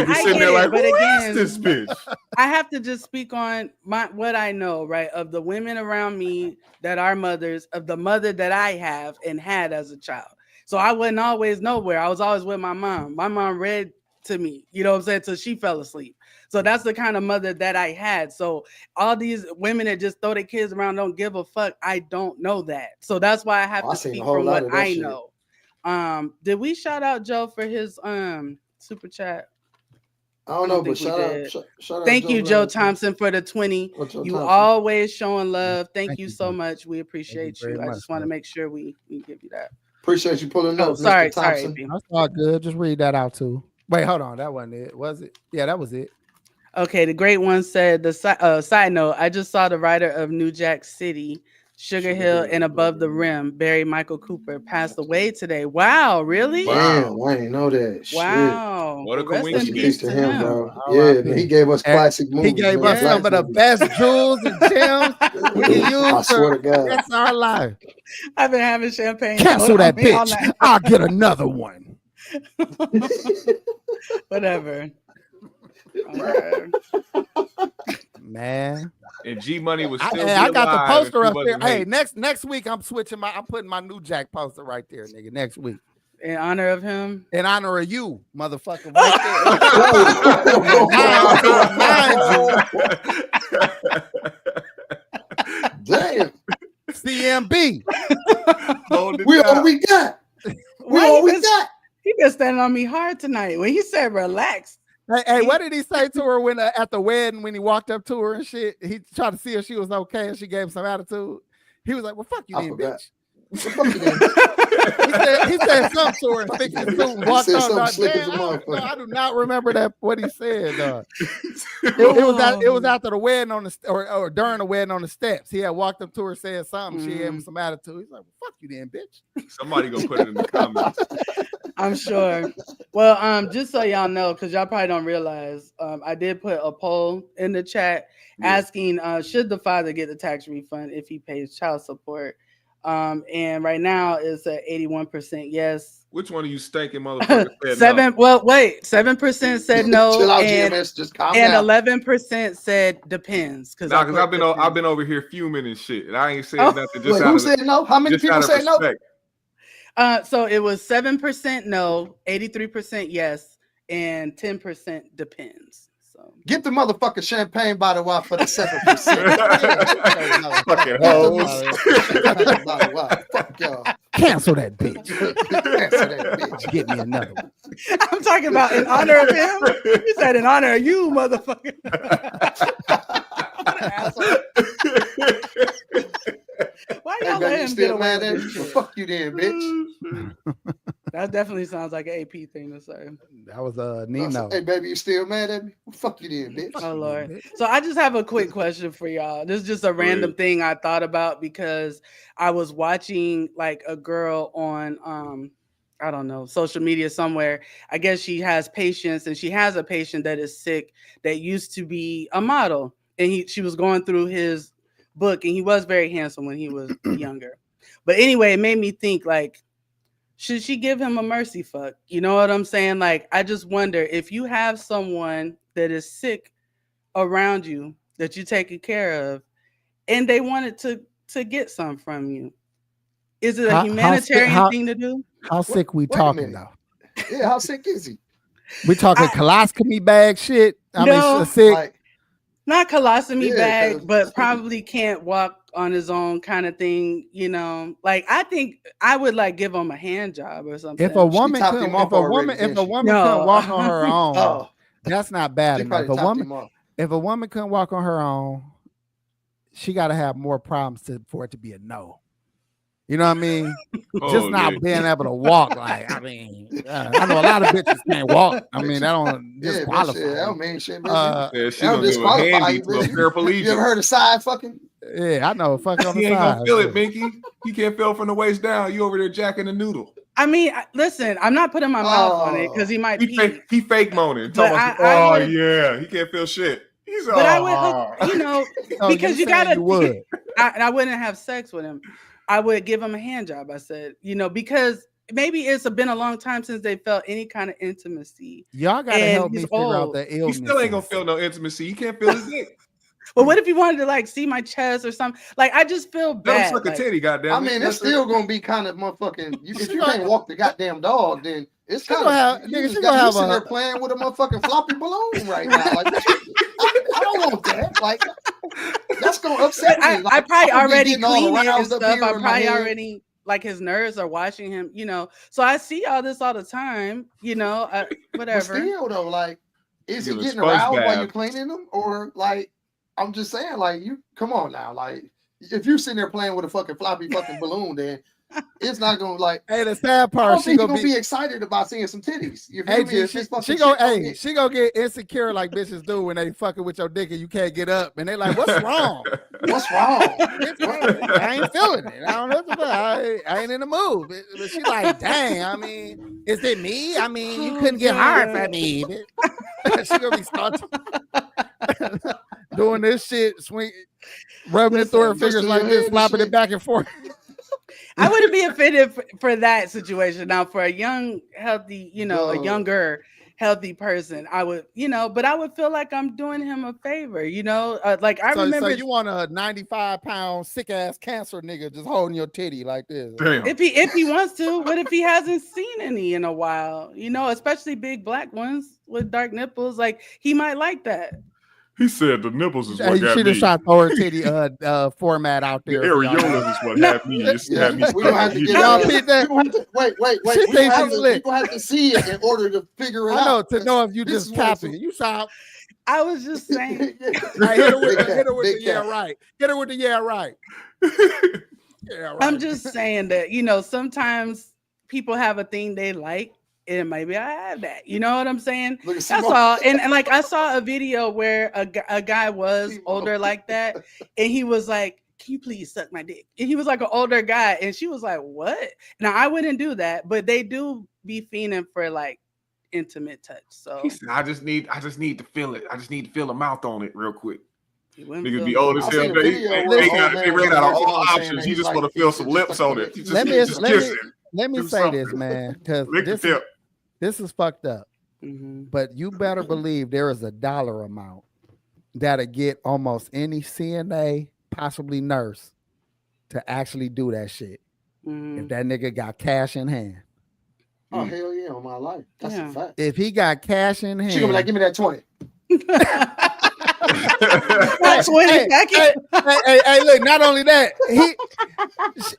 get it, like, but again, this bitch? I have to just speak on what I know, right, of the women around me that are mothers, of the mother that I have and had as a child. So I wasn't always nowhere. I was always with my mom. My mom read to me. You know what I'm saying? So she fell asleep. So that's the kind of mother that I had. So all these women that just throw their kids around, don't give a fuck. I don't know that. So that's why I have to speak from what I know. Did we shout out Joe for his super chat? I don't know, but shout out. Thank you, Joe Thompson, for the 20. You always showing love. Thank you so much. We appreciate you. I just want to make sure we give you that. Appreciate you pulling up. Sorry. That's all good. Just read that out too. Wait, hold on. That wasn't it. Was it? Yeah, that was it. Okay, the great one said, the side note, I just saw the writer of New Jack City, Sugar Hill, and Above the Rim, Barry Michael Cooper, passed away today. Wow, really? Damn, I didn't know that. Wow. What a coincidence. Peace to him, bro. Yeah, he gave us classic movies. He gave us some of the best jewels and gems we can use. I swear to God. That's our life. I've been having champagne. Cancel that bitch. I'll get another one. Whatever. Man. And G Money was still I got the poster up there. Hey, next week I'm putting my new Jack poster right there, nigga. Next week. In honor of him? In honor of you, motherfucker. Right there. Damn. CMB. We all we got. He been standing on me hard tonight. When he said relax. Hey, what did he say to her when at the wedding when he walked up to her and shit? He tried to see if she was okay and she gave him some attitude. He was like, "Well, fuck you, then, bitch." He said something to her and fixed his suit and walked on. No, I do not remember that what he said. It was after the wedding on the or during the wedding on the steps. He had walked up to her, said something. She gave him some attitude. He's like, "Well, fuck you, then, bitch." Somebody gonna put it in the comments. I'm sure. Well, just so y'all know, because y'all probably don't realize, I did put a poll in the chat asking, should the father get the tax refund if he pays child support? And right now it's at 81% yes. Which one of you stinking motherfuckers said no? 7% said no, and 11% said depends. Because I've been over here fuming and shit, and I ain't saying nothing. Just who said no? How many people said no? So it was 7% no, 83% yes, and 10% depends. So get the motherfucking champagne bottle out for the 7%. Fucking hoes. Fuck y'all. Cancel that bitch. Cancel that bitch. Get me another one. I'm talking about in honor of him. You said in honor of you, motherfucker. What an asshole. Why y'all let him still mad at you? Well, fuck you then, bitch. That definitely sounds like an AP thing to say. That was Nino. Hey, baby, you still mad at me? Well, fuck you then, bitch. Oh, Lord. So I just have a quick question for y'all. This is just a random thing I thought about because I was watching like a girl on, I don't know, social media somewhere. I guess she has patients and she has a patient that is sick that used to be a model. And she was going through his book and he was very handsome when he was younger. But anyway, it made me think like, should she give him a mercy fuck? You know what I'm saying? Like, I just wonder if you have someone that is sick around you that you're taking care of and they wanted to get some from you. Is it a humanitarian thing to do? How sick we talking though? Yeah, how sick is he? We talking colostomy bag shit? I mean, sick. Like, not colostomy bag, but probably can't walk on his own kind of thing, you know. Like I think I would like give him a hand job or something. If a woman couldn't walk on her own, that's not bad enough. If a woman couldn't walk on her own, she got to have more problems for it to be a no. You know what I mean? Just not being able to walk. Like, I mean, I know a lot of bitches can't walk. I mean, that don't disqualify. That don't mean shit. She don't disqualify you. You ever heard of side fucking? Yeah, I know. Fuck on the side. He ain't gonna feel it, Binky. You can't feel from the waist down. You over there jacking the noodle. I mean, listen, I'm not putting my mouth on it because he might he fake moaning. Yeah, he can't feel shit. He's but I would, you know, because you gotta. I wouldn't have sex with him. I would give him a hand job. I said, you know, because maybe it's been a long time since they felt any kind of intimacy. Y'all gotta help me figure out the illness. He still ain't gonna feel no intimacy. He can't feel his dick. Well, what if you wanted to like see my chest or something? Like, I just feel bad. Don't suck a titty, goddamn. I mean, it's still gonna be kind of motherfucking. If you can't walk the goddamn dog, then It's kind of nigga. She gonna have sitting there playing with a motherfucking floppy balloon right now. Like, I don't want that. Like, that's gonna upset me. Like, I probably already cleaned it and stuff. I probably already like his nerves are watching him. You know, so I see all this all the time. You know, whatever. But still, though, like, is he getting aroused while you're cleaning them, or like, I'm just saying, like, you come on now, like, if you're sitting there playing with a fucking floppy fucking balloon, then. It's not gonna like. Hey, the sad part, she gonna be excited about seeing some titties. You feel me? She gonna get insecure like bitches do when they fucking with your dick and you can't get up, and they like, what's wrong? What's wrong? I ain't feeling it. I don't know what I ain't in the mood. But she like, dang. I mean, is it me? I mean, you couldn't get hard for me. She gonna be starting doing this shit, rubbing it through her fingers like this, flopping it back and forth. I wouldn't be offended for that situation. Now, for a young, healthy, you know, a younger, healthy person, I would, you know, but I would feel like I'm doing him a favor, you know, like I remember. So you want a 95-pound sick ass cancer nigga just holding your titty like this? Damn. If he wants to, what if he hasn't seen any in a while? You know, especially big black ones with dark nipples, like he might like that. He said the nipples is what got me. She just shot throw her titty format out there. Areola is what had me. Had me. We don't have to get that. Wait. You're gonna have to see it in order to figure it out. I know to know if you just copy. You saw. I was just saying. Hit her with the yeah right. Hit her with the yeah right. Yeah, right. I'm just saying that, you know, sometimes people have a thing they like. And maybe I have that, you know what I'm saying? That's all. And like I saw a video where a guy was older like that, and he was like, "Can you please suck my dick?" And he was like an older guy, and she was like, "What?" Now I wouldn't do that, but they do be fiending for like intimate touch. So he said, I just need to feel it. I just need to feel the mouth on it real quick. Niggas be old as hell. They ran out of all options. He just want to feel some lips on it. Let me say this, man, because this is fucked up. Mm-hmm. But you better believe there is a dollar amount that'll get almost any CNA, possibly nurse, to actually do that shit. If that nigga got cash in hand. Oh, hell yeah, on my life. That's a fact. If he got cash in hand. She gonna be like, give me that 20. Hey, look, not only that,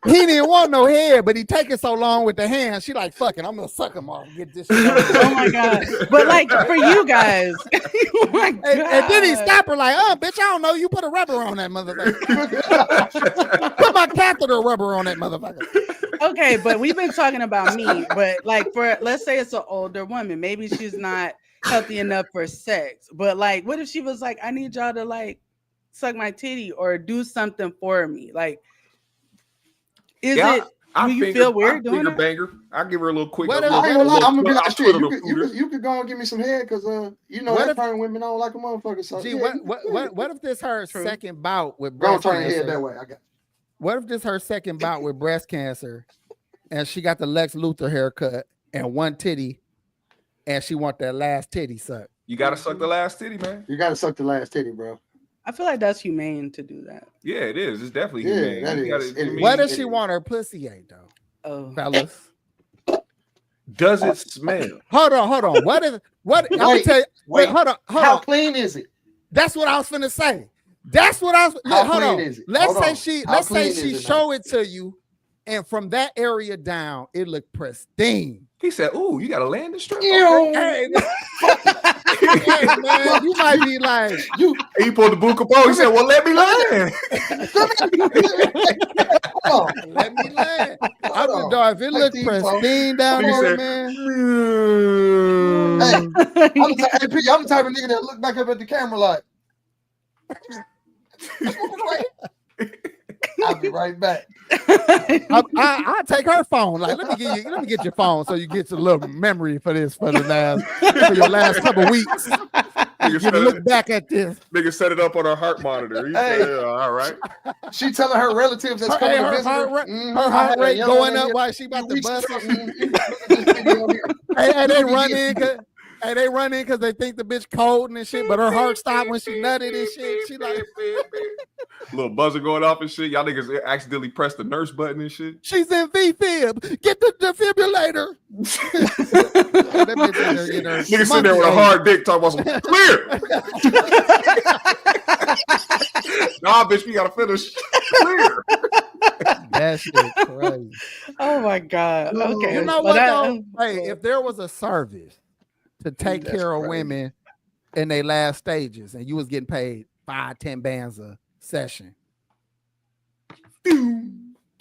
he didn't want no head, but he taking so long with the hand, she like, fuck it, I'm gonna suck him off and get this shit oh my god. But like for you guys, oh my god. And then he stopped her like, oh bitch, I don't know, you put a rubber on that motherfucker. Put my catheter rubber on that motherfucker. Okay, but we've been talking about me, but like for let's say it's an older woman, maybe she's not healthy enough for sex, but like what if she was like, I need y'all to like suck my titty or do something for me? Like, do you feel weird doing that? Banger. I'll give her a little quick. I'm gonna be like, shit, you could go and give me some head because you know that kind of women don't like a motherfucker. So gee, what if this her second bout with breast cancer? Don't turn your head that way. I got. What if this her second bout with breast cancer, and she got the Lex Luthor haircut and one titty, and she want that last titty sucked? You gotta suck the last titty, man. You gotta suck the last titty, bro. I feel like that's humane to do that. Yeah, it is. It's definitely humane. That is. What does she want her pussy ate though? Oh, fellas. Does it smell? Hold on. What? I'm gonna tell you. Wait, hold on. How clean is it? That's what I was finna say. Hold on. Let's say she show it to you, and from that area down, it looked pristine. He said, "Ooh, you got a landing strip." Okay. Hey, man, you might be like, He pulled the book up. He said, "Well, let me land." Let me land. I'm the dog. If it looked pristine down there, man. Hey, I'm the type of nigga that look back up at the camera like. I'll be right back. I'll take her phone. Like, let me get your phone so you get your little memory for your last couple weeks. You look back at this. Nigga set it up on her heart monitor. He said, all right. She telling her relatives that's coming to visit her heart rate going up while she about to bust. Hey, they run in. Hey, they run in because they think the bitch cold and shit, but her heart stopped when she nutted and shit. She like little buzzer going off and shit. Y'all niggas accidentally pressed the nurse button and shit. She's in VFib. Get the defibrillator. That bitch in there getting her nigga sitting there with a hard dick talking about some clear. Nah, bitch, we gotta finish. Clear. That shit crazy. Oh my God. Okay. You know what though? Hey, if there was a service to take care of women in their last stages and you was getting paid 5-10 bands a session,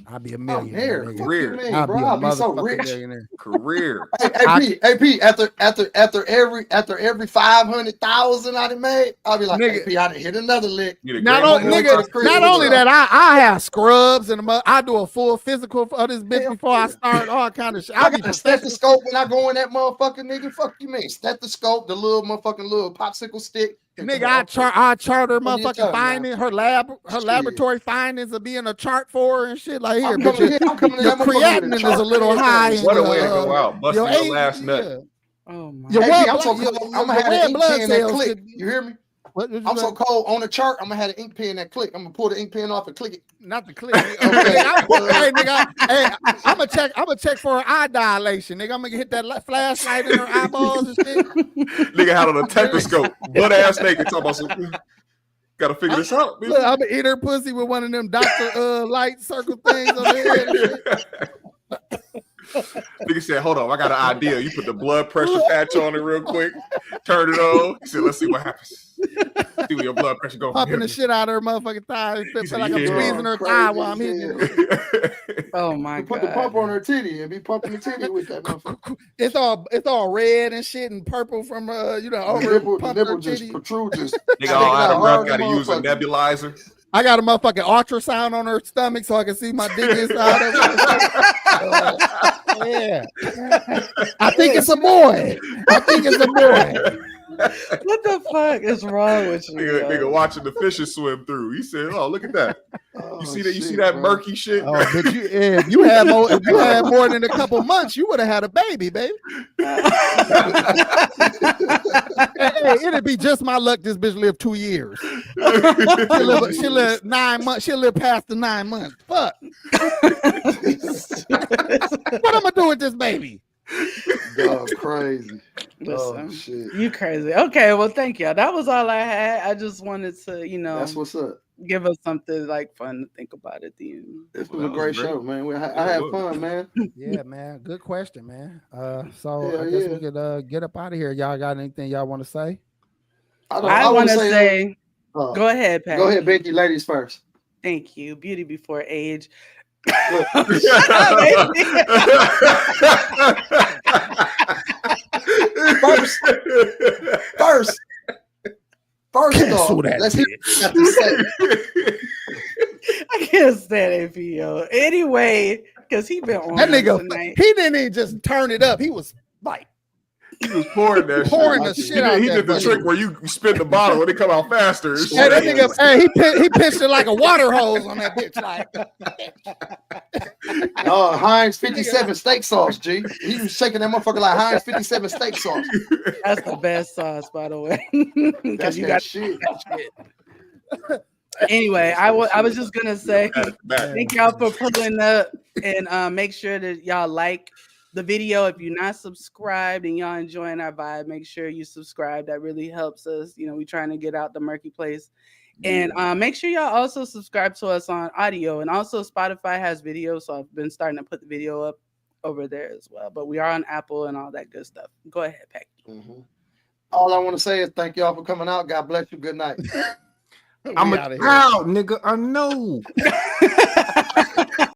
I'd be a millionaire. Career. I'd be so rich. Millionaire. Career. Hey, P, after every 500,000 I done made, I'll be like, nigga, hey, P, I done hit another lick. Not only that, I have scrubs and I do a full physical for this bitch before I start all kind of shit. I got the stethoscope when I go in that motherfucker, nigga. Fuck you mean? Stethoscope, the little motherfucking little popsicle stick. Nigga, I chart her motherfucking findings, her laboratory findings of being a chart for her and shit. Like here, bitch, your creatinine is a little high. What a way to go out, busting your last nut. Oh my! I'm so cold. I'm gonna have an ink pen that click. You hear me? I'm so cold on the chart. I'm gonna have an ink pen that click. I'm gonna pull the ink pen off and click it. Not the click. Okay. Hey, nigga. Hey, I'm gonna check for her eye dilation. Nigga, I'm gonna hit that flashlight in her eyeballs and shit. Nigga had on a stethoscope, butt ass naked, talking about some. Gotta figure this out. Look, I'm gonna eat her pussy with one of them Dr. Light circle things on the head. Nigga said, hold on, I got an idea. You put the blood pressure patch on it real quick, turn it on. He said, let's see what happens. See where your blood pressure goes. Popping the shit out of her motherfucking thigh. It feel like I'm squeezing her thigh while I'm hitting it. Oh my God. Put the pump on her titty and be pumping the titty with that motherfucker. It's all red and shit and purple from over the nipple just protrudes. Nigga all out of breath, gotta use a nebulizer. I got a motherfucking ultrasound on her stomach so I can see my dick inside of her. Yeah. I think it's a boy. What the fuck is wrong with you? Nigga watching the fishes swim through. He said, "Oh, look at that! You see that? You see that murky shit? Oh, but if you had more than a couple months, you would have had a baby, baby. Hey, it'd be just my luck. This bitch lived 2 years. She'll live 9 months. She'll live past the 9 months. Fuck. What I'm gonna do with this baby? Oh, crazy. Listen, shit. You crazy. Okay, well, thank y'all. That was all I had. I just wanted to, that's what's up. Give us something like fun to think about at the end. This was a great show, man. I had fun, man. Yeah, man. Good question, man. So I guess we could get up out of here. Y'all got anything y'all want to say? I want to say, go ahead, Pat. Go ahead, Binki. Ladies first. Thank you. Beauty before age. First off, let's hear what you say. I can't stand APO. Anyway, because he been on that nigga tonight. He didn't even just turn it up. He was like he was pouring that the shit out. He did the trick where you spin the bottle and it come out faster. Hey, that nigga, he pitched it like a water hose on that bitch. Like, Heinz 57 steak sauce, G. He was shaking that motherfucker like Heinz 57 steak sauce. That's the best sauce, by the way. That's you that got shit. Anyway, I was just gonna say thank y'all for pulling up and make sure that y'all like the video. If you're not subscribed and y'all enjoying our vibe, make sure you subscribe. That really helps us. We're trying to get out the murky place. And make sure y'all also subscribe to us on audio. And also Spotify has video, so I've been starting to put the video up over there as well. But we are on Apple and all that good stuff. Go ahead, Pac. Mm-hmm. All I want to say is thank y'all for coming out. God bless you. Good night. I'm a proud nigga. I know.